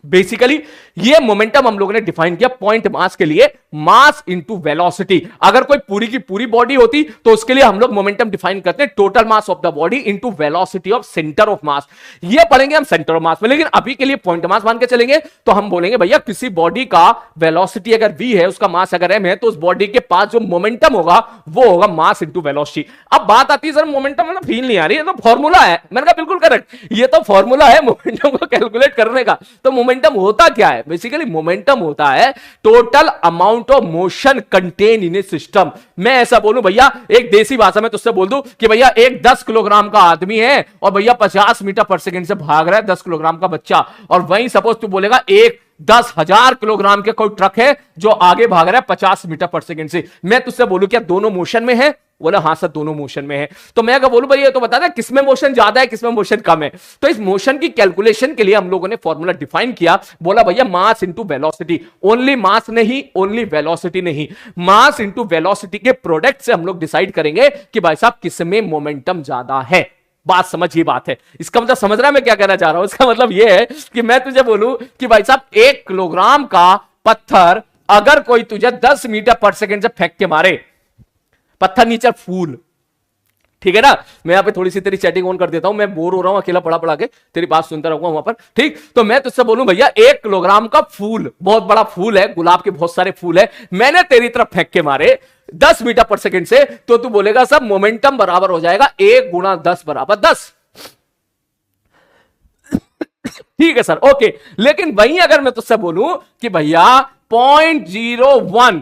Speaker 1: बेसिकली ये मोमेंटम हम लोगों ने डिफाइन किया पॉइंट मास के लिए मास इंटू वेलोसिटी। अगर कोई पूरी की पूरी बॉडी होती तो उसके लिए हम लोग मोमेंटम डिफाइन करते हैं total mass of the body into velocity of centre of mass. ये पढ़ेंगे हम सेंटर ऑफ मास में, लेकिन अभी के लिए पॉइंट मास मान के चलेंगे तो हम बोलेंगे भैया किसी बॉडी का वेलोसिटी अगर v है, उसका मास अगर m है, तो उस बॉडी के पास जो मोमेंटम होगा वो होगा मास इंटू वेलोसिटी। अब बात आती है सर मोमेंटम मतलब फील नहीं आ रही है, तो फॉर्मूला है। मैंने कहा बिल्कुल करेक्ट, ये तो फॉर्मूला है मोमेंटम को कैलकुलेट करने का। तो मोमेंटम होता क्या है? बेसिकली मोमेंटम होता है total amount of motion contain in a system. मैं ऐसा बोलूं भैया, एक देसी भाषा में तुझसे बोल दूं कि भैया एक 10 किलोग्राम का आदमी है और भैया 50 मीटर पर सेकंड से भाग रहा है 10 किलोग्राम का बच्चा, और वहीं सपोज तू बोलेगा एक 10,000 किलोग्राम के कोई ट्रक है जो आगे भाग रहा है 50 मीटर पर सेकंड से। मैं तुझसे बोलूं क्या दोनों मोशन में है? बोला हाँ सर दोनों मोशन में है। तो मैं अगर बोलूं भाई ये तो बता दे किसमें मोशन ज्यादा है किसमें मोशन कम है। तो इस मोशन की कैलकुलेशन के लिए हम लोगों ने फॉर्मूला डिफाइन किया, बोला भैया मास इंटू वेलोसिटी। ओनली मास नहीं, ओनली वेलोसिटी नहीं, मास इंटू वेलोसिटी के प्रोडक्ट से हम लोग डिसाइड करेंगे कि भाई साहब किसमें मोमेंटम ज्यादा है। बात समझ, ये बात है। इसका मतलब समझ रहा है मैं क्या कहना चाह रहा हूं? इसका मतलब ये है कि मैं तुझे बोलूं कि भाई साहब 1 किलोग्राम का पत्थर अगर कोई तुझे 10 मीटर पर सेकंड से फेंक के मारे, पत्थर नीचे फूल, ठीक है ना? मैं यहां पे थोड़ी सी तेरी चैटिंग ऑन कर देता हूं, मैं बोर हो रहा हूं अकेला पढ़ा पढ़ा के, तेरी बात सुनता रहूंगा वहां पर, ठीक? तो मैं तुझसे बोलूं भैया 1 किलोग्राम का फूल, बहुत बड़ा फूल है, गुलाब के बहुत सारे फूल है, मैंने तेरी तरफ फेंक के मारे 10 मीटर पर सेकंड से, तो तू बोलेगा सब मोमेंटम बराबर हो जाएगा 1 गुणा 10 बराबर 10। ठीक है सर, ओके। लेकिन वहीं अगर मैं तुझसे बोलूं कि भैया 0.01,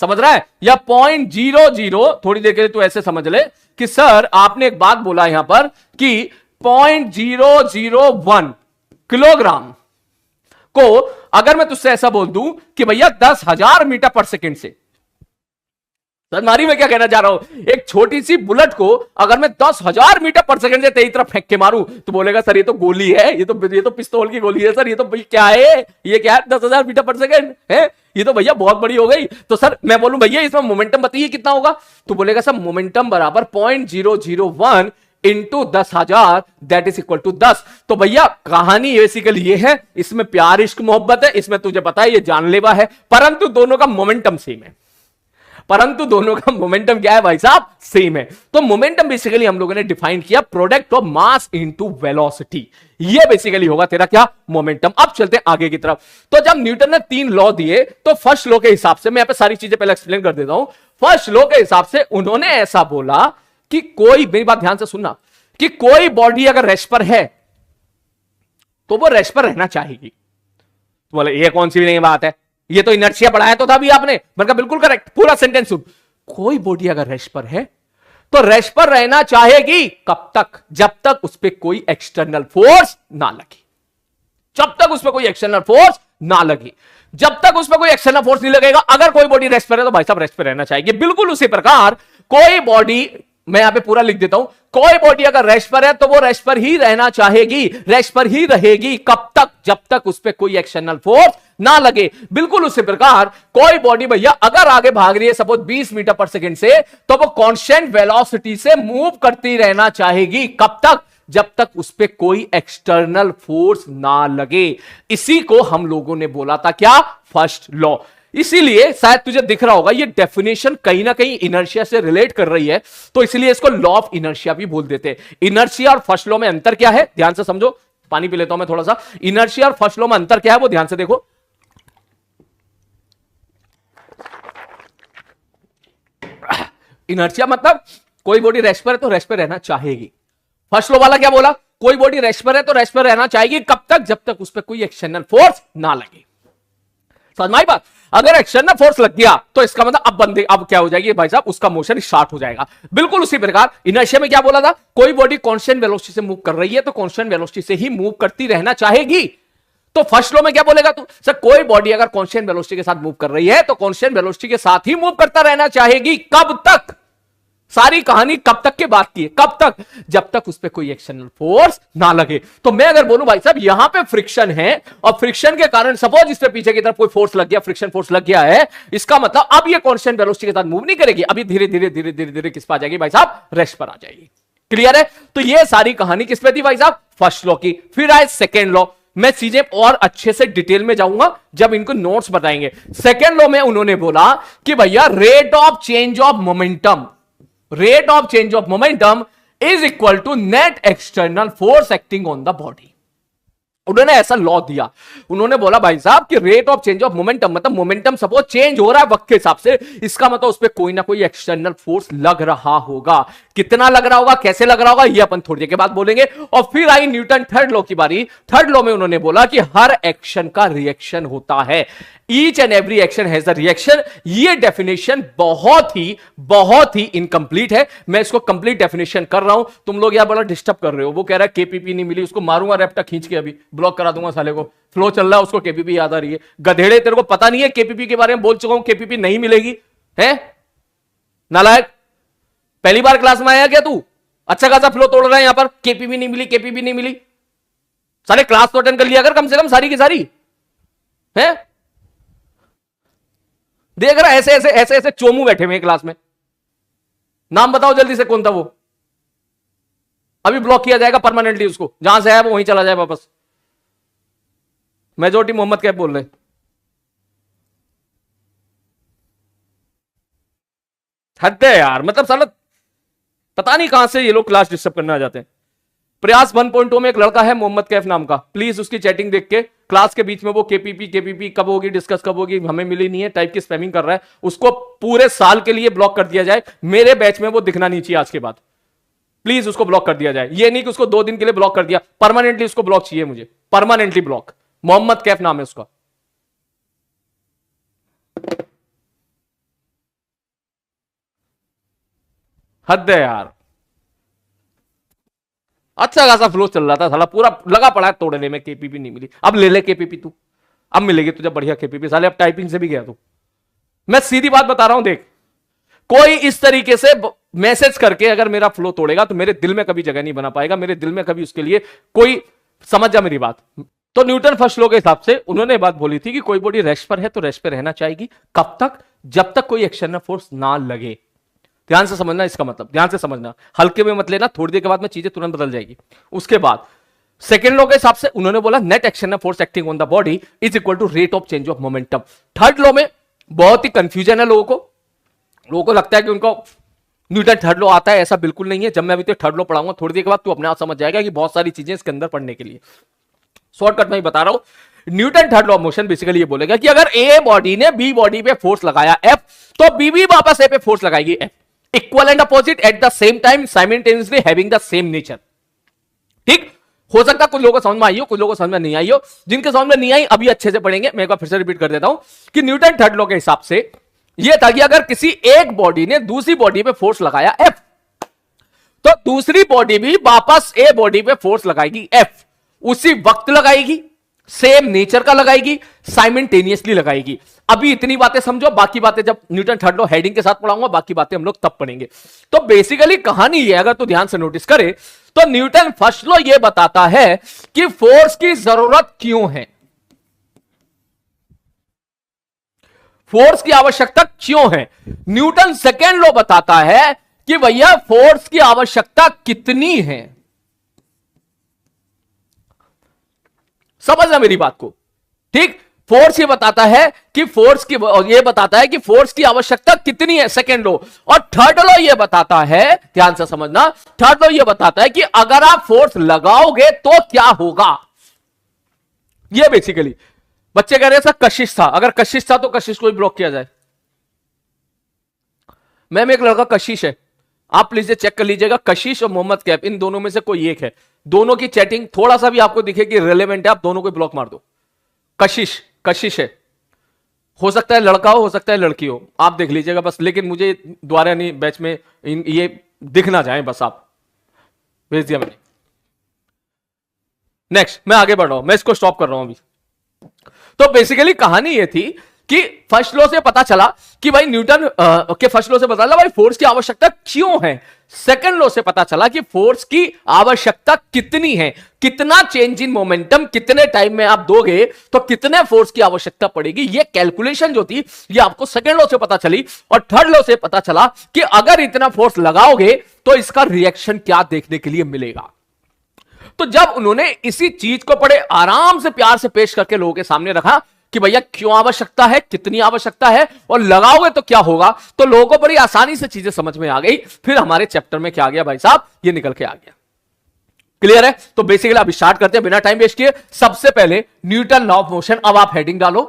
Speaker 1: समझ रहा है, या 0.00, थोड़ी देर के लिए तू ऐसे समझ ले कि सर आपने एक बात बोला यहां पर कि 0.001 किलोग्राम को अगर मैं तुझसे ऐसा बोल दूं कि भैया 10,000 मीटर पर सेकंड से, मारी मैं क्या कहना चाह रहा हूं, एक छोटी सी बुलेट को अगर मैं 10,000 मीटर पर सेकंड से तेरी तरफ फेंक के मारूं तो बोलेगा सर ये तो गोली है, ये तो पिस्तौल की गोली है सर, ये तो क्या है, ये क्या है 10,000 मीटर पर सेकंड है, ये तो भैया बहुत बड़ी हो गई। तो सर मैं बोलूं भैया इसमें मोमेंटम बताइए कितना होगा, तो बोलेगा सर मोमेंटम बराबर 0.001 into 10,000 that is equal to 10। तो भैया कहानी बेसिकली ये है, इसमें प्यार इश्क मोहब्बत है, इसमें तुझे पता है ये जानलेवा है, परंतु दोनों का मोमेंटम सेम है। परंतु दोनों का मोमेंटम क्या है भाई साहब? सेम है। तो मोमेंटम बेसिकली हम लोगों ने डिफाइन किया product of mass into velocity, ये बेसिकली होगा तेरा क्या? मोमेंटम। अब चलते हैं आगे की तरफ। तो जब न्यूटन ने 3 लॉ दिए तो फर्स्ट लॉ के हिसाब से, मैं यहां पे सारी चीजें पहले एक्सप्लेन कर देता हूं। फर्स्ट लॉ के हिसाब से उन्होंने ऐसा बोला कि कोई, मेरी बात ध्यान से सुनना, कि कोई बॉडी अगर रेस्ट पर है तो वो रेस्ट पर रहना चाहेगी। तो बोले ये कौन सी भी नहीं बात है, ये तो इनर्शिया पढ़ाया तो था भी आपने। मैंने कहा बिल्कुल करेक्ट, पूरा सेंटेंस सुन। कोई बॉडी अगर रेस्ट पर है तो रेस्ट पर रहना चाहेगी कब तक? जब तक उस पर कोई एक्सटर्नल फोर्स ना लगे। जब तक उस पर कोई एक्सटर्नल फोर्स ना लगे, जब तक उस पर कोई एक्सटर्नल फोर्स नहीं लगेगा, अगर कोई बॉडी रेस्ट पर है तो भाई साहब रेस्ट पर रहना चाहेगी। बिल्कुल उसी प्रकार कोई बॉडी, मैं यहां पे पूरा लिख देता हूं, कोई बॉडी अगर रेस्ट पर है तो वो रेस्ट पर ही रहना चाहेगी, रेस्ट पर ही रहेगी। कब तक? जब तक उस पर कोई एक्सटर्नल फोर्स ना लगे। बिल्कुल उसी प्रकार कोई बॉडी भैया अगर आगे भाग रही है सपोज 20 मीटर पर सेकंड से, तो वो कांस्टेंट वेलोसिटी से मूव करती रहना चाहेगी। कब तक? जब तक उस पर कोई एक्सटर्नल फोर्स ना लगे। इसी को हम लोगों ने बोला था क्या? First law. इसीलिए शायद तुझे दिख रहा होगा ये डेफिनेशन कहीं ना कहीं इनर्शिया से रिलेट कर रही है, तो इसलिए इसको लॉ ऑफ इनर्शिया भी बोल देते हैं। इनर्शिया और फर्स्ट लॉ में अंतर क्या है, ध्यान से समझो। पानी पी लेता हूं मैं थोड़ा सा। इनर्शिया और फर्स्ट लॉ में अंतर क्या है वो ध्यान से देखो। इनर्शिया मतलब कोई बॉडी रेस्ट पर है तो रेस्ट पर रहना चाहेगी। फर्स्ट लॉ वाला क्या बोला? कोई बॉडी रेस्ट पर है तो रेस्ट पर रहना चाहेगी। कब तक? जब तक उस पर कोई एक्सटर्नल फोर्स ना लगे। समझ में आई बात? अगर एक्सटर्नल फोर्स लग गया तो इसका मतलब अब क्या हो जाएगी भाई साहब? उसका मोशन स्टार्ट हो जाएगा। बिल्कुल उसी प्रकार इनर्शिया में क्या बोला था? कोई बॉडी कांस्टेंट वेलोसिटी से मूव कर रही है तो कांस्टेंट वेलोसिटी से ही मूव करती रहना चाहेगी। तो फर्स्ट लॉ में क्या बोलेगा तू? सर कोई बॉडी अगर कांस्टेंट वेलोसिटी के साथ मूव कर रही है तो कांस्टेंट वेलोसिटी के साथ ही मूव करता रहना चाहेगी। कब तक? सारी कहानी कब तक के बात की है? कब तक? जब तक उस पर कोई एक्सटर्नल फोर्स ना लगे। तो मैं अगर बोलूं भाई साहब यहां पे फ्रिक्शन है और फ्रिक्शन के कारण सपोज इस पे पीछे की तरफ कोई फोर्स लग गया, फ्रिक्शन फोर्स लग गया है, इसका मतलब अब ये कांस्टेंट वेलोसिटी के साथ मूव नहीं करेगी, अभी धीरे धीरे धीरे धीरे धीरे किस पर आ जाएगी भाई साहब? रेस्ट पर आ जाएगी। क्लियर है? तो ये सारी कहानी किस पे थी भाई साहब? फर्स्ट लॉ की। फिर आए सेकेंड लॉ। मैं चीजें और अच्छे से डिटेल में जाऊंगा जब इनको नोट्स बताएंगे। सेकेंड लॉ में उन्होंने बोला कि भैया rate of change of momentum, rate of change of momentum is equal to net external force acting on the body. उन्होंने ऐसा लॉ दिया, उन्होंने बोला भाई साहब कि rate of change of momentum, मतलब मोमेंटम सपोज चेंज हो रहा है वक्त के हिसाब से, इसका मतलब उस पर कोई ना कोई एक्सटर्नल फोर्स लग रहा होगा। कितना लग रहा होगा, कैसे लग रहा होगा, ये अपन थोड़ी देर के बाद बोलेंगे। और फिर आई न्यूटन थर्ड लॉ की बारी। थर्ड लॉ में उन्होंने बोला कि हर एक्शन का रिएक्शन होता है, each and every action has a reaction. ये डेफिनेशन बहुत ही इनकंप्लीट है, मैं इसको कंप्लीट डेफिनेशन कर रहा हूं। तुम लोग यार बड़ा डिस्टर्ब कर रहे हो। वो कह रहा है केपीपी नहीं मिली, उसको मारूंगा रैप्टा खींच के, अभी ब्लॉक करा दूंगा साले को। फ्लो चल रहा है, उसको केपीपी याद आ रही है। गधेड़े, तेरे को पता नहीं है केपीपी के बारे में, बोल चुका हूं केपीपी नहीं मिलेगी, है नालायक। पहली बार क्लास में आया क्या तू? अच्छा खासा फ्लो तोड़ रहा है यहां पर, केपीपी नहीं मिली, केपीपी नहीं मिली। सारे क्लास तो अटेंड कर लिया कर कम से कम, सारी की सारी है। देख रहा ऐसे ऐसे ऐसे ऐसे चोमू बैठे हुए क्लास में। नाम बताओ जल्दी से, कौन था वो? अभी ब्लॉक किया जाएगा परमानेंटली उसको, जहां से आया वो वहीं चला जाए वापस। मेजोरिटी मोहम्मद कैफ बोल रहे। हद है यार, मतलब साला पता नहीं कहां से ये लोग क्लास डिस्टर्ब करने आ जाते हैं। प्रयास 1.0 में एक लड़का है मोहम्मद कैफ नाम का, प्लीज उसकी चैटिंग देख के क्लास के बीच में वो केपीपी कब होगी, डिस्कस कब होगी, हमें मिली नहीं है टाइप की स्पैमिंग कर रहा है, उसको पूरे साल के लिए ब्लॉक कर दिया जाए। मेरे बैच में वो दिखना नहीं चाहिए आज के बाद, प्लीज उसको ब्लॉक कर दिया जाए। ये नहीं कि उसको 2 दिन के लिए ब्लॉक कर दिया, परमानेंटली उसको ब्लॉक चाहिए मुझे, परमानेंटली ब्लॉक। मोहम्मद कैफ नाम है उसका। हद है यार, अच्छा खासा फ्लो चल रहा था, साला पूरा लगा पड़ा है तोड़ने में। केपीपी नहीं मिली, अब ले ले केपीपी तू, अब मिलेगी तुझे बढ़िया केपीपी। साले अब टाइपिंग से भी गया तू। मैं सीधी बात बता रहा हूं, देख कोई इस तरीके से मैसेज करके अगर मेरा फ्लो तोड़ेगा तो मेरे दिल में कभी जगह नहीं बना पाएगा, मेरे दिल में कभी उसके लिए कोई, समझ जा मेरी बात। तो न्यूटन फर्स्ट लॉ के हिसाब से उन्होंने बात बोली थी कि कोई बॉडी रेस्ट पर है तो रेस्ट पर रहना चाहेगी। कब तक? जब तक कोई एक्सटर्नल फोर्स ना लगे। ध्यान से समझना इसका मतलब, ध्यान से समझना, हल्के में मत लेना, थोड़ी देर के बाद में चीजें तुरंत बदल जाएगी। उसके बाद सेकेंड लॉ के हिसाब से उन्होंने बोला net external force acting on the body is equal to rate of change of momentum. Third law में बहुत ही कंफ्यूजन है लोगों को लगता है कि उनको न्यूटन थर्ड लॉ आता है, ऐसा बिल्कुल नहीं है। जब मैं अभी तो थर्ड लॉ पढ़ाऊंगा थोड़ी देर के बाद तू अपने आप समझ जाएगा कि बहुत सारी चीजें इसके अंदर पढ़ने के लिए। शॉर्टकट में ही बता रहा हूं, Newton third law of motion basically ये बोलेगा कि अगर ए बॉडी ने बी बॉडी पे फोर्स लगाया एफ, तो बी भी वापस ए पे फोर्स लगाएगी F, equal and opposite eight the same time simultaneously having the same nature. ठीक हो सकता है कुछ लोगों को समझ में आई हो, कुछ लोगों को समझ में नहीं आई हो। जिनके समझ में नहीं आई अभी अच्छे से पढ़ेंगे, मैं एक बार फिर से रिपीट कर देता हूं कि न्यूटन थर्ड लॉ के हिसाब से यह था कि अगर किसी एक बॉडी ने दूसरी बॉडी पे फोर्स लगाया एफ, तो दूसरी बॉडी भी वापस ए बॉडी पे फोर्स लगाएगी एफ, उसी वक्त लगाएगी, सेम नेचर का लगाएगी, साइमल्टेनियसली लगाएगी। अभी इतनी बातें समझो, बाकी बातें जब न्यूटन थर्ड लॉ हेडिंग के साथ पढ़ाऊंगा, बाकी बातें हम लोग तब पढ़ेंगे। तो बेसिकली कहानी ये, अगर तू ध्यान से नोटिस करे तो न्यूटन फर्स्ट लॉ ये बताता है कि फोर्स की जरूरत क्यों है, फोर्स की आवश्यकता क्यों है। न्यूटन सेकेंड लॉ बताता है कि भैया फोर्स की आवश्यकता कितनी है। समझना मेरी बात को, ठीक। फोर्स ये बताता है कि फोर्स की, ये बताता है कि फोर्स की आवश्यकता कितनी है, सेकेंड लॉ। और थर्ड लॉ ये बताता है, ध्यान से समझना, थर्ड लॉ ये बताता है कि अगर आप फोर्स लगाओगे तो क्या होगा। ये बेसिकली बच्चे कह रहे हैं सर कशिश था, अगर कशिश था तो कशिश को भी ब्लॉक किया जाए। मैम एक लड़का कशिश है, आप प्लीज चेक कर लीजिएगा, कशिश और मोहम्मद कैफ इन दोनों में से कोई एक है। दोनों की चैटिंग थोड़ा सा भी आपको दिखे कि रिलेवेंट है, आप दोनों को ब्लॉक मार दो। कशिश है, हो सकता है लड़का हो सकता है लड़की हो, आप देख लीजिएगा बस, लेकिन मुझे द्वारा नहीं बैच में ये दिख ना जाए, बस आप भेज दिया मैंने। नेक्स्ट मैं आगे बढ़ रहा हूं, मैं इसको स्टॉप कर रहा हूं अभी। तो बेसिकली कहानी ये थी कि फर्स्ट लॉ से पता चला कि भाई न्यूटन के फर्स्ट लॉ से पता चला भाई फोर्स की आवश्यकता क्यों है। सेकंड लॉ से पता चला कि फोर्स की आवश्यकता कितनी है, कितना चेंज इन मोमेंटम कितने टाइम में आप दोगे तो कितने फोर्स की आवश्यकता पड़ेगी। ये कैलकुलेशन जो थी ये आपको सेकंड लॉ से पता चली। और थर्ड लॉ से पता चला कि अगर इतना फोर्स लगाओगे तो इसका रिएक्शन क्या देखने के लिए मिलेगा। तो जब उन्होंने इसी चीज को बड़े आराम से प्यार से पेश करके लोगों के सामने रखा कि भैया क्यों आवश्यकता है, कितनी आवश्यकता है और लगाओगे तो क्या होगा, तो लोगों को बड़ी आसानी से चीजें समझ में आ गई। फिर हमारे चैप्टर में क्या आ गया भाई साहब, ये निकल के आ गया। क्लियर है? तो बेसिकली अभी स्टार्ट करते हैं बिना टाइम वेस्ट किए। सबसे पहले न्यूटन लॉ ऑफ मोशन। अब आप हेडिंग डालो,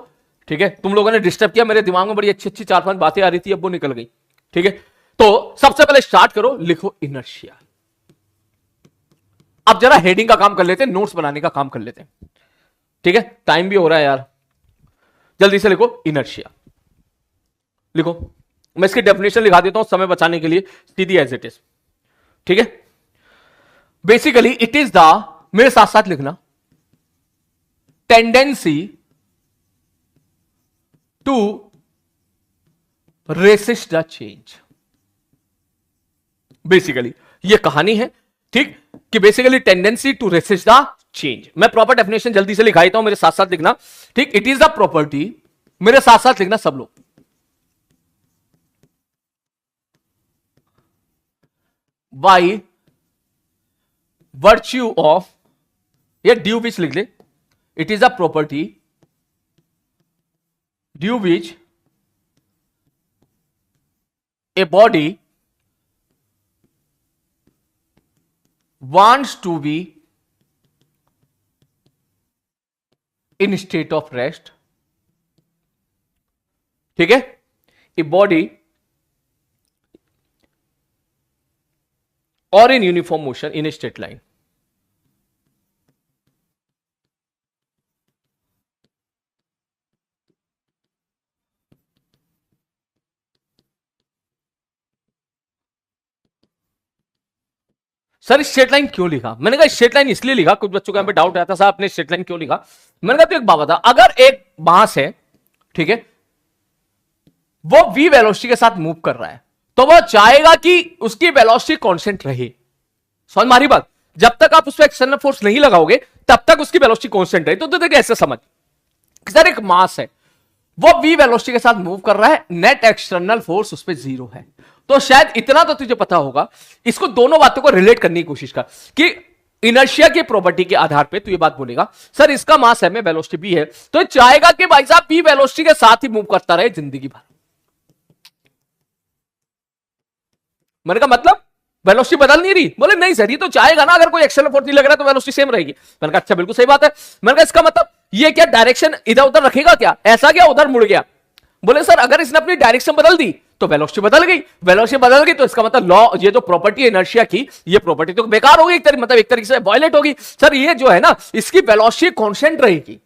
Speaker 1: ठीक है? तुम लोगों ने डिस्टर्ब किया, मेरे दिमाग में बड़ी अच्छी अच्छी 4-5 बातें आ रही थी, अब वो निकल गई, ठीक है? तो सबसे पहले स्टार्ट करो, लिखो इनर्शिया। अब जरा हेडिंग का काम कर लेते हैं, नोट्स बनाने का काम कर लेते हैं, ठीक है? टाइम भी हो रहा है यार, जल्दी से लिखो इनर्शिया। लिखो, मैं इसकी डेफिनेशन लिखा देता हूं समय बचाने के लिए, सीधी एज इट इज, ठीक है? बेसिकली इट इज द, मेरे साथ साथ लिखना, tendency to resist the change. Basically ये कहानी है, ठीक, कि basically tendency to resist the change. मैं प्रॉपर डेफिनेशन जल्दी से लिखा देता हूं, मेरे साथ साथ लिखना, ठीक? इट इज द प्रॉपर्टी, मेरे साथ साथ लिखना सब लोग, बाई virtue of, या ड्यू विच लिख ले, it is a property due which a body wants to be in state of rest, ठीक है? A body or in uniform motion in a straight line. Sir straight line क्यों लिखा? मैंने कहा straight line इसलिए लिखा, कुछ बच्चों को यहां पे डाउट आता साहब आपने स्ट्रेट लाइन क्यों लिखा? मैंने कहा तो एक बात बता, अगर एक मास है, ठीक है, वो v वेलोसिटी के साथ मूव कर रहा है, तो वो चाहेगा कि उसकी वेलोसिटी कांस्टेंट रहे। समझ मारी बात? जब तक आप उस पर एक्सटर्नल फोर्स नहीं लगाओगे तब तक उसकी वेलोसिटी कांस्टेंट रहे। तो देखिए ऐसे समझ कि सर एक मास है, वो v वेलोसिटी के साथ मूव कर रहा है, नेट एक्सटर्नल फोर्स उस पर 0 है। तो शायद इतना तो तुझे पता होगा, इसको दोनों बातों को रिलेट करने की कोशिश कर कि इनर्शिया की प्रॉपर्टी के आधार पे तू ये बात बोलेगा सर इसका मास है में वेलोसिटी b है, तो चाहेगा कि भाई साहब v वेलोसिटी के साथ ही मूव करता रहे जिंदगी भर। मैंने कहा मतलब वेलोसिटी बदल नहीं रही? बोले नहीं सर, ये तो चाहेगा ना, अगर कोई एक्सटर्नल फोर्स नहीं लग रहा है तो वेलोसिटी सेम रहेगी। मैंने कहा अच्छा बिल्कुल सही बात है। मैंने कहा इसका मतलब ये क्या डायरेक्शन इधर उधर रखेगा क्या, ऐसा क्या उधर मुड़ गया? बोले सर अगर इसने अपनी डायरेक्शन बदल दी तो वेलोसिटी बदल गई, वेलोसिटी बदल गई तो इसका मतलब लॉ, ये जो प्रॉपर्टी है इनर्शिया की, ये प्रॉपर्टी तो बेकार होगी, मतलब एक तरीके से वायलेट होगी। सर ये जो है ना, इसकी वेलोसिटी कांस्टेंट रहेगी।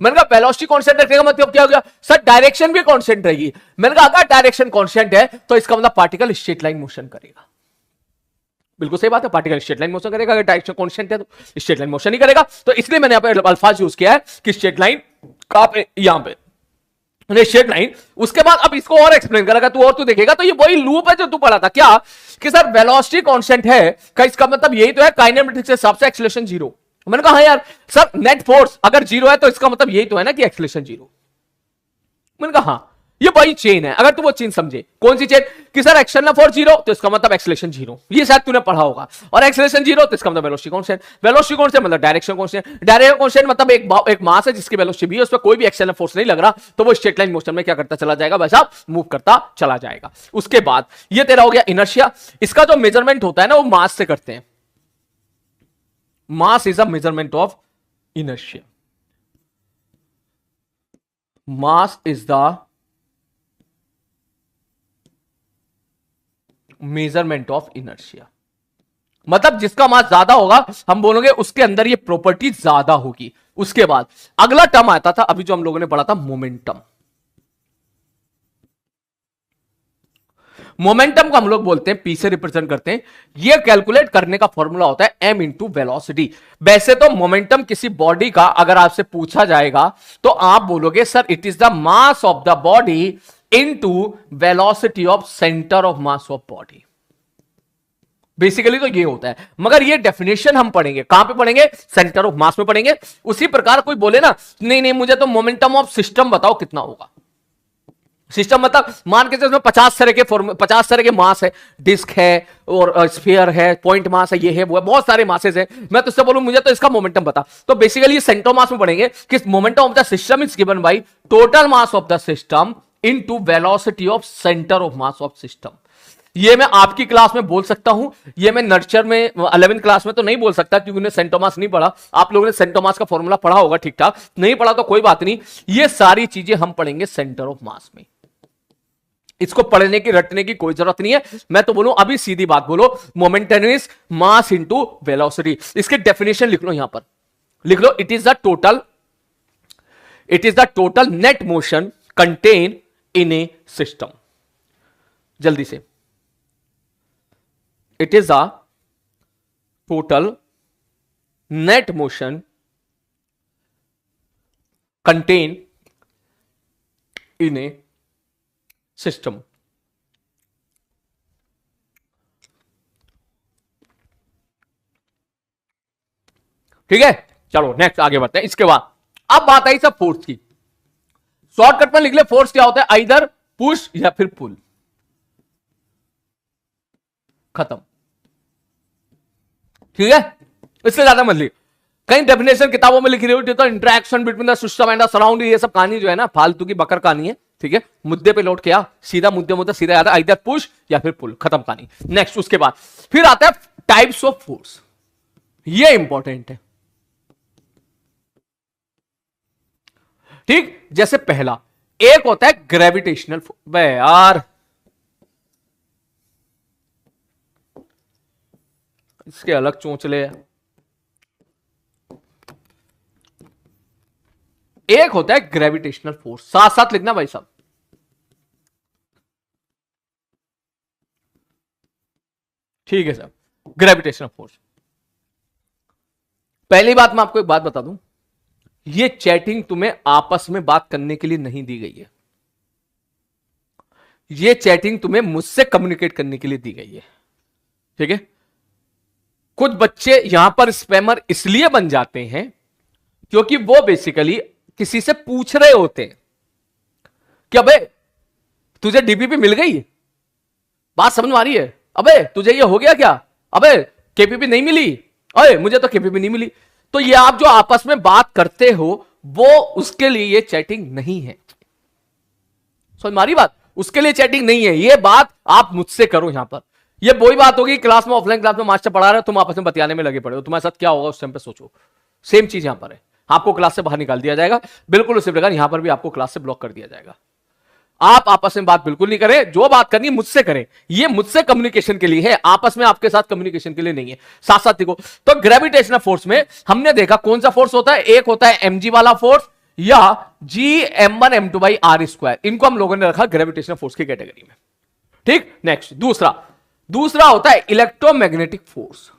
Speaker 1: मैंने कहा वेलोसिटी कांस्टेंट रखने का मतलब क्या हो गया? सर डायरेक्शन भी कांस्टेंट रहेगी। मैंने कहा अगर डायरेक्शन कांस्टेंट है तो इसका मतलब पार्टिकल स्ट्रेट लाइन मोशन करेगा। बिल्कुल सही बात है, पार्टिकल स्ट्रेट लाइन मोशन करेगा। अगर डायरेक्शन कांस्टेंट है तो स्ट्रेट लाइन मोशन ही करेगा। तो इसलिए मैंने यहां पे अल्फाज यूज किया है कि स्ट्रेट लाइन का यहां पे स्ट्रेट लाइन। उसके बाद अब इसको और एक्सप्लेन करेगा तू, और तू देखेगा तो ये वही लूप है जो तू पढ़ा था क्या, कि सर वेलोसिटी कांस्टेंट है का इसका मतलब यही तो है काइनेमेटिक्स के हिसाब से एक्सेलरेशन 0। मैंने कहा हाँ यार सर नेट फोर्स अगर 0 है तो इसका मतलब यही तो है ना कि एक्सेलरेशन 0। मैंने कहा हाँ ये वही चेन है। अगर तू वो चेन समझे, कौन सी चेन, कि सर एक्सटर्नल फोर्स 0 तो इसका मतलब एक्सेलरेशन 0, ये शायद तूने पढ़ा होगा, और एक्सेलरेशन 0 तो इसका मतलब वेलोसिटी कांस्टेंट, वेलोसिटी कांस्टेंट मतलब डायरेक्शन कांस्टेंट, डायरेक्शन कांस्टेंट मतलब एक मास है जिसकी वेलोसिटी भी है, उस पर कोई भी एक्सटर्नल फोर्स नहीं लग रहा, तो वो स्ट्रेट लाइन मोशन में क्या करता चला जाएगा भाई साहब, मूव करता चला जाएगा। उसके बाद ये तेरा हो गया इनर्शिया। इसका जो मेजरमेंट होता है ना वो मास से करते हैं। Mass is a measurement of inertia. Mass is the measurement of inertia. मतलब जिसका मास ज्यादा होगा हम बोलोगे उसके अंदर ये प्रॉपर्टी ज्यादा होगी। उसके बाद अगला टर्म आता था अभी जो हम लोगों ने पढ़ा था, मोमेंटम। मोमेंटम को हम लोग बोलते हैं, पी से रिप्रेजेंट करते हैं। ये कैलकुलेट करने का फॉर्मूला होता है एम इंटू वेलोसिटी। वैसे तो मोमेंटम किसी बॉडी का अगर आपसे पूछा जाएगा तो आप बोलोगे sir it is the mass of the body into velocity of centre of mass of body. Basically तो ये होता है, मगर ये डेफिनेशन हम पढ़ेंगे कहां पे पढ़ेंगे, सेंटर ऑफ मास में पढ़ेंगे। उसी प्रकार कोई बोले ना नहीं नहीं मुझे तो मोमेंटम ऑफ सिस्टम बताओ कितना होगा, सिस्टम मतलब मान के चलो 50 तरह के मास है, डिस्क है और स्फीयर है, पॉइंट मास है, ये है वो है, बहुत सारे मासेस है। मैं तुझसे बोलूं मुझे तो इसका मोमेंटम बता, तो बेसिकली ये सेंटर मास में पढ़ेंगे कि momentum of the system is given by total mass of the system into velocity of centre of mass of system. ये मैं आपकी क्लास में बोल सकता हूं, ये मैं नर्चर में 11th क्लास में तो नहीं बोल सकता क्योंकि उन्हें सेंटोमास नहीं पढ़ा। आप लोगों ने सेंटोमास का फॉर्मूला पढ़ा होगा ठीक ठाक, नहीं पढ़ा तो कोई बात नहीं, ये सारी चीजें हम पढ़ेंगे सेंटर ऑफ मास में। इसको पढ़ने की रटने की कोई जरूरत नहीं है। मैं तो बोलूं अभी सीधी बात बोलो, मोमेंटेनियस मास इंटू वेलोसिटी। इसके डेफिनेशन लिख लो, यहां पर लिख लो, it is the total net motion contain in a system. जल्दी से, it is a total net motion contained in a system। ठीक है, चलो नेक्स्ट आगे बढ़ते हैं। इसके बाद अब बात आई सब फोर्स की। शॉर्टकट में लिख ले, फोर्स क्या होता है, आइदर पुश या फिर पुल, खत्म। ठीक है, इससे ज्यादा मत लिख। कहीं डेफिनेशन किताबों में लिखी रही होती है तो interaction between the system and the surrounding, ये सब कहानी जो है ना फालतू की बकर कहानी है। ठीक है, मुद्दे पे लौट के आ, सीधा मुद्दे सीधा याद, आइदर पुश या फिर पुल, खत्म कहानी। नेक्स्ट उसके बाद फिर आता है टाइप्स ऑफ फोर्स, ये इंपॉर्टेंट है। ठीक, जैसे पहला एक होता है ग्रेविटेशनल फोर्स। यार इसके अलग चोंचले हैं। एक होता है ग्रेविटेशनल फोर्स, साथ साथ लिखना भाई साहब। ठीक है सर, ग्रेविटेशनल फोर्स। पहली बात मैं आपको एक बात बता दूं, ये चैटिंग तुम्हें आपस में बात करने के लिए नहीं दी गई है, ये चैटिंग तुम्हें मुझसे कम्युनिकेट करने के लिए दी गई है। ठीक है, कुछ बच्चे यहां पर स्पैमर इसलिए बन जाते हैं क्योंकि वो बेसिकली किसी से पूछ रहे होते हैं कि अबे तुझे डीपीपी मिल गई, बात समझ में आ रही है, अबे तुझे ये हो गया क्या, अबे केपीपी नहीं मिली, अरे मुझे तो केपीपी नहीं मिली। तो ये आप जो आपस में बात करते हो वो उसके लिए ये चैटिंग नहीं है। समझ में आ रही बात, उसके लिए चैटिंग नहीं है, ये बात आप मुझसे करो। यहां पर ये वही बात होगी, क्लास में ऑफलाइन क्लास में मास्टर पढ़ा रहे हो, तुम आपस में बतियाने में लगे पड़े हो, तुम्हारे साथ क्या होगा उस टाइम पे सोचो। सेम चीज यहां पर है, आपको क्लास से बाहर निकाल दिया जाएगा, बिल्कुल उसी प्रकार यहां पर भी आपको क्लास से ब्लॉक कर दिया जाएगा। आप आपस में बात बिल्कुल नहीं करें, जो बात करनी है मुझसे करें, ये मुझसे कम्युनिकेशन के लिए है, आपस में आपके साथ कम्युनिकेशन के लिए नहीं है। साथ साथ देखो, तो ग्रेविटेशनल फोर्स में हमने देखा कौन सा फोर्स होता है, एक होता है mg वाला फोर्स या Gm1m2/r², इनको हम लोगों ने रखा ग्रेविटेशनल फोर्स की कैटेगरी में। ठीक, नेक्स्ट दूसरा होता है इलेक्ट्रोमैग्नेटिक फोर्स।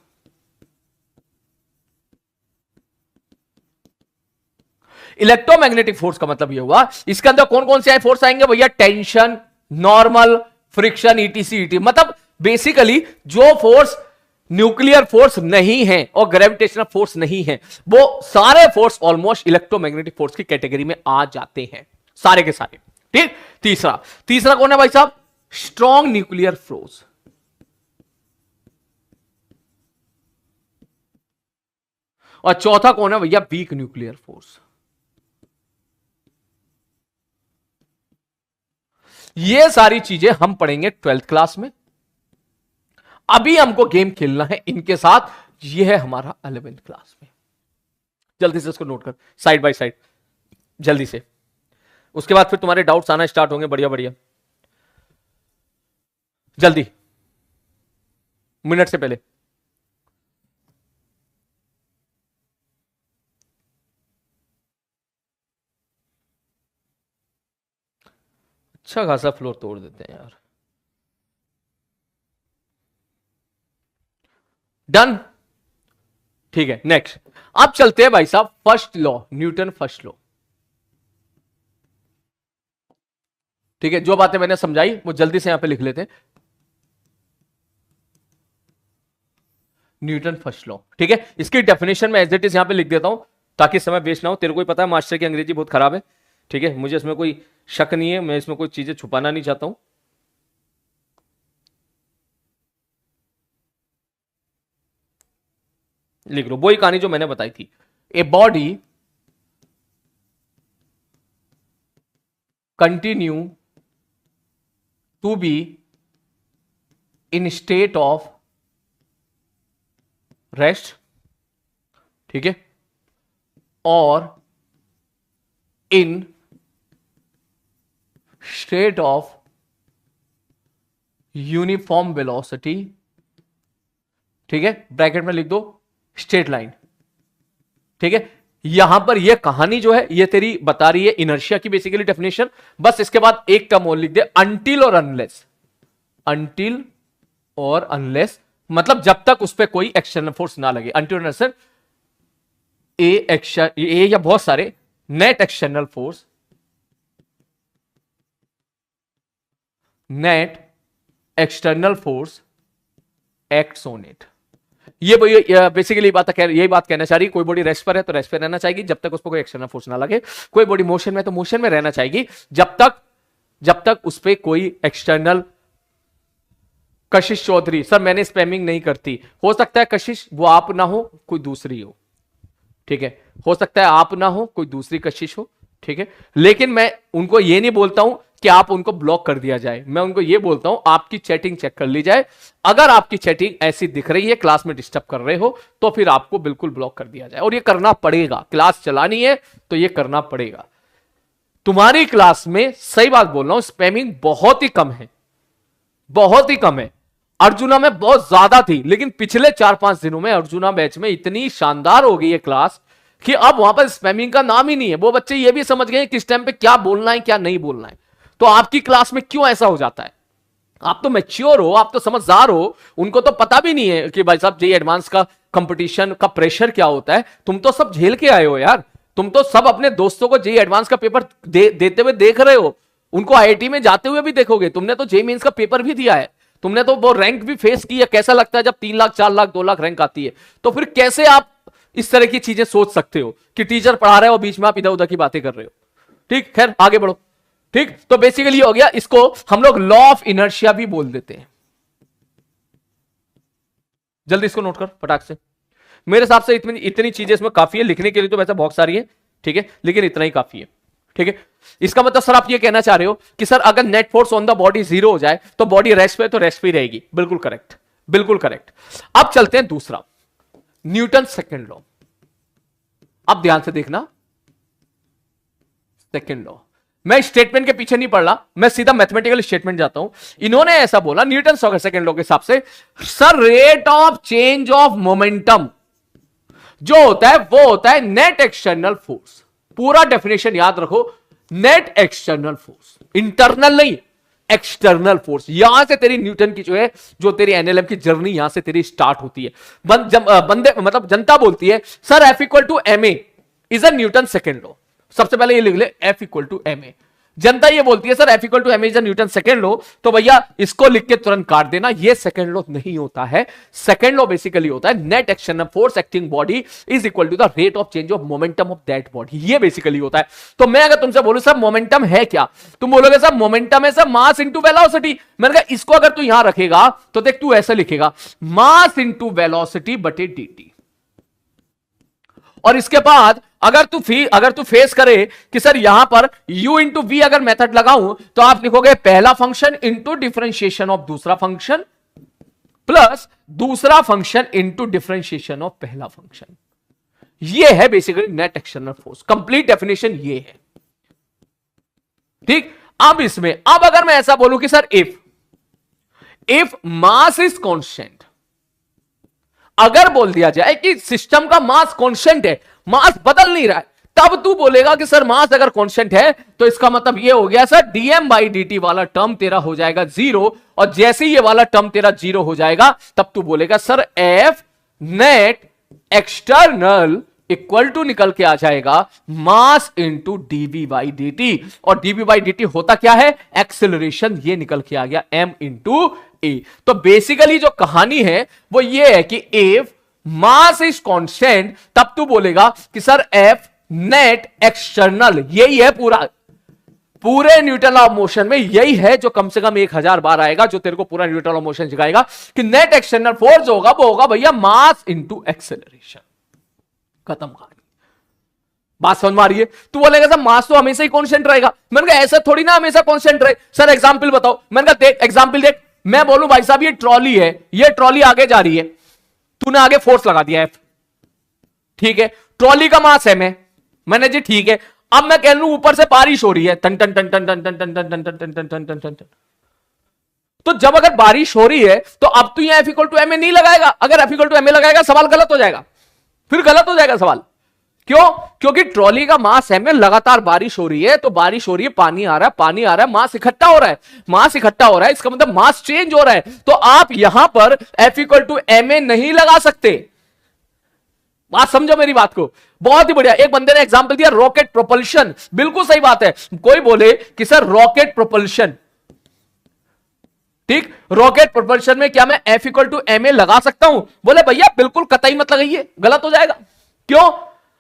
Speaker 1: इलेक्ट्रोमैग्नेटिक फोर्स का मतलब यह हुआ, इसके अंदर कौन कौन से फोर्स आएंगे भैया, टेंशन, नॉर्मल, फ्रिक्शन, ईटीसी, मतलब बेसिकली जो फोर्स न्यूक्लियर फोर्स नहीं है और ग्रेविटेशनल फोर्स नहीं है, वो सारे फोर्स ऑलमोस्ट इलेक्ट्रोमैग्नेटिक फोर्स की कैटेगरी में आ जाते हैं, सारे के सारे। ठीक, तीसरा कौन है भाई साहब, स्ट्रॉन्ग न्यूक्लियर फोर्स। और चौथा कौन है भैया, वीक न्यूक्लियर फोर्स। ये सारी चीजें हम पढ़ेंगे 12th क्लास में, अभी हमको गेम खेलना है इनके साथ, ये है हमारा 11th क्लास में। जल्दी से इसको नोट कर, साइड बाय साइड जल्दी से, उसके बाद फिर तुम्हारे डाउट्स आना स्टार्ट होंगे, बढ़िया बढ़िया, जल्दी, मिनट से पहले। अच्छा खासा फ्लोर तोड़ देते हैं यार। डन, ठीक है, नेक्स्ट अब चलते हैं भाई साहब first law, Newton first law. ठीक है, जो बातें मैंने समझाई वो जल्दी से यहां पे लिख लेते हैं, न्यूटन फर्स्ट लॉ। ठीक है, इसकी डेफिनेशन में एज इट इज यहां पे लिख देता हूं ताकि समय वेस्ट ना हो, तेरे को ही पता है मास्टर की अंग्रेजी बहुत खराब है, ठीक है, मुझे इसमें कोई शक नहीं है, मैं इसमें कोई चीजें छुपाना नहीं चाहता हूं। लिख लो, वही कहानी जो मैंने बताई थी। A body continue to be in state of rest, ठीक है, और in state of uniform velocity, ठीक है, ब्रैकेट में लिख दो स्ट्रेट लाइन, ठीक है। यहां पर यह कहानी जो है ये तेरी बता रही है इनर्शिया की बेसिकली डेफिनेशन। बस इसके बाद एक टर्म और लिख दे, अनटिल और अनलेस। अनटिल और अनलेस मतलब जब तक उस पर कोई एक्सटर्नल फोर्स ना लगे। अनटिल अनलेस ए या बहुत सारे net external force, net external force acts on it. ये बेसिकली यही बात कहना चाह रही है, कोई बॉडी रेस्ट पर है तो रेस्ट पर रहना चाहिए जब तक उस पर कोई एक्सटर्नल फोर्स ना लगे, कोई बॉडी मोशन में तो मोशन में रहना चाहिए जब तक उस पर कोई एक्सटर्नल। कशिश चौधरी, सर मैंने स्पैमिंग नहीं करती। हो सकता है कशिश वो आप ना हो, कोई दूसरी हो, ठीक है, हो सकता है आप ना हो, कोई दूसरी कशिश हो, ठीक है। लेकिन मैं उनको ये नहीं बोलता हूं कि आप उनको ब्लॉक कर दिया जाए, मैं उनको ये बोलता हूं आपकी चैटिंग चेक कर ली जाए। अगर आपकी चैटिंग ऐसी दिख रही है, क्लास में डिस्टर्ब कर रहे हो, तो फिर आपको बिल्कुल ब्लॉक कर दिया जाए, और ये करना पड़ेगा। क्लास चलानी है तो ये करना पड़ेगा। तुम्हारी क्लास में, सही बात बोल रहा हूं, स्पैमिंग बहुत ही कम है, बहुत ही कम है। अर्जुना में बहुत ज्यादा थी, लेकिन पिछले 4-5 दिनों में अर्जुना बैच में इतनी शानदार हो गई है क्लास कि अब वहां पर स्पैमिंग का नाम ही नहीं है। वो बच्चे ये भी समझ गए किस टाइम पे क्या बोलना है क्या नहीं बोलना है। तो आपकी क्लास में क्यों ऐसा हो जाता है? आप तो मैच्योर हो, आप तो समझदार हो, उनको तो पता भी नहीं है कि भाई साहब जेईई एडवांस का कंपटीशन का प्रेशर क्या होता है। तुम तो सब झेल के आए हो यार, तुम तो सब अपने दोस्तों को जेईई एडवांस का पेपर देते हुए देख रहे हो, उनको आईआईटी में जाते हुए भी देखोगे। तुमने तो जेईई मेंस का पेपर भी दिया है, तुमने तो वो रैंक भी फेस की है। कैसा लगता है जब 3 लाख 4 लाख 2 लाख रैंक आती है? तो फिर कैसे आप इस तरह की चीजें सोच सकते हो कि टीचर पढ़ा रहे हो, बीच में आप इधर उधर की बातें कर रहे हो? ठीक, खैर आगे बढ़ो। ठीक, तो बेसिकली हो गया, इसको हम लोग लॉ ऑफ इनर्शिया भी बोल देते हैं। जल्दी इसको नोट कर फटाक से। मेरे हिसाब से इतनी चीजें इसमें काफी है, लिखने के लिए तो वैसे बहुत सारी है, ठीक है, लेकिन इतना ही काफी है। ठीक है, इसका मतलब सर आप ये कहना चाह रहे हो कि सर अगर net force on the body 0 हो जाए तो बॉडी रेस्ट पे, तो रेस्ट पे रहेगी। बिल्कुल करेक्ट, बिल्कुल करेक्ट। अब चलते हैं दूसरा, न्यूटन सेकंड लॉ। अब ध्यान से देखना, सेकंड लॉ। मैं स्टेटमेंट के पीछे नहीं पड़ रहा, मैं सीधा मैथमेटिकल स्टेटमेंट जाता हूं। इन्होंने ऐसा बोला न्यूटन सेकंड लॉ के हिसाब से, sir rate of change of momentum जो होता है वो होता है नेट एक्सटर्नल फोर्स। पूरा डेफिनेशन याद रखो, नेट एक्सटर्नल फोर्स, इंटरनल नहीं, एक्सटर्नल फोर्स। यहां से तेरी न्यूटन की जो तेरी एनएलएम की जर्नी यहां से तेरी स्टार्ट होती है। बंदे मतलब जनता बोलती है sir F equal to m a is a Newton second law. सबसे पहले ये लिख ले, F equal to m a. जनता ये बोलती है sir F equal to m a is a Newton second law, तो भैया इसको लिख के तुरंत काट देना, ये सेकेंड लॉ नहीं होता है। सेकेंड लॉ बेसिकली होता है net external force acting body is equal to the rate of change of momentum of that body. ये बेसिकली होता है। तो मैं अगर तुमसे बोलूं सर मोमेंटम है क्या, तुम बोलोगे सर मोमेंटम है सर मास इंटू वेलोसिटी। मैंने कहा इसको अगर तू यहां रखेगा तो देख तू ऐसे लिखेगा, मास इंटू वेलोसिटी बटे dt। और इसके बाद अगर तू फेस करे कि सर यहां पर u इंटू वी अगर मेथड लगाऊं तो आप लिखोगे पहला फंक्शन इंटू डिफरेंशिएशन ऑफ दूसरा फंक्शन प्लस दूसरा फंक्शन इंटू डिफरेंशिएशन ऑफ पहला फंक्शन। ये है basically net external force. Complete definition ये है। ठीक, अब इसमें अब अगर मैं ऐसा बोलूं कि sir if mass is constant, अगर बोल दिया जाए कि सिस्टम का मास कांस्टेंट है, मास बदल नहीं रहा है, तब तू बोलेगा कि सर मास अगर कांस्टेंट है तो इसका मतलब ये हो गया सर dm बाई dt वाला टर्म तेरा हो जाएगा 0। और जैसे ये वाला टर्म तेरा 0 हो जाएगा तब तू बोलेगा sir F net external equal to निकल के आ जाएगा mass into dv by dt। और dv बाई dt होता क्या है, एक्सेलरेशन। ये निकल के आ गया m इंटू a। तो बेसिकली जो कहानी है वो ये है कि इफ मास इज कांस्टेंट तब तू बोलेगा कि सर F नेट एक्सटर्नल, यही है पूरा पूरे न्यूटन ऑफ मोशन में यही है जो कम से कम 1000 बार आएगा, जो तेरे को पूरा न्यूटन ऑफ मोशन सिखाएगा कि नेट एक्सटर्नल फोर्स जो होगा वो होगा भैया मास इंटू एक्सेलरेशन। खत्म कहानी। बात समझ में आ रही है? तू बोलेगा सर मास तो हमेशा ही कांस्टेंट रहेगा। मैंने कहा ऐसा थोड़ी ना हमेशा कांस्टेंट रहे। सर एग्जांपल बताओ। मैंने कहा देख एग्जांपल देख, मैं बोलूं भाई साहब ये ट्रॉली है, ये ट्रॉली आगे जा रही है, तूने आगे फोर्स लगा दिया एफ, ठीक है, ट्रॉली का मास है मैंने जी ठीक है। अब मैं कह लूं ऊपर से बारिश हो रही है, टन टन टन टन टन टन टन टन टन टन टन टन टन टन टन। तो जब अगर बारिश हो रही है तो अब तू यहां F equal to m a नहीं लगाएगा। अगर F equal to m a लगाएगा सवाल गलत हो जाएगा, फिर गलत हो जाएगा सवाल। क्यों? क्योंकि ट्रॉली का मास है में लगातार बारिश हो रही है, तो बारिश हो रही है, पानी आ रहा है, पानी आ रहा है, मास इकट्ठा हो रहा है, मास इकट्ठा हो रहा है, इसका मतलब मास चेंज हो रहा है। तो आप यहां पर F equal to m a नहीं लगा सकते। बात समझो मेरी बात को, बहुत ही बढ़िया। एक बंदे ने एग्जांपल दिया रॉकेट प्रोपल्शन, बिल्कुल सही बात है। कोई बोले कि सर रॉकेट प्रोपल्शन, ठीक, रॉकेट प्रोपल्शन में क्या मैं F equal to m a लगा सकता हूं? बोले भैया बिल्कुल कतई मत लगाइए, गलत हो जाएगा। क्यों?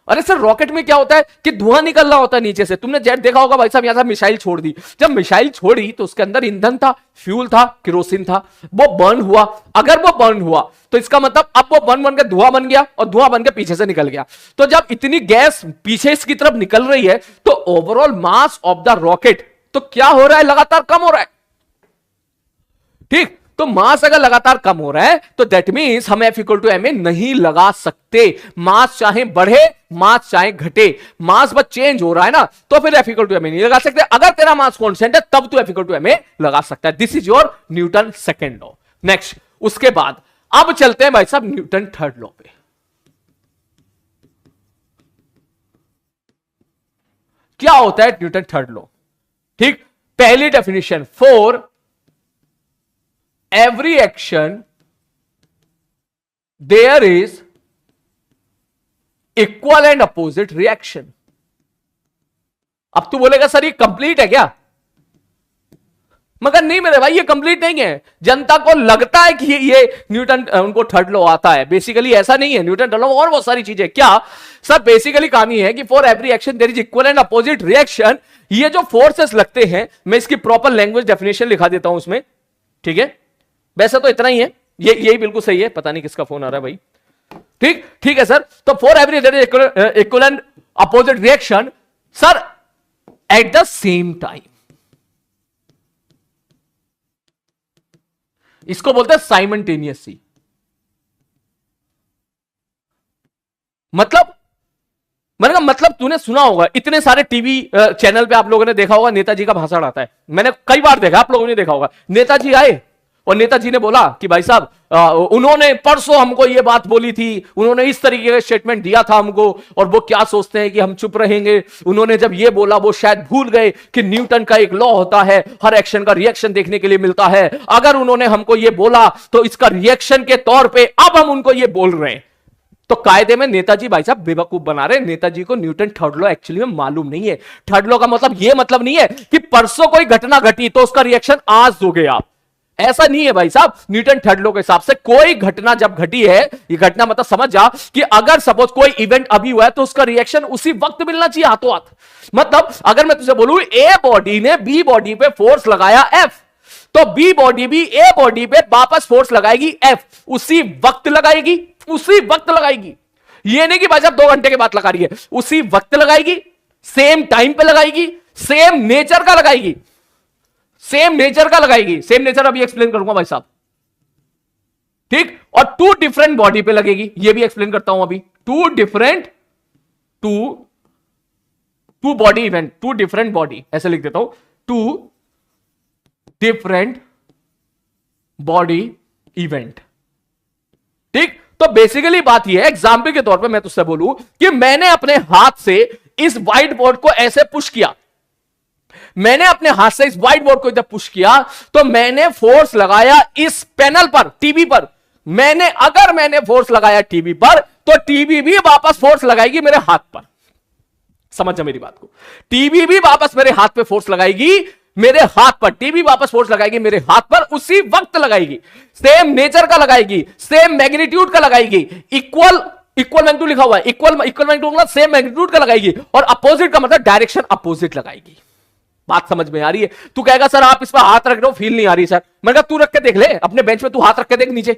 Speaker 1: अरे सर रॉकेट में क्या होता है कि धुआं निकल रहा होता है नीचे से। तुमने जेट देखा होगा भाई साहब, यहां से मिसाइल छोड़ दी, जब मिसाइल छोड़ी तो उसके अंदर ईंधन था, फ्यूल था, केरोसिन था, वो बर्न हुआ। अगर वो बर्न हुआ तो इसका मतलब अब वो बर्न बन के धुआं बन गया और धुआं बन के पीछे से निकल गया। तो जब इतनी गैस पीछे की तरफ निकल रही है तो overall mass of the rocket तो क्या हो रहा है? लगातार कम हो रहा है, ठीक। तो मास अगर लगातार कम हो रहा है तो दैट मींस हम F equal to m a नहीं लगा सकते। मास चाहे बढ़े, मास चाहे घटे, मास बस चेंज हो रहा है ना, तो फिर F equal to m a नहीं लगा सकते। अगर तेरा मास कांस्टेंट है तब तू F equal to m a लगा सकता है। This is your Newton second law. Next, उसके बाद अब चलते हैं भाई साहब न्यूटन थर्ड लॉ पे। क्या होता है न्यूटन थर्ड लॉ? ठीक, पहली definition, for every action there is equal and opposite reaction। अब तू बोलेगा सर ये कंप्लीट है क्या? मगर नहीं मेरे भाई, ये कंप्लीट नहीं है। जनता को लगता है कि ये न्यूटन उनको थर्ड लॉ आता है, बेसिकली ऐसा नहीं है। न्यूटन थर्ड लॉ और बहुत सारी चीजें। क्या सर? बेसिकली कहानी है कि for every action there is equal and opposite reaction. ये जो फोर्सेस लगते हैं, मैं इसकी प्रॉपर लैंग्वेज डेफिनेशन लिखा देता हूं उसमें, ठीक है। वैसे तो इतना ही है, ये यही बिल्कुल सही है। पता नहीं किसका फोन आ रहा है भाई। ठीक, ठीक है सर। तो for every there is equal and opposite reaction sir at the same time, इसको बोलते हैं साइमल्टेनियसली। मतलब मैंने कहा मतलब तूने सुना होगा, इतने सारे टीवी चैनल पे आप लोगों ने देखा होगा नेताजी का भाषण आता है। मैंने कई बार देखा, आप लोगों ने देखा होगा। नेताजी आए और नेताजी ने बोला कि भाई साहब उन्होंने परसों हमको ये बात बोली थी, उन्होंने इस तरीके का स्टेटमेंट दिया था हमको, और वो क्या सोचते हैं कि हम चुप रहेंगे। उन्होंने जब ये बोला वो शायद भूल गए कि न्यूटन का एक लॉ होता है, हर एक्शन का रिएक्शन देखने के लिए मिलता है। अगर उन्होंने हमको ये बोला तो इसका रिएक्शन के तौर पे अब हम उनको ये बोल रहे हैं। तो कायदे में नेताजी भाई साहब बेवकूफ बना रहे हैं। नेताजी को न्यूटन थर्ड लॉ एक्चुअली में मालूम नहीं है। थर्ड लॉ का मतलब ये मतलब नहीं है कि परसों कोई घटना घटी तो उसका रिएक्शन आज दोगे आप, ऐसा नहीं है भाई साहब। न्यूटन थर्ड लॉ के हिसाब से कोई घटना जब घटी है, ये घटना मतलब समझ जा कि अगर सपोज कोई इवेंट अभी हुआ है तो उसका रिएक्शन उसी वक्त मिलना चाहिए, हाथों हाथ। मतलब अगर मैं तुझे बोलूं ए बॉडी ने बी बॉडी पे फोर्स लगाया एफ, तो बी बॉडी भी ए बॉडी पे वापस फोर्स लगाएगी एफ, उसी वक्त लगाएगी, उसी वक्त लगाएगी। ये नहीं कि भाई साहब 2 घंटे के बाद लगा रही है, उसी वक्त लगाएगी, सेम टाइम पे लगाएगी, सेम नेचर का लगाएगी, सेम नेचर का लगाएगी। सेम नेचर अभी एक्सप्लेन करूंगा भाई साहब, ठीक। और 2 डिफरेंट बॉडी पे लगेगी, ये भी एक्सप्लेन करता हूं अभी। 2 बॉडी इवेंट, 2 डिफरेंट बॉडी, ऐसे लिख देता हूं, 2 डिफरेंट बॉडी इवेंट, ठीक। तो बेसिकली बात यह है, एग्जाम्पल के तौर पे मैं तुझसे बोलूं कि मैंने अपने हाथ से इस व्हाइट बोर्ड को ऐसे पुश किया, मैंने अपने हाथ से इस व्हाइट बोर्ड को इधर पुश किया, तो मैंने फोर्स लगाया इस पैनल पर, टीवी पर। अगर मैंने फोर्स लगाया टीवी पर, तो टीवी भी वापस फोर्स लगाएगी मेरे हाथ पर। समझ मेरी बात को, टीवी भी वापस मेरे हाथ पे फोर्स लगाएगी, मेरे हाथ पर टीवी वापस फोर्स लगाएगी मेरे हाथ पर, उसी वक्त लगाएगी, सेम नेचर का लगाएगी, सेम मैग्नीट्यूड का लगाएगी। इक्वल मैग्नीट्यूड लिखा हुआ है, इक्वल मैग्नीट्यूड मतलब सेम मैग्नीट्यूड का लगाएगी, और अपोजिट का मतलब डायरेक्शन अपोजिट लगाएगी। बात समझ में आ रही है? तू कहेगा सर आप इस पर हाथ रख रहे हो, फील नहीं आ रही सर। मैंने कहा तू रख के देख ले अपने बेंच पे, तू हाथ रख के देख नीचे,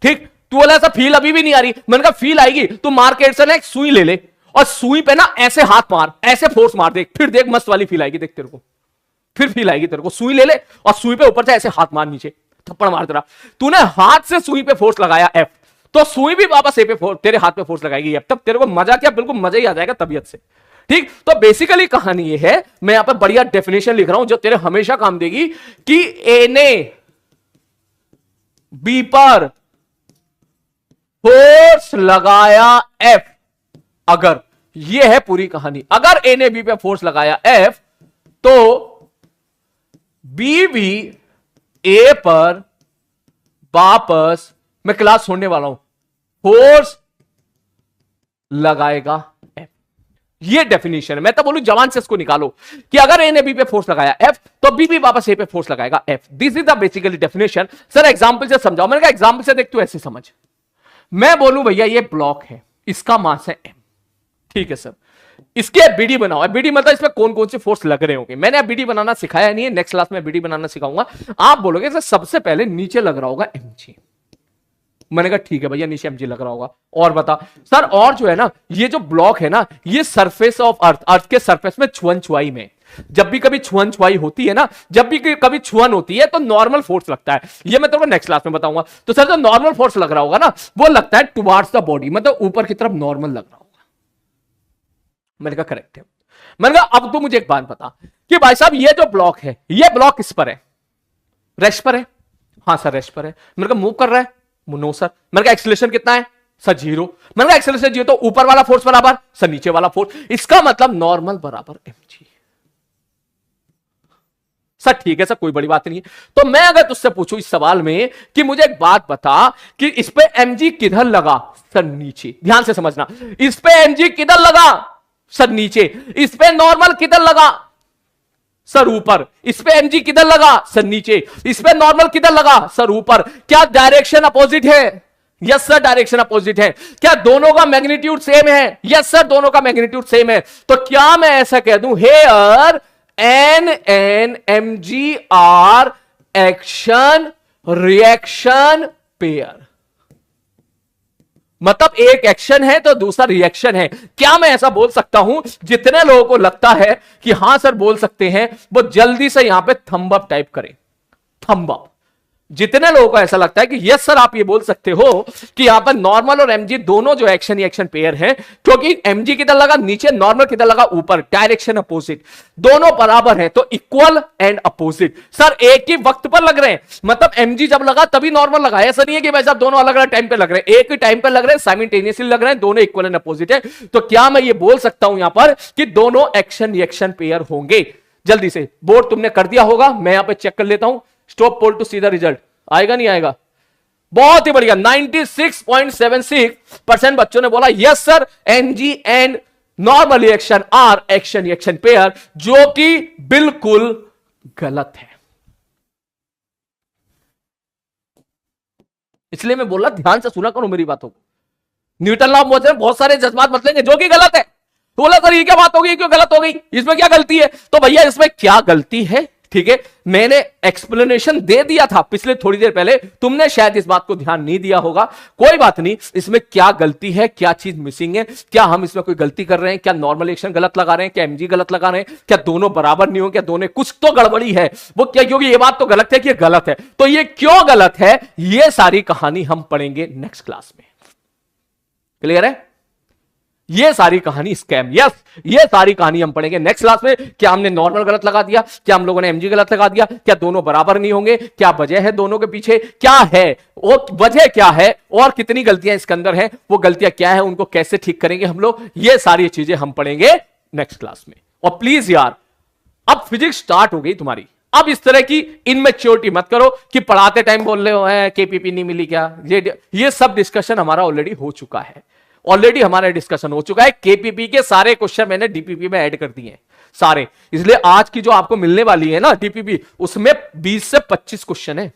Speaker 1: ठीक। तू बोला ऐसा फील अभी भी नहीं आ रही। मैंने कहा फील आएगी, तू मार्केट से ना एक सुई ले ले और सुई पे ना ऐसे हाथ मार, ऐसे फोर्स मार देख, फिर देख मस्त वाली फील आएगी, देख तेरे को फिर फील आएगी तेरे को। सुई ले ले और सुई पे ऊपर से ऐसे हाथ मार, नीचे थप्पड़ मार तेरा। तूने हाथ से सुई पे फोर्स लगाया एफ, तो सुई भी वापस ए पे तेरे हाथ पे फोर्स लगाएगी एफ। तब तेरे को मजा क्या, बिल्कुल मजा ही आ जाएगा तबीयत से, ठीक। तो बेसिकली कहानी ये है, मैं यहां पर बढ़िया डेफिनेशन लिख रहा हूं जो तेरे हमेशा काम देगी, कि ए ने बी पर फोर्स लगाया एफ, अगर, ये है पूरी कहानी, अगर ए ने बी पे फोर्स लगाया एफ, तो बी भी ए पर वापस, मैं क्लास छोड़ने वाला हूं, फोर्स लगाएगा एफ। ये डेफिनेशन है। मैं तो बोलूं जवान से इसको निकालो कि अगर ए ने बी पे फोर्स लगाया एफ, तो बी भी वापस ए पे फोर्स लगाएगा F. This is the basically definition. Sir example से समझाओ। मैंने कहा एग्जांपल से देख तू ऐसे समझ। मैं बोलूं भैया ये ब्लॉक है, इसका मास है एम, ठीक है सर, इसके बीडी बनाओ। बीडी मतलब इसमें कौन कौन से फोर्स लग रहे होंगे। मैंने बीडी बनाना सिखाया नहीं है, नेक्स्ट क्लास में बीडी बनाना सिखाऊंगा। आप बोलोगे सर सबसे पहले नीचे लग रहा होगा एमजी। मैंने कहा ठीक है भैया नीचे एमजी लग रहा होगा, और बता सर। और जो है ना ये जो ब्लॉक है ना, ये सरफेस ऑफ अर्थ, अर्थ के सरफेस में छुअन छुआई में, जब भी कभी छुअन छुआई होती है ना, जब भी कभी छुअन होती है तो नॉर्मल फोर्स लगता है। ये मैं तेरे को नेक्स्ट क्लास में बताऊंगा। तो सर जो नॉर्मल फोर्स लग रहा होगा ना, वो लगता है टुवार्ड्स द बॉडी, मतलब ऊपर की तरफ नॉर्मल लग रहा होगा। मैंने कहा करेक्ट है। मैंने कहा अब तो मुझे एक बात बता कि भाई साहब ये जो ब्लॉक है, ये ब्लॉक किस पर है? रेस्ट पर है। हाँ सर रेस्ट पर है। मैंने कहा मूव कर रहा है? No sir. मैंने कहा एक्सीलरेशन कितना है? सर 0। मैंने कहा एक्सीलरेशन 0 तो ऊपर वाला फोर्स बराबर, सर नीचे वाला फोर्स, इसका मतलब नॉर्मल बराबर mg। सर ठीक है सर कोई बड़ी बात नहीं है। तो मैं अगर तुझसे पूछूं इस सवाल में कि मुझे एक बात बता कि इस पे mg किधर लगा? सर नीचे। ध्यान से समझना, इस पे mg किधर लगा? सर नीचे। इस पे नॉर्मल किधर लगा? सर ऊपर। इस पे mg किधर लगा? सर नीचे। इस पे नॉर्मल किधर लगा? सर ऊपर। क्या डायरेक्शन अपोजिट है? यस सर डायरेक्शन अपोजिट है। क्या दोनों का मैग्नीट्यूड सेम है? यस सर दोनों का मैग्नीट्यूड सेम है। तो क्या मैं ऐसा कह दूं here N N mg are action reaction pair, मतलब एक एक्शन है तो दूसरा रिएक्शन है। क्या मैं ऐसा बोल सकता हूं? जितने लोगों को लगता है कि हां सर बोल सकते हैं, वो जल्दी से यहां पे थंब अप टाइप करें, थंब अप। जितने लोगों को ऐसा लगता है कि यस सर आप ये बोल सकते हो कि यहां पर नॉर्मल और एमजी दोनों जो एक्शन रिएक्शन पेयर है, क्योंकि एमजी किधर लगा? नीचे। नॉर्मल किधर लगा? ऊपर। डायरेक्शन अपोजिट, दोनों बराबर है तो इक्वल एंड अपोजिट। सर एक ही वक्त पर लग रहे हैं, मतलब एमजी जब लगा तभी नॉर्मल लगा। ऐसा नहीं है कि भाई साहब दोनों अलग अलग टाइम पे लग रहे हैं, एक ही टाइम पे लग रहे हैं, साइमल्टेनियसली लग रहे हैं, दोनों इक्वल एंड अपोजिट है। तो क्या मैं ये बोल सकता हूं यहां पर कि दोनों एक्शन रिएक्शन पेयर होंगे? जल्दी से बोर्ड तुमने कर दिया होगा, मैं यहां पर चेक कर लेता हूं। Stop poll to see the result. आएगा नहीं आएगा? बहुत ही बढ़िया, 96.76% बच्चों ने बोला yes sir mg and normal reaction are action reaction pair, जो कि बिल्कुल गलत है। इसलिए मैं बोला ध्यान से सुना करो मेरी बातों को। न्यूटन लॉ में बहुत सारे जज्बात मत लेंगे, जो कि गलत है। तो बोला सर ये क्या बात हो गई, क्यों गलत हो गई, इसमें क्या गलती है? तो भैया इसमें क्या गलती है, ठीक है, मैंने एक्सप्लेनेशन दे दिया था पिछले थोड़ी देर पहले, तुमने शायद इस बात को ध्यान नहीं दिया होगा। कोई बात नहीं, इसमें क्या गलती है, क्या चीज मिसिंग है, क्या हम इसमें कोई गलती कर रहे हैं, क्या नॉर्मल एक्शन गलत लगा रहे हैं, क्या एमजी गलत लगा रहे हैं, क्या दोनों बराबर नहीं हो, क्या दोनों कुछ तो गड़बड़ी है वो क्या, क्योंकि ये बात तो गलत है कि ये गलत है। तो ये क्यों गलत है, ये सारी कहानी हम पढ़ेंगे नेक्स्ट क्लास में। क्लियर है? ये सारी कहानी स्कैम, यस ये सारी कहानी हम पढ़ेंगे नेक्स्ट क्लास में। क्या हमने नॉर्मल गलत लगा दिया, क्या हम लोगों ने एमजी गलत लगा दिया, क्या दोनों बराबर नहीं होंगे, क्या वजह है दोनों के पीछे, क्या है वो वजह, क्या है और कितनी गलतियां इसके अंदर हैं, वो गलतियां क्या है, उनको कैसे ठीक करेंगे हम लोग, ये सारी चीजें हम पढ़ेंगे नेक्स्ट क्लास में। और प्लीज यार अब फिजिक्स स्टार्ट हो गई तुम्हारी, अब इस तरह की इनमेच्योरिटी मत करो कि पढ़ाते टाइम बोल रहे हो है केपीपी नहीं मिली क्या, ये सब डिस्कशन हमारा ऑलरेडी हो चुका है, ऑलरेडी हमारा डिस्कशन हो चुका है। केपीपी के सारे क्वेश्चन मैंने डीपीपी में ऐड कर दिए हैं सारे, इसलिए आज की जो आपको मिलने वाली है ना डीपीपी, उसमें 20 से 25 क्वेश्चन है,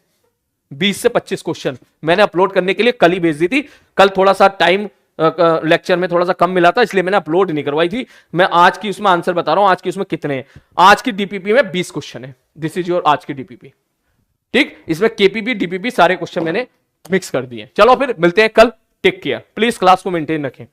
Speaker 1: 20 से 25 क्वेश्चन मैंने अपलोड करने के लिए कल ही भेज दी थी। कल थोड़ा सा टाइम लेक्चर में थोड़ा सा कम मिला था, इसलिए मैंने अपलोड नहीं करवाई थी। मैं आज की उसमें आंसर बता रहा हूं, आज की उसमें कितने हैं। आज की डीपीपी में 20 क्वेश्चन है। दिस इज योर आज की डीपीपी। ठीक, इसमें केपीपी डीपीपी सारे क्वेश्चन मैंने मिक्स कर दिए। चलो फिर मिलते हैं कल। टेक केयर, प्लीज क्लास को मेंटेन रखें।